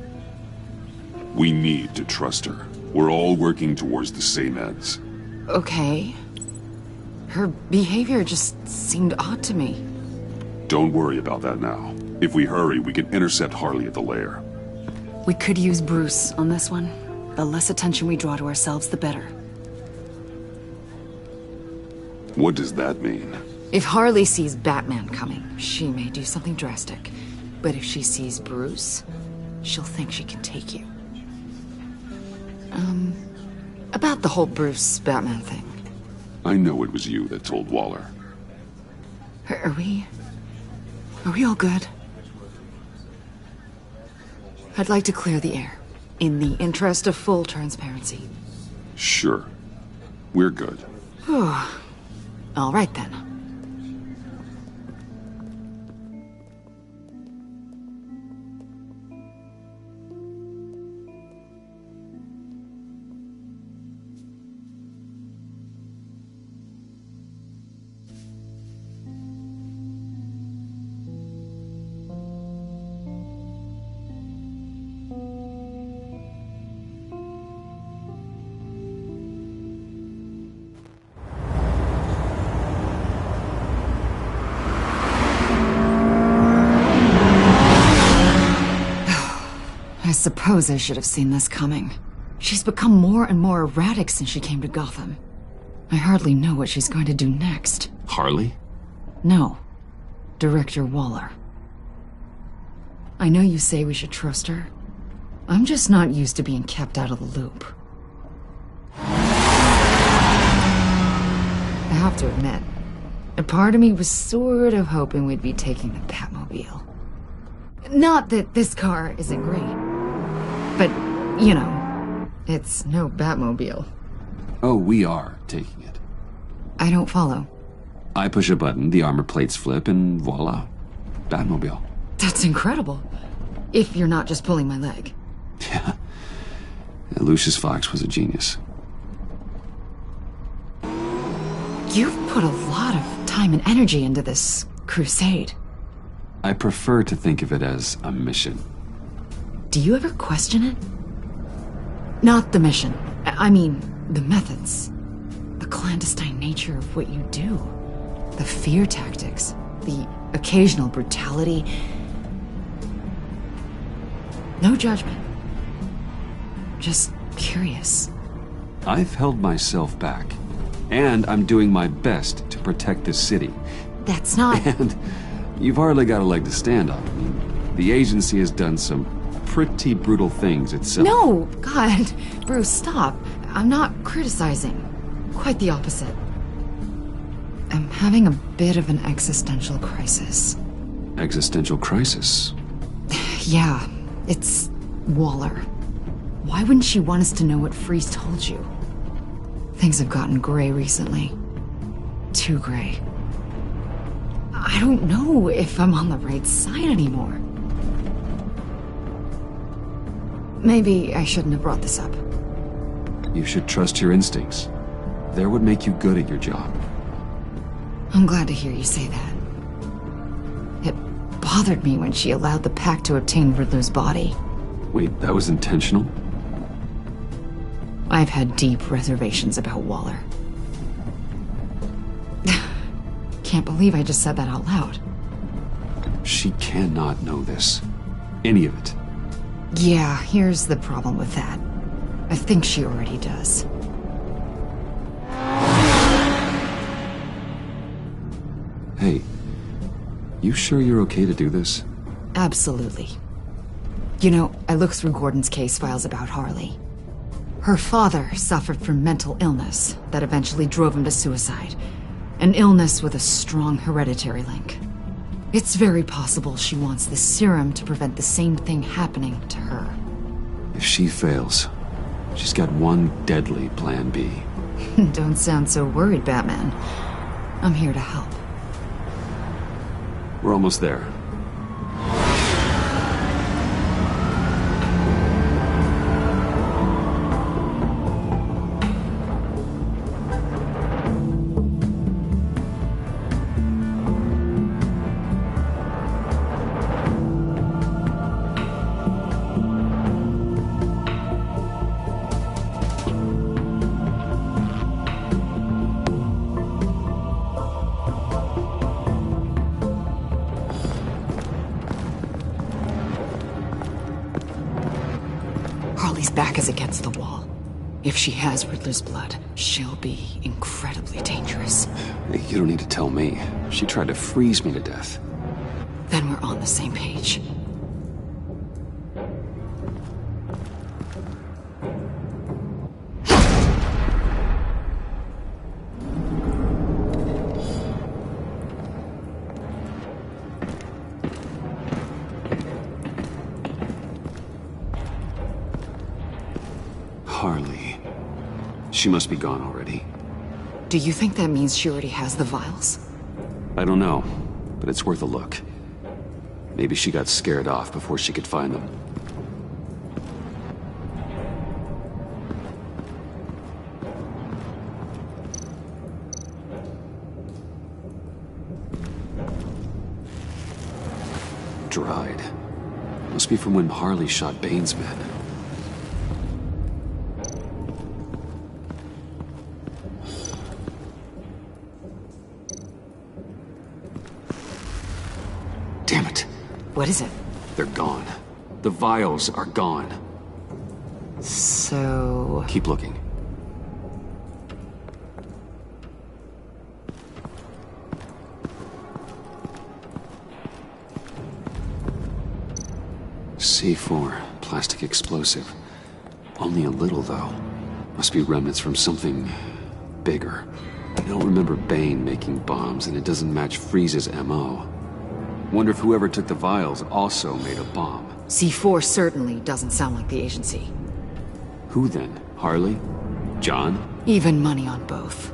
Speaker 16: We need to trust her. We're all working towards the same ends.
Speaker 10: Okay. Her behavior just seemed odd to me.
Speaker 16: Don't worry about that now. If we hurry, we can intercept Harley at the lair.
Speaker 10: We could use Bruce on this one. The less attention we draw to ourselves, the better.
Speaker 16: What does that mean?
Speaker 10: If Harley sees Batman coming, she may do something drastic. But if she sees Bruce, she'll think she can take you. About the whole Bruce-Batman thing.
Speaker 16: I know it was you that told Waller.
Speaker 10: Are we all good? I'd like to clear the air, in the interest of full transparency.
Speaker 16: Sure. We're good.
Speaker 10: All right then. I suppose I should have seen this coming. She's become more and more erratic since she came to Gotham. I hardly know what she's going to do next.
Speaker 5: Harley?
Speaker 10: No. Director Waller. I know you say we should trust her. I'm just not used to being kept out of the loop. I have to admit, a part of me was sort of hoping we'd be taking the Batmobile. Not that this car isn't great. But, you know, it's no Batmobile.
Speaker 5: Oh, we are taking it.
Speaker 10: I don't follow.
Speaker 5: I push a button, the armor plates flip, and voila. Batmobile.
Speaker 10: That's incredible. If you're not just pulling my leg.
Speaker 5: Yeah. Lucius Fox was a genius.
Speaker 10: You've put a lot of time and energy into this crusade.
Speaker 5: I prefer to think of it as a mission.
Speaker 10: Do you ever question it? Not the mission. I mean, the methods. The clandestine nature of what you do. The fear tactics. The occasional brutality. No judgment. Just curious.
Speaker 5: I've held myself back. And I'm doing my best to protect this city.
Speaker 10: That's not...
Speaker 5: And you've hardly got a leg to stand on. I mean, the agency has done some pretty brutal things itself.
Speaker 10: No! God, Bruce, stop. I'm not criticizing. Quite the opposite. I'm having a bit of an existential crisis.
Speaker 5: Existential crisis?
Speaker 10: Yeah, it's Waller. Why wouldn't she want us to know what Freeze told you? Things have gotten gray recently. Too gray. I don't know if I'm on the right side anymore. Maybe I shouldn't have brought this up.
Speaker 5: You should trust your instincts. They're what make you good at your job.
Speaker 10: I'm glad to hear you say that. It bothered me when she allowed the Pact to obtain Riddler's body.
Speaker 5: Wait, that was intentional?
Speaker 10: I've had deep reservations about Waller. Can't believe I just said that out loud.
Speaker 5: She cannot know this. Any of it.
Speaker 10: Yeah, here's the problem with that. I think she already does.
Speaker 5: Hey, you sure you're okay to do this?
Speaker 10: Absolutely. You know, I looked through Gordon's case files about Harley. Her father suffered from mental illness that eventually drove him to suicide. An illness with a strong hereditary link. It's very possible she wants the serum to prevent the same thing happening to her.
Speaker 5: If she fails, she's got one deadly plan B.
Speaker 10: Don't sound so worried, Batman. I'm here to help.
Speaker 5: We're almost there.
Speaker 10: Harley's back is against the wall. If she has Riddler's blood, she'll be incredibly dangerous.
Speaker 5: Hey, you don't need to tell me. She tried to freeze me to death.
Speaker 10: Then we're on the same page.
Speaker 5: Harley. She must be gone already.
Speaker 10: Do you think that means she already has the vials?
Speaker 5: I don't know, but it's worth a look. Maybe she got scared off before she could find them. Dried. Must be from when Harley shot Bane's men. Damn it.
Speaker 10: What is it?
Speaker 5: They're gone. The vials are gone.
Speaker 10: So...
Speaker 5: Keep looking. C4, plastic explosive. Only a little, though. Must be remnants from something bigger. I don't remember Bane making bombs, and it doesn't match Freeze's MO. Wonder if whoever took the vials also made a bomb.
Speaker 10: C4 certainly doesn't sound like the agency.
Speaker 5: Who then? Harley? John?
Speaker 10: Even money on both.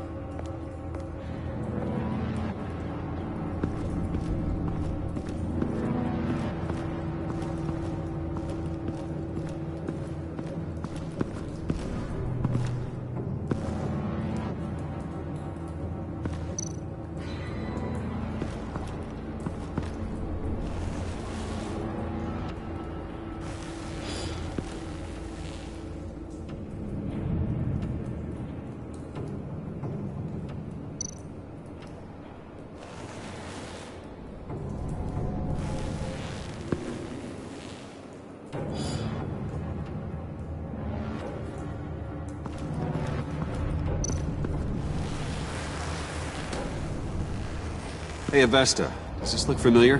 Speaker 5: Hey, Avesta. Does this look familiar?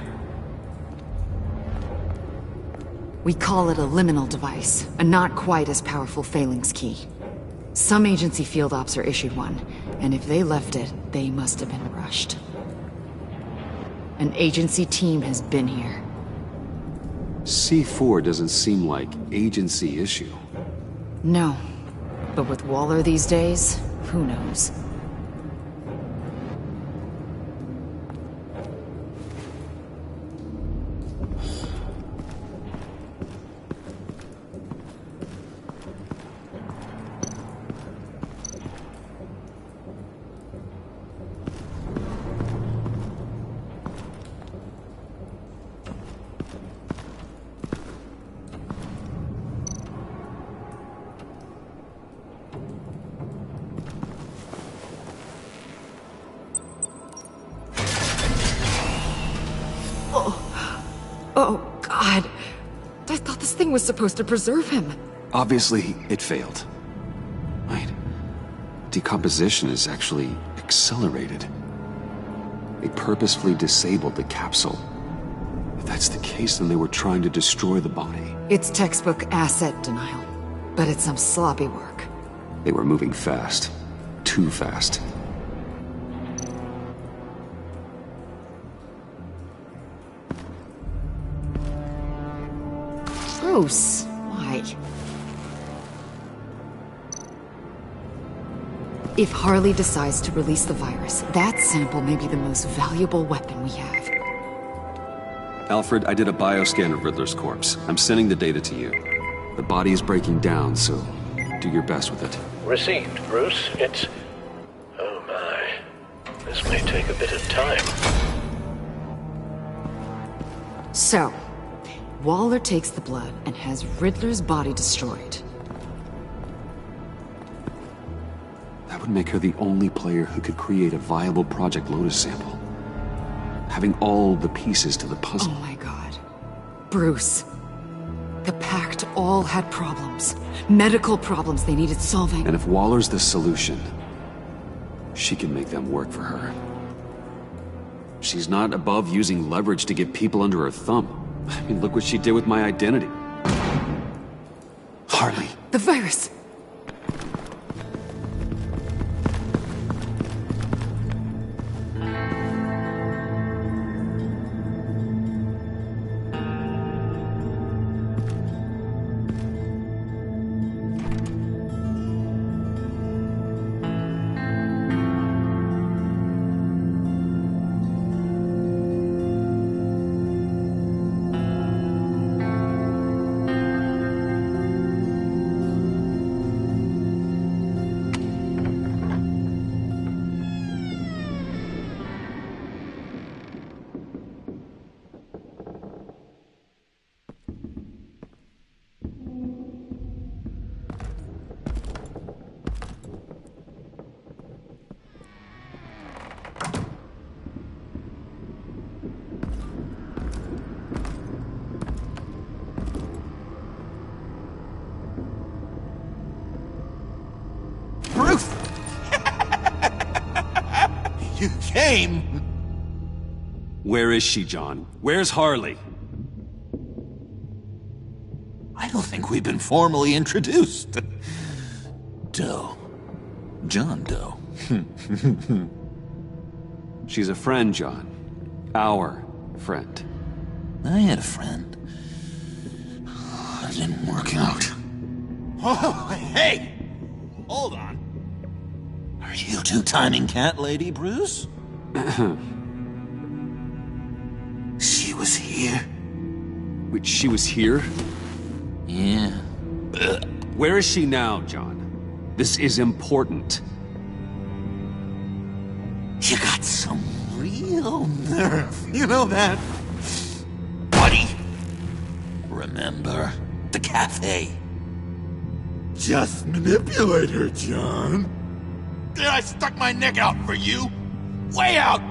Speaker 10: We call it a liminal device, a not quite as powerful phalanx key. Some agency field ops are issued one, and if they left it, they must have been rushed. An agency team has been here.
Speaker 5: C4 doesn't seem like agency issue.
Speaker 10: No. But with Waller these days, who knows? God! I thought this thing was supposed to preserve him.
Speaker 5: Obviously, it failed. Wait. Decomposition is actually accelerated. They purposefully disabled the capsule. If that's the case, then they were trying to destroy the body.
Speaker 10: It's textbook asset denial, but it's some sloppy work.
Speaker 5: They were moving fast. Too fast.
Speaker 10: Bruce, why? If Harley decides to release the virus, that sample may be the most valuable weapon we have.
Speaker 5: Alfred, I did a bioscan of Riddler's corpse. I'm sending the data to you. The body is breaking down, so do your best with it.
Speaker 17: Received, Bruce. It's... Oh my. This may take a bit of time.
Speaker 10: So, Waller takes the blood and has Riddler's body destroyed.
Speaker 5: That would make her the only player who could create a viable Project Lotus sample. Having all the pieces to the puzzle.
Speaker 10: Oh my god. Bruce. The Pact all had problems. Medical problems they needed solving.
Speaker 5: And if Waller's the solution, she can make them work for her. She's not above using leverage to get people under her thumb. I mean, look what she did with my identity. Harley.
Speaker 10: The virus.
Speaker 15: You came!
Speaker 5: Where is she, John? Where's Harley?
Speaker 15: I don't think we've been formally introduced. Doe. John Doe.
Speaker 5: She's a friend, John. Our friend.
Speaker 15: I had a friend. It didn't work out. Oh, hey! Hold on. Are you two-timing cat lady, Bruce? She was here.
Speaker 5: Wait, she was here?
Speaker 15: Yeah.
Speaker 5: Where is she now, John? This is important.
Speaker 15: You got some real nerve. You know that? Buddy. Remember the cafe? Just manipulate her, John. Then I stuck my neck out for you. Way out.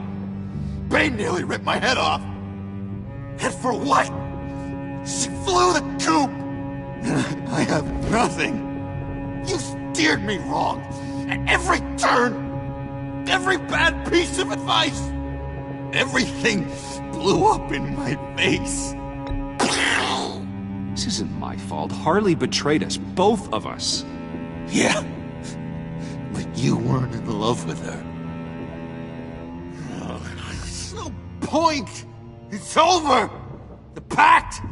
Speaker 15: Bane nearly ripped my head off. And for what? She flew the coop. And I have nothing. You steered me wrong. At every turn. Every bad piece of advice. Everything blew up in my face.
Speaker 5: This isn't my fault. Harley betrayed us. Both of us.
Speaker 15: Yeah. But you weren't in love with her. Oh, there's no point. It's over. The pact.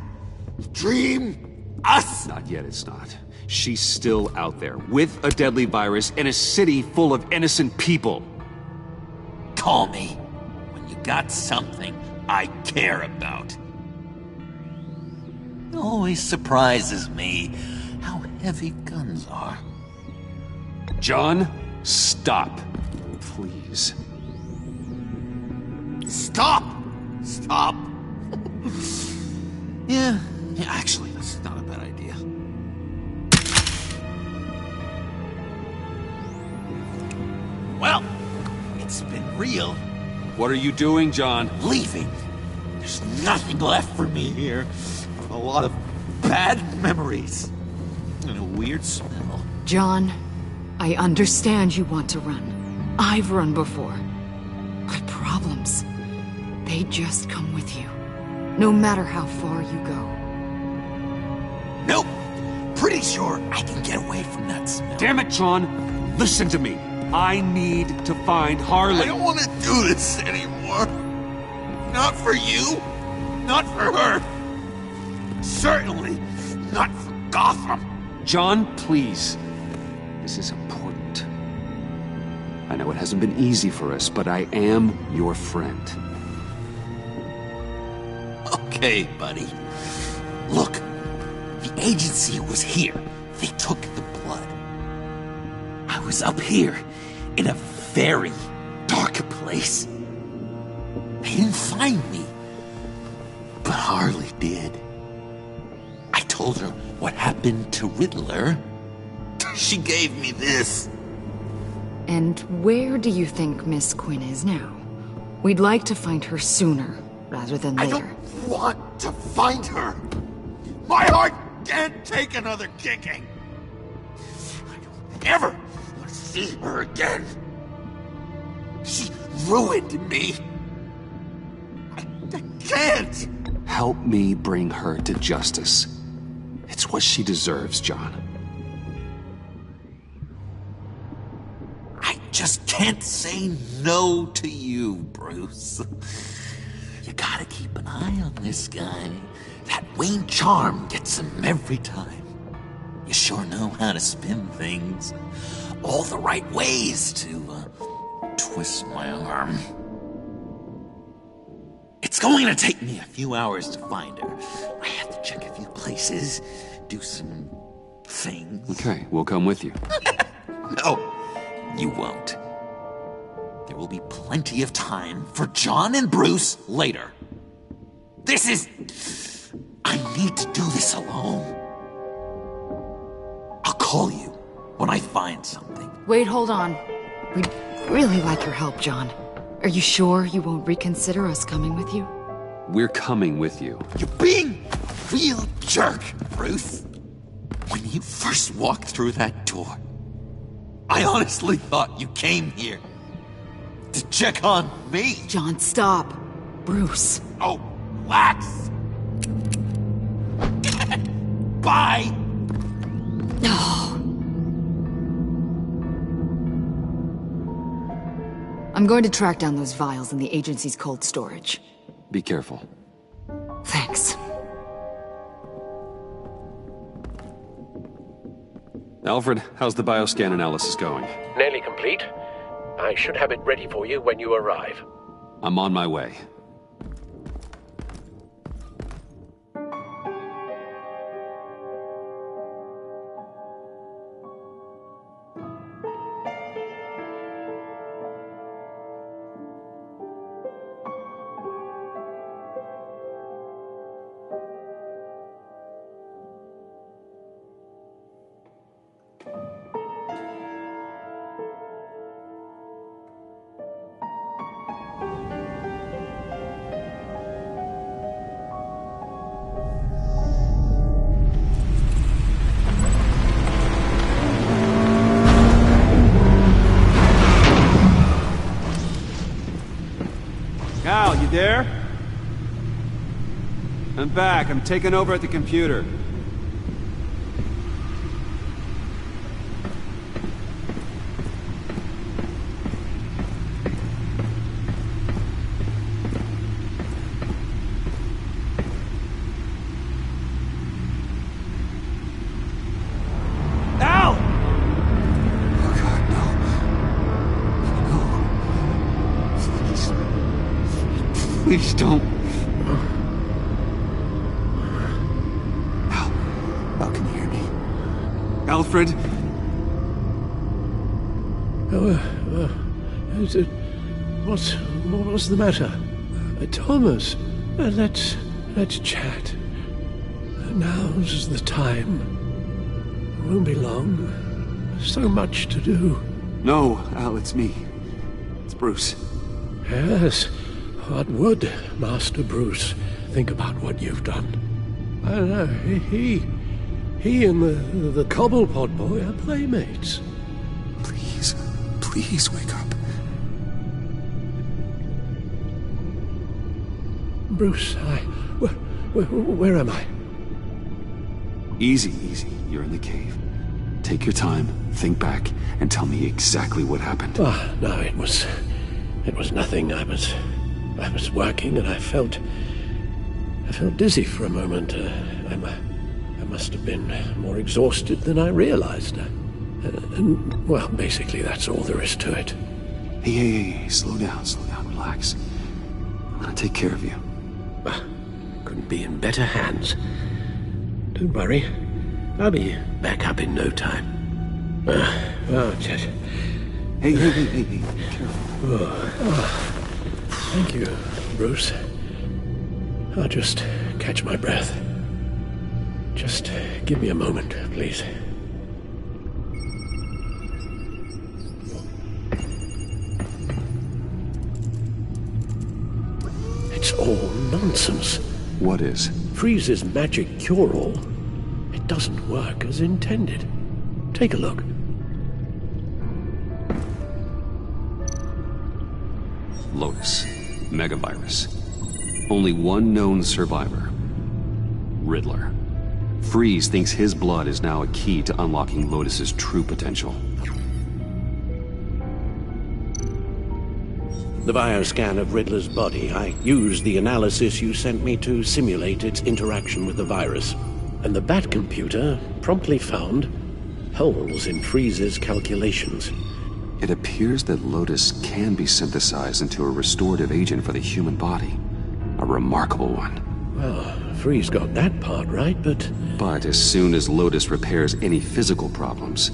Speaker 15: The dream. Us.
Speaker 5: Not yet, it's not. She's still out there, with a deadly virus in a city full of innocent people.
Speaker 15: Call me when you got something I care about. It always surprises me how heavy guns are.
Speaker 5: John, stop. Please.
Speaker 15: Stop! Stop! Yeah, actually, that's not a bad idea. Well, it's been real.
Speaker 5: What are you doing, John?
Speaker 15: Leaving. There's nothing left for me here. a lot of bad memories. And a weird smell.
Speaker 10: John, I understand you want to run. I've run before. But problems, they just come with you. No matter how far you go.
Speaker 15: Nope. Pretty sure I can get away from that smell.
Speaker 5: Damn it, John! Listen to me. I need to find Harley.
Speaker 15: I don't want to do this anymore. Not for you. Not for her. Certainly not for Gotham.
Speaker 5: John, please. This is important. I know it hasn't been easy for us, but I am your friend.
Speaker 15: Okay, buddy. Look, the agency was here. They took the blood. I was up here in a very dark place. They didn't find me, but Harley did. I told her what happened to Riddler. She gave me this.
Speaker 10: And where do you think Miss Quinn is now? We'd like to find her sooner, rather than later.
Speaker 15: I don't want to find her. My heart can't take another kicking. I don't ever want to see her again. She ruined me. I can't.
Speaker 5: Help me bring her to justice. It's what she deserves, John.
Speaker 15: I just can't say no to you, Bruce. You gotta keep an eye on this guy. That Wayne charm gets him every time. You sure know how to spin things. All the right ways to twist my arm. It's going to take me a few hours to find her. I have to check a few places, do some things.
Speaker 5: Okay, we'll come with you.
Speaker 15: No, you won't. There will be plenty of time for John and Bruce later. This is... I need to do this alone. I'll call you when I find something.
Speaker 10: Wait, hold on. We'd really like your help, John. Are you sure you won't reconsider us coming with you?
Speaker 5: We're coming with you.
Speaker 15: You're being a real jerk, Bruce. When you first walked through that door, I honestly thought you came here to check on me.
Speaker 10: John, stop. Bruce.
Speaker 15: Oh, relax. Bye.
Speaker 10: No. I'm going to track down those vials in the agency's cold storage.
Speaker 5: Be careful.
Speaker 10: Thanks.
Speaker 5: Alfred, how's the bioscan analysis going?
Speaker 17: Nearly complete. I should have it ready for you when you arrive.
Speaker 5: I'm on my way. Al, you there? I'm back. I'm taking over at the computer. Al! Oh God, no. No. Please don't. Al, can you hear me? Alfred?
Speaker 17: What's the matter? Thomas, let's chat. Now's the time. Won't be long. So much to do.
Speaker 5: No, Al, it's me. It's Bruce.
Speaker 17: Yes. What would Master Bruce think about what you've done? I don't know. He and the Cobblepot boy are playmates.
Speaker 1: Please wake up.
Speaker 17: Bruce, where am I?
Speaker 1: Easy. You're in the cave. Take your time, think back, and tell me exactly what happened.
Speaker 17: No, it was nothing. I was working and I felt dizzy for a moment. I must have been more exhausted than I realized. And, well, basically that's all there is to it.
Speaker 1: Hey, slow down, relax. I'm gonna take care of you.
Speaker 17: Couldn't be in better hands. Don't worry, I'll be back up in no time. Just...
Speaker 1: Hey, careful.
Speaker 17: Thank you, Bruce. I'll just catch my breath. Just give me a moment, please. It's all nonsense.
Speaker 1: What is?
Speaker 17: Freeze's magic cure-all. It doesn't work as intended. Take a look.
Speaker 1: Lotus. Megavirus. Only one known survivor. Riddler. Freeze thinks his blood is now a key to unlocking Lotus's true potential.
Speaker 17: The bioscan of Riddler's body, I used the analysis you sent me to simulate its interaction with the virus. And the Bat computer promptly found holes in Freeze's calculations.
Speaker 1: It appears that Lotus can be synthesized into a restorative agent for the human body. A remarkable one.
Speaker 17: Well, Freeze got that part right, but...
Speaker 1: But as soon as Lotus repairs any physical problems,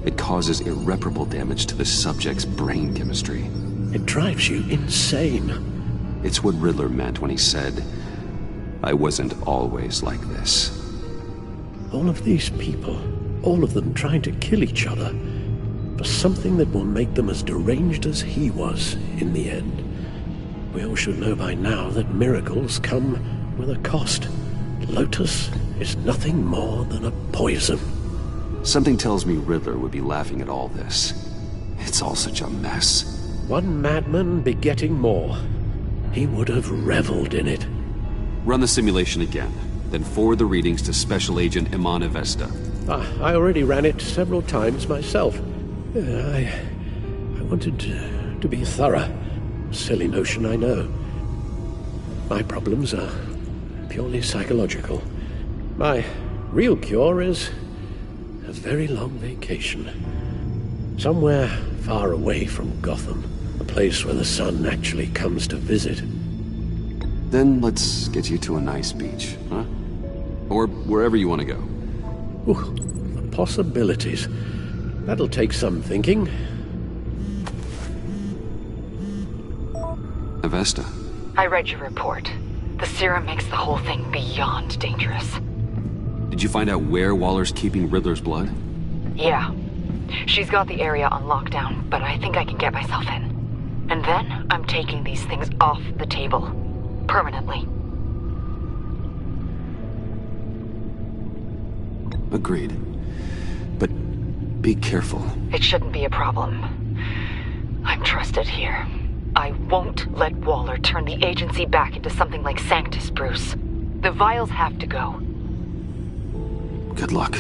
Speaker 1: it causes irreparable damage to the subject's brain chemistry.
Speaker 17: It drives you insane.
Speaker 1: It's what Riddler meant when he said, "I wasn't always like this."
Speaker 17: All of these people, all of them trying to kill each other, for something that will make them as deranged as he was in the end. We all should know by now that miracles come with a cost. Lotus is nothing more than a poison.
Speaker 1: Something tells me Riddler would be laughing at all this. It's all such a mess.
Speaker 17: One madman begetting more. He would have reveled in it.
Speaker 1: Run the simulation again, then forward the readings to Special Agent Iman Avesta.
Speaker 17: I already ran it several times myself. I wanted to be thorough. Silly notion, I know. My problems are purely psychological. My real cure is a very long vacation. Somewhere far away from Gotham. A place where the sun actually comes to visit.
Speaker 1: Then let's get you to a nice beach, huh? Or wherever you want to go.
Speaker 17: Ooh, the possibilities. That'll take some thinking.
Speaker 1: Avesta.
Speaker 6: I read your report. The serum makes the whole thing beyond dangerous.
Speaker 1: Did you find out where Waller's keeping Riddler's blood?
Speaker 6: Yeah. She's got the area on lockdown, but I think I can get myself in. And then I'm taking these things off the table. Permanently.
Speaker 1: Agreed. But be careful.
Speaker 6: It shouldn't be a problem. I'm trusted here. I won't let Waller turn the agency back into something like Sanctus, Bruce. The vials have to go.
Speaker 1: Good luck.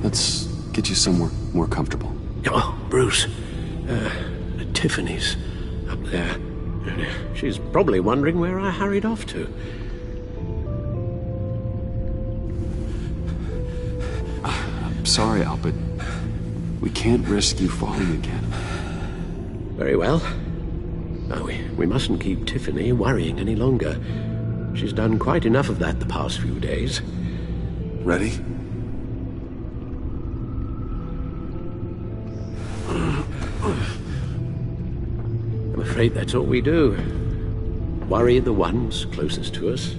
Speaker 1: Let's get you somewhere more comfortable.
Speaker 17: Oh, Bruce. Tiffany's up there. She's probably wondering where I hurried off to.
Speaker 1: I'm sorry, Al, but we can't risk you falling again.
Speaker 17: Very well. Now, we mustn't keep Tiffany worrying any longer. She's done quite enough of that the past few days.
Speaker 1: Ready?
Speaker 17: I'm afraid that's all we do. Worry the ones closest to us.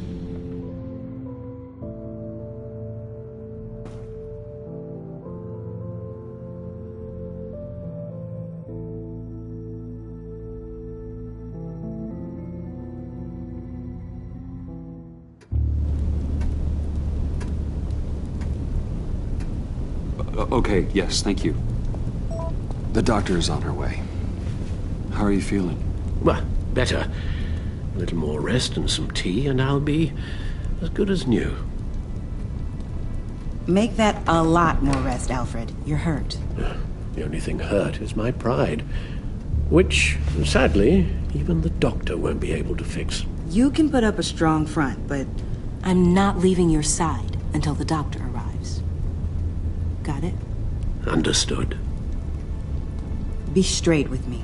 Speaker 5: Okay, yes, thank you. The doctor is on her way. How are you feeling?
Speaker 17: Well, better. A little more rest and some tea, and I'll be as good as new.
Speaker 21: Make that a lot more rest, Alfred. You're hurt.
Speaker 17: The only thing hurt is my pride, which, sadly, even the doctor won't be able to fix.
Speaker 21: You can put up a strong front, but
Speaker 19: I'm not leaving your side until the doctor arrives. Got it?
Speaker 17: Understood.
Speaker 21: Be straight with me.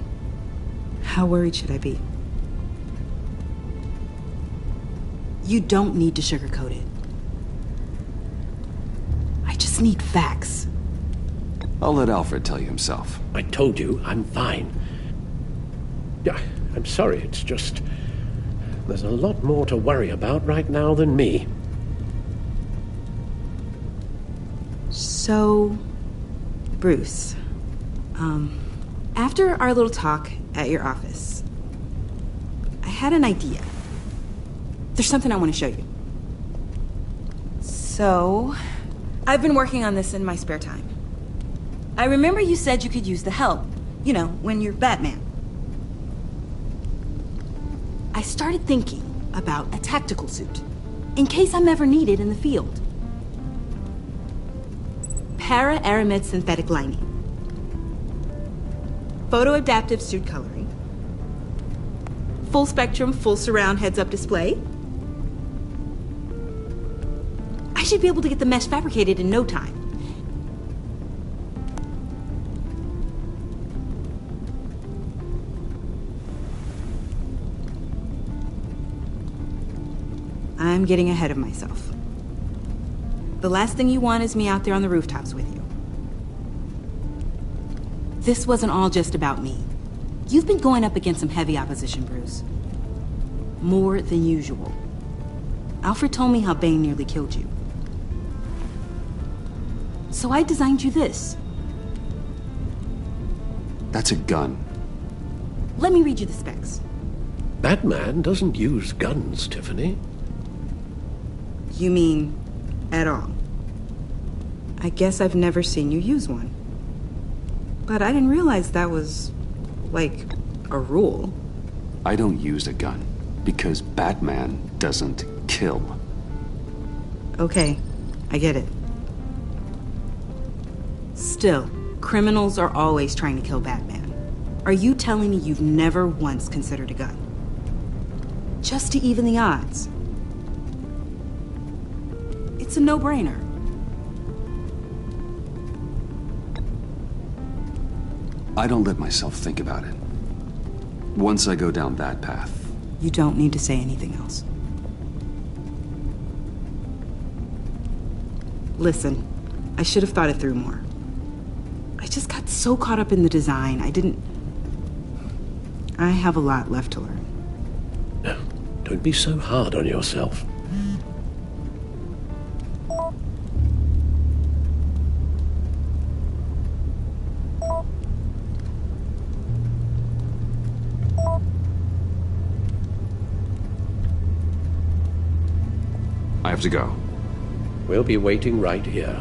Speaker 21: How worried should I be? You don't need to sugarcoat it. I just need facts.
Speaker 5: I'll let Alfred tell you himself.
Speaker 17: I told you, I'm fine. Yeah, I'm sorry, it's just... there's a lot more to worry about right now than me.
Speaker 21: So, Bruce, after our little talk at your office, I had an idea. There's something I want to show you. So, I've been working on this in my spare time. I remember you said you could use the help. You know, when you're Batman. I started thinking about a tactical suit, in case I'm ever needed in the field. Para-aramid synthetic lining. Photo-adaptive suit coloring. Full spectrum, full surround heads-up display. I should be able to get the mesh fabricated in no time. I'm getting ahead of myself. The last thing you want is me out there on the rooftops with you. This wasn't all just about me. You've been going up against some heavy opposition, Bruce. More than usual. Alfred told me how Bane nearly killed you. So I designed you this.
Speaker 5: That's a gun.
Speaker 21: Let me read you the specs.
Speaker 17: Batman doesn't use guns, Tiffany.
Speaker 21: You mean, at all? I guess I've never seen you use one. But I didn't realize that was, like, a rule.
Speaker 5: I don't use a gun because Batman doesn't kill.
Speaker 21: Okay, I get it. Still, criminals are always trying to kill Batman. Are you telling me you've never once considered a gun? Just to even the odds. It's a no-brainer.
Speaker 5: I don't let myself think about it. Once I go down that path...
Speaker 21: You don't need to say anything else. Listen, I should have thought it through more. I just got so caught up in the design, I have a lot left to learn.
Speaker 17: No, don't be so hard on yourself.
Speaker 5: I have to go.
Speaker 17: We'll be waiting right here.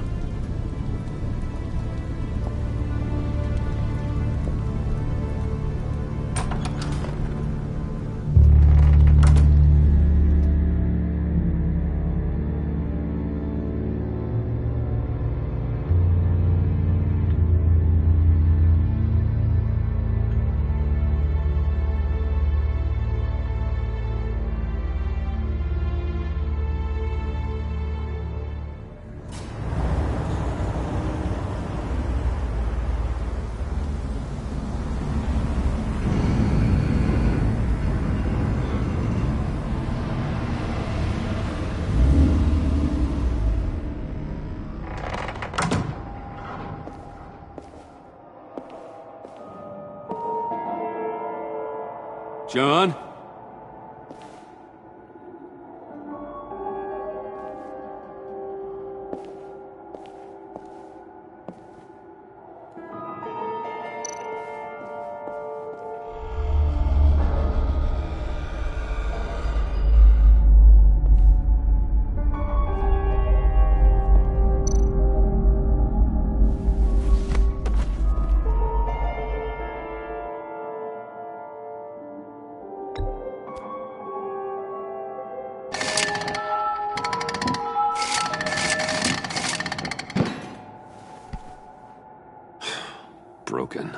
Speaker 5: John?
Speaker 1: broken.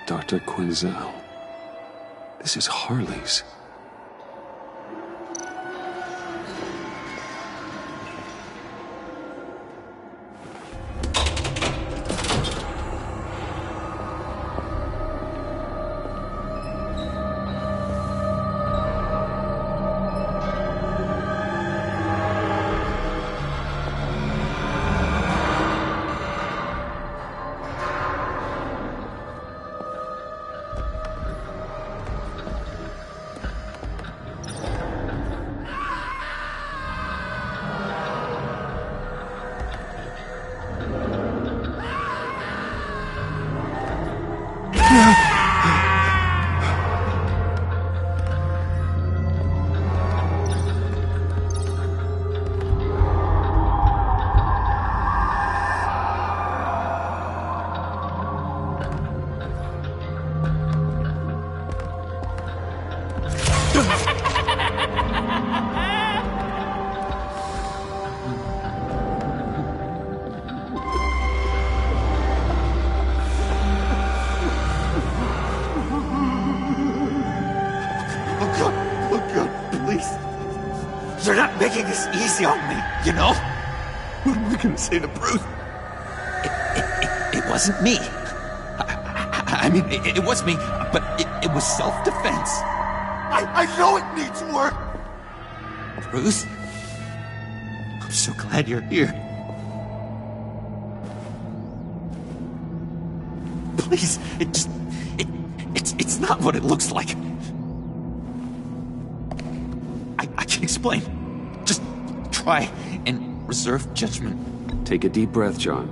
Speaker 1: Dr. Quinzel. This is Harley's.
Speaker 15: You're not making this easy on me, you know? What am I gonna say to Bruce? It wasn't me. I mean, it was me, but it was self-defense. I know it needs work! Bruce? I'm so glad you're here. Please, it's not what it looks like. I can explain. Just try and reserve judgment.
Speaker 1: Take a deep breath, John.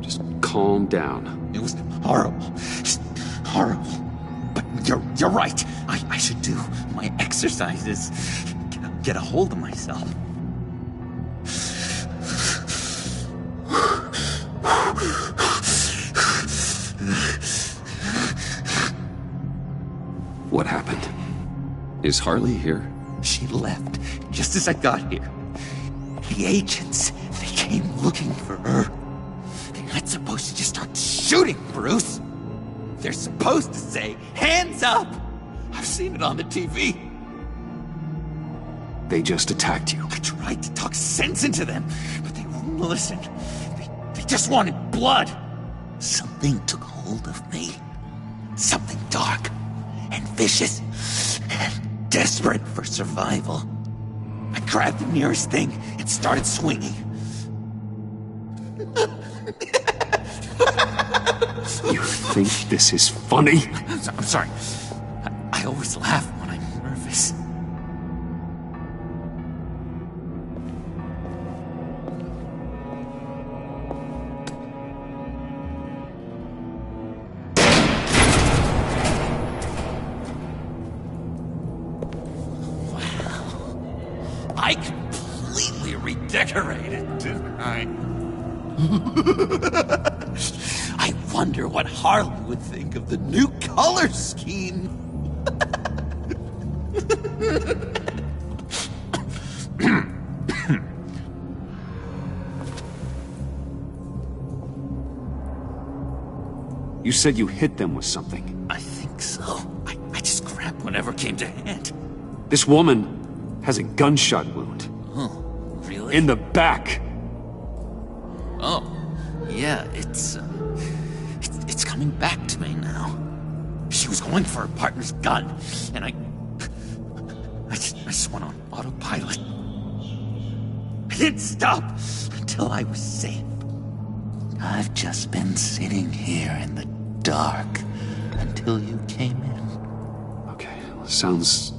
Speaker 1: Just calm down.
Speaker 15: It was horrible. Just horrible. But you're right. I should do my exercises. Get a hold of myself.
Speaker 1: What happened? Is Harley here?
Speaker 15: She left just as I got here. The agents, they came looking for her. They're not supposed to just start shooting, Bruce. They're supposed to say, hands up! I've seen it on the TV.
Speaker 1: They just attacked you.
Speaker 15: I tried to talk sense into them, but they wouldn't listen. They just wanted blood. Something took hold of me. Something dark and vicious and desperate for survival. I grabbed the nearest thing and started swinging.
Speaker 1: You think this is funny?
Speaker 15: I'm sorry. I always laugh when I'm nervous. Wow. I completely redecorated, didn't I? I wonder what Harley would think of the new color scheme.
Speaker 1: You said you hit them with something.
Speaker 15: I think so. I just grabbed whatever came to hand.
Speaker 1: This woman has a gunshot wound.
Speaker 15: Oh, really?
Speaker 1: In the back.
Speaker 15: Oh, yeah, it's coming back to me now. She was going for her partner's gun, and I just went on autopilot. I didn't stop until I was safe. I've just been sitting here in the dark until you came in.
Speaker 1: Okay, sounds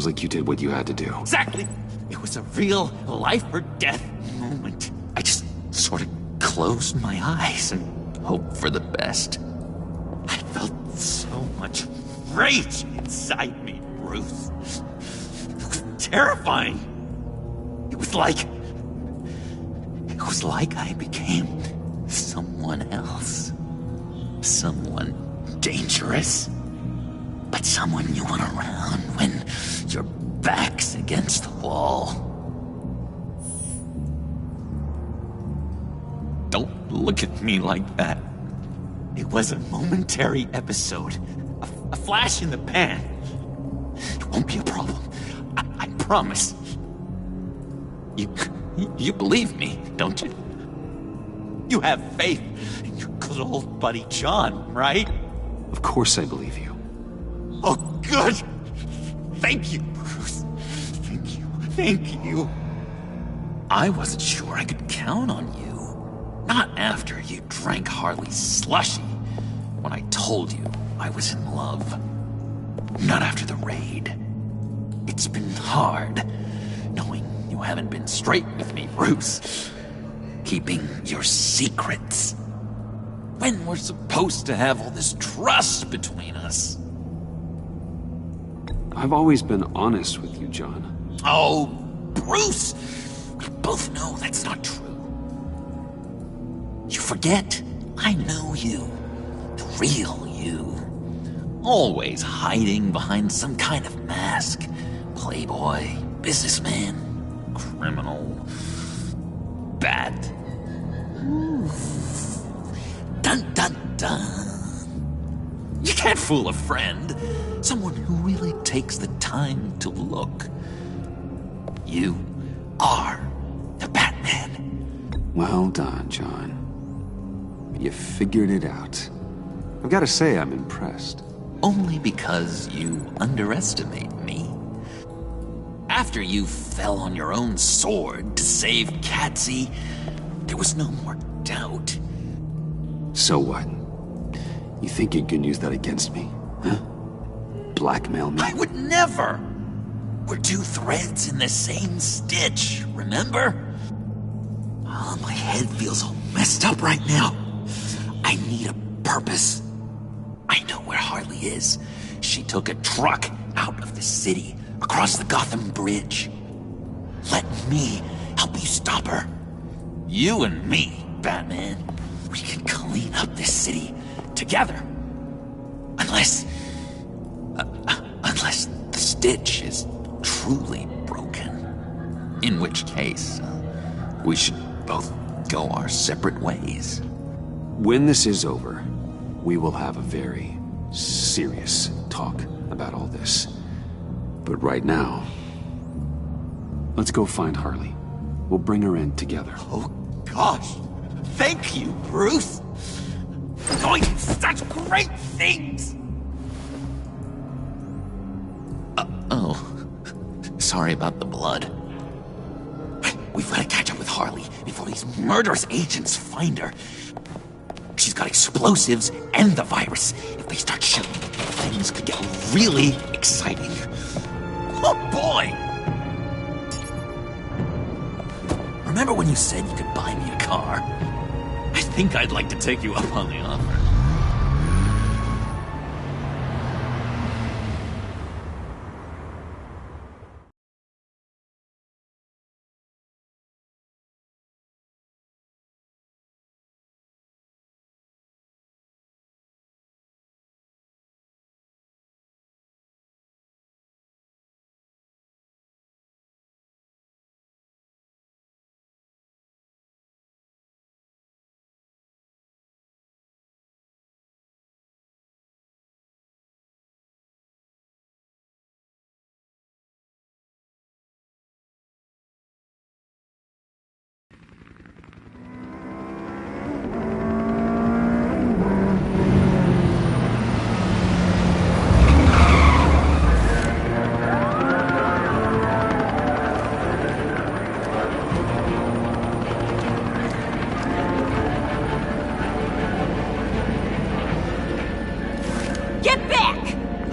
Speaker 1: like you did what you had to do.
Speaker 15: Exactly! It was a real life or death moment. I just sort of closed my eyes and hoped for the best. I felt so much rage inside me. Bruce. It was terrifying. It was like I became someone else. Someone dangerous. But someone you want around when your back's against the wall. Don't look at me like that. It was a momentary episode. A flash in the pan. It won't be a problem. I promise. You believe me, don't you? You have faith in your good old buddy John, right?
Speaker 5: Of course I believe you.
Speaker 15: Oh, good! Thank you, Bruce. Thank you. Thank you. I wasn't sure I could count on you. Not after you drank Harley's slushy. When I told you I was in love. Not after the raid. It's been hard, knowing you haven't been straight with me, Bruce. Keeping your secrets. When we're supposed to have all this trust between us.
Speaker 5: I've always been honest with you, John.
Speaker 15: Oh, Bruce! We both know that's not true. You forget, I know you. The real you. Always hiding behind some kind of mask. Playboy, businessman, criminal, bad. Ooh. Dun dun dun. You can't fool a friend. Someone who really takes the time to look. You are the Batman.
Speaker 5: Well done, John. You figured it out. I've got to say, I'm impressed.
Speaker 15: Only because you underestimate me. After you fell on your own sword to save Catsy, there was no more doubt.
Speaker 5: So what? You think you can use that against me? Huh? Blackmail me?
Speaker 15: I would never! We're two threads in the same stitch, remember? Oh, my head feels all messed up right now. I need a purpose. I know where Harley is. She took a truck out of the city, across the Gotham Bridge. Let me help you stop her. You and me, Batman. We can clean up this city together. Unless the stitch is truly broken. In which case, we should both go our separate ways.
Speaker 5: When this is over, we will have a very serious talk about all this. But right now, let's go find Harley. We'll bring her in together.
Speaker 15: Oh, gosh. Thank you, Bruce. You're doing such great things. Oh. Sorry about the blood. We've got to catch up with Harley before these murderous agents find her. She's got explosives and the virus. If they start shooting, things could get really exciting. Oh, boy! Remember when you said you could buy me a car? I think I'd like to take you up on the offer.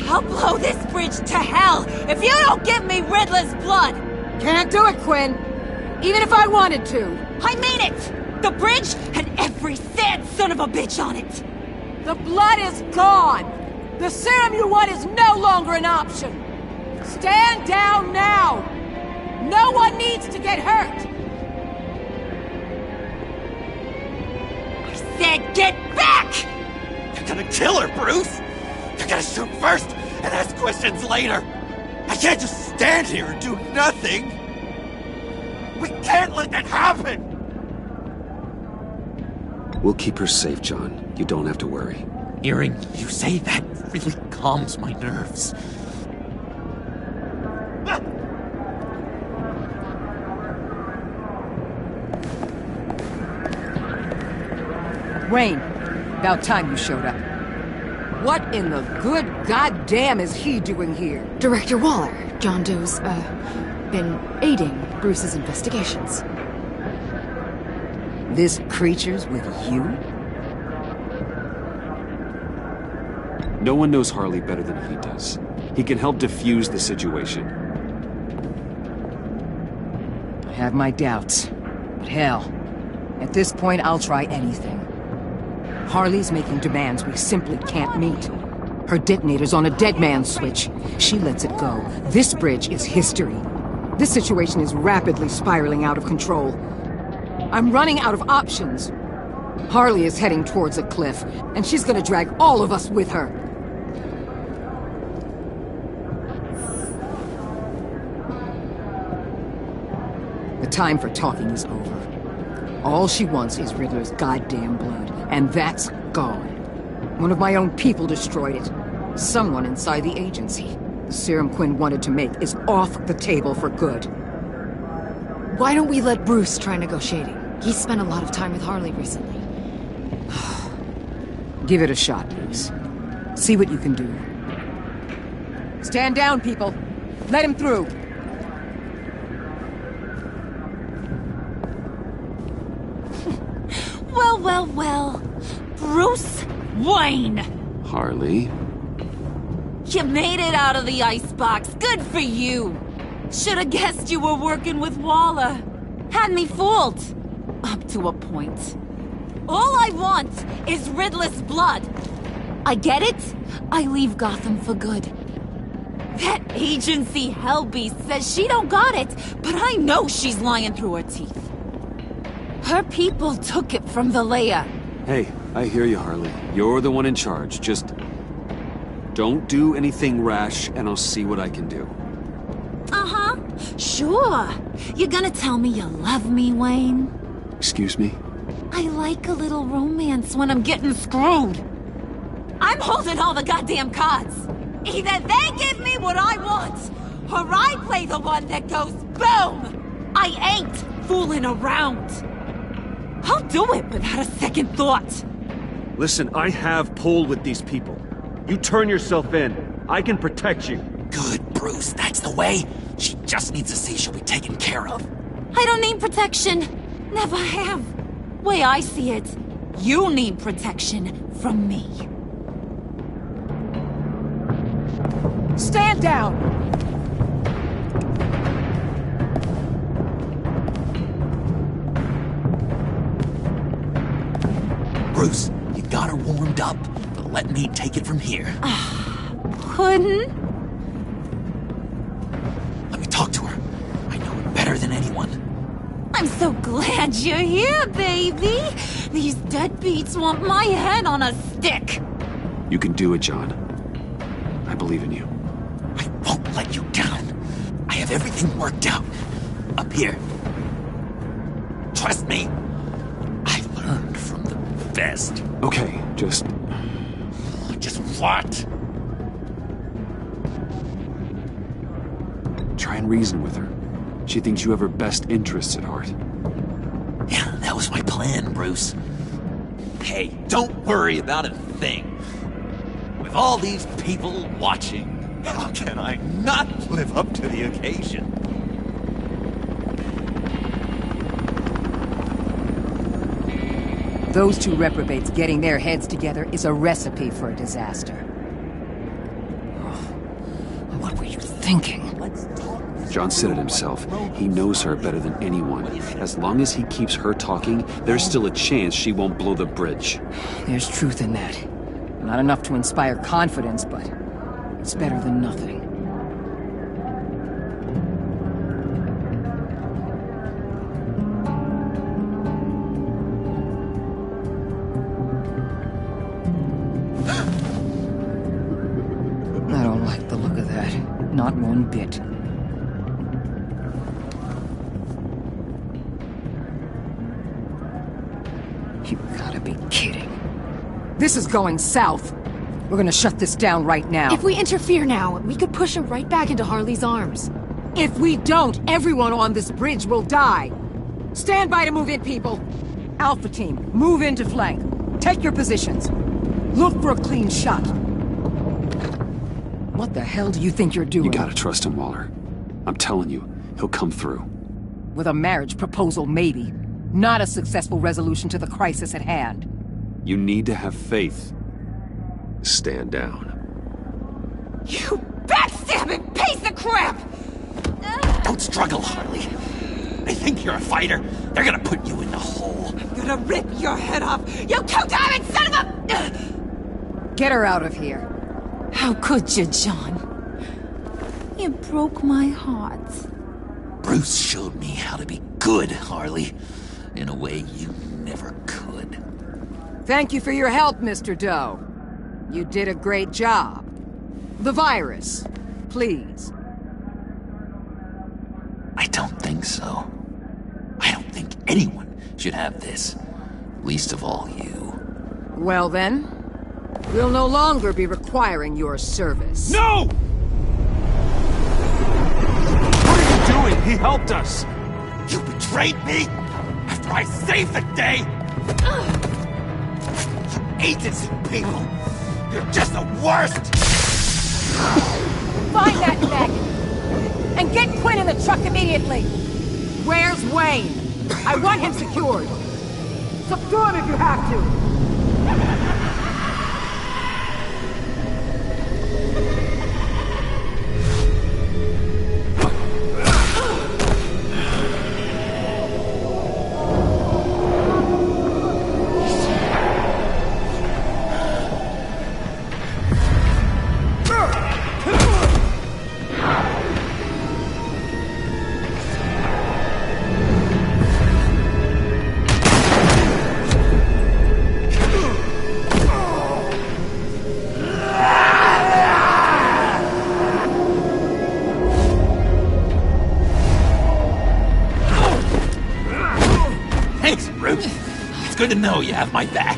Speaker 19: I'll blow this bridge to hell if you don't give me Riddler's blood!
Speaker 21: Can't do it, Quinn. Even if I wanted to.
Speaker 19: I mean it! The bridge had every sad son of a bitch on it!
Speaker 21: The blood is gone! The serum you want is no longer an option!
Speaker 22: Stand down now! No one needs to get hurt!
Speaker 15: I said get back! You're gonna kill her, Bruce! You're gonna shoot first and ask questions later! I can't just stand here and do nothing! We can't let that happen!
Speaker 1: We'll keep her safe, John. You don't have to worry.
Speaker 15: Hearing you say that really calms my nerves.
Speaker 22: Wayne, about time you showed up. What in the good goddamn is he doing here?
Speaker 2: Director Waller, John Doe's, been aiding Bruce's investigations.
Speaker 22: This creature's with you?
Speaker 1: No one knows Harley better than he does. He can help defuse the situation.
Speaker 22: I have my doubts. But hell, at this point I'll try anything. Harley's making demands we simply can't meet. Her detonator's on a dead man's switch. She lets it go. This bridge is history. This situation is rapidly spiraling out of control. I'm running out of options. Harley is heading towards a cliff, and she's gonna drag all of us with her. The time for talking is over. All she wants is Riddler's goddamn blood, and that's gone. One of my own people destroyed it. Someone inside the agency. The serum Quinn wanted to make is off the table for good.
Speaker 2: Why don't we let Bruce try negotiating? He's spent a lot of time with Harley recently.
Speaker 22: Give it a shot, Bruce. See what you can do. Stand down, people. Let him through.
Speaker 3: Well, well, well. Bruce Wayne!
Speaker 1: Harley?
Speaker 3: You made it out of the icebox. Good for you. Should have guessed you were working with Waller. Had me fooled. Up to a point. All I want is Riddler's blood. I get it. I leave Gotham for good. That agency hellbeast says she don't got it, but I know she's lying through her teeth. Her people took it from the lair.
Speaker 1: Hey, I hear you, Harley. You're the one in charge. Just don't do anything rash, and I'll see what I can do.
Speaker 3: Uh-huh. Sure. You're gonna tell me you love me, Wayne?
Speaker 1: Excuse me?
Speaker 3: I like a little romance when I'm getting screwed. I'm holding all the goddamn cards. Either they give me what I want, or I play the one that goes boom! I ain't fooling around. I'll do it without a second thought.
Speaker 12: Listen, I have pull with these people. You turn yourself in. I can protect you.
Speaker 15: Good, Bruce, that's the way. She just needs to see she'll be taken care of.
Speaker 3: I don't need protection. Never have. Way I see it, you need protection from me.
Speaker 22: Stand down!
Speaker 15: Bruce, you got her warmed up, but let me take it from here.
Speaker 3: Puddin'?
Speaker 15: Let me talk to her. I know her better than anyone.
Speaker 3: I'm so glad you're here, baby. These deadbeats want my head on a stick.
Speaker 1: You can do it, John. I believe in you.
Speaker 15: I won't let you down. I have everything worked out. Up here. Trust me. I learned from the best.
Speaker 1: Okay, just
Speaker 15: what?
Speaker 1: Try and reason with her. She thinks you have her best interests at heart.
Speaker 15: Yeah, that was my plan, Bruce. Hey, don't worry about a thing. With all these people watching, how can I not live up to the occasion?
Speaker 22: Those two reprobates getting their heads together is a recipe for a disaster. What were you thinking?
Speaker 1: John said it himself. He knows her better than anyone. As long as he keeps her talking, there's still a chance she won't blow the bridge.
Speaker 22: There's truth in that. Not enough to inspire confidence, but it's better than nothing. that. Not one bit. You gotta be kidding. This is going south. We're gonna shut this down right now.
Speaker 2: If we interfere now, we could push him right back into Harley's arms.
Speaker 22: If we don't, everyone on this bridge will die. Stand by to move in, people. Alpha team, move into flank. Take your positions. Look for a clean shot. What the hell do you think you're doing?
Speaker 1: You gotta trust him, Waller. I'm telling you, he'll come through.
Speaker 22: With a marriage proposal, maybe. Not a successful resolution to the crisis at hand.
Speaker 1: You need to have faith. Stand down.
Speaker 3: You backstabbing piece of crap!
Speaker 15: Don't struggle, Harley. They think you're a fighter. They're gonna put you in the hole.
Speaker 3: I'm gonna rip your head off, you two-timing son of a...
Speaker 22: Get her out of here.
Speaker 3: How could you, John? You broke my heart.
Speaker 15: Bruce showed me how to be good, Harley. In a way you never could.
Speaker 22: Thank you for your help, Mr. Doe. You did a great job. The virus, please.
Speaker 15: I don't think so. I don't think anyone should have this. Least of all you.
Speaker 22: Well then, we'll no longer be requiring your service.
Speaker 12: No! What are you doing? He helped us!
Speaker 15: You betrayed me after I saved the day! You agency people! You're just the worst!
Speaker 22: Find that neck! And get Quinn in the truck immediately! Where's Wayne? I want him secured! Subdue him if you have to!
Speaker 15: Thanks, Brute. It's good to know you have my back.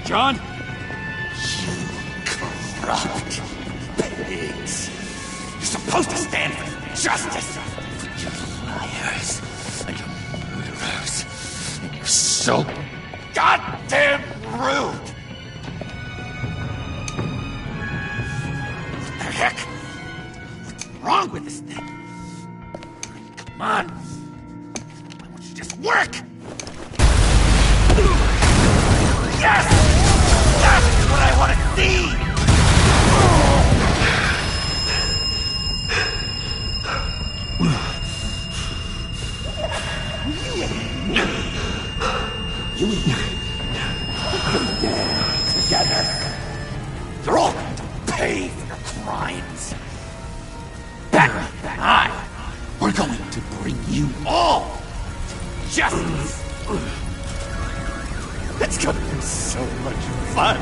Speaker 12: John?
Speaker 15: You corrupt pigs. You're supposed to stand for justice. But you're liars. And you're murderers. And you're so goddamn rude. What the heck? What's wrong with this thing? Come on. Why won't you just work? Yes! That's what I want to see! You and me. We're dead together. You're all going to pay for your crimes. Batman and I, we're going to bring you all to justice. It's gonna be so much fun.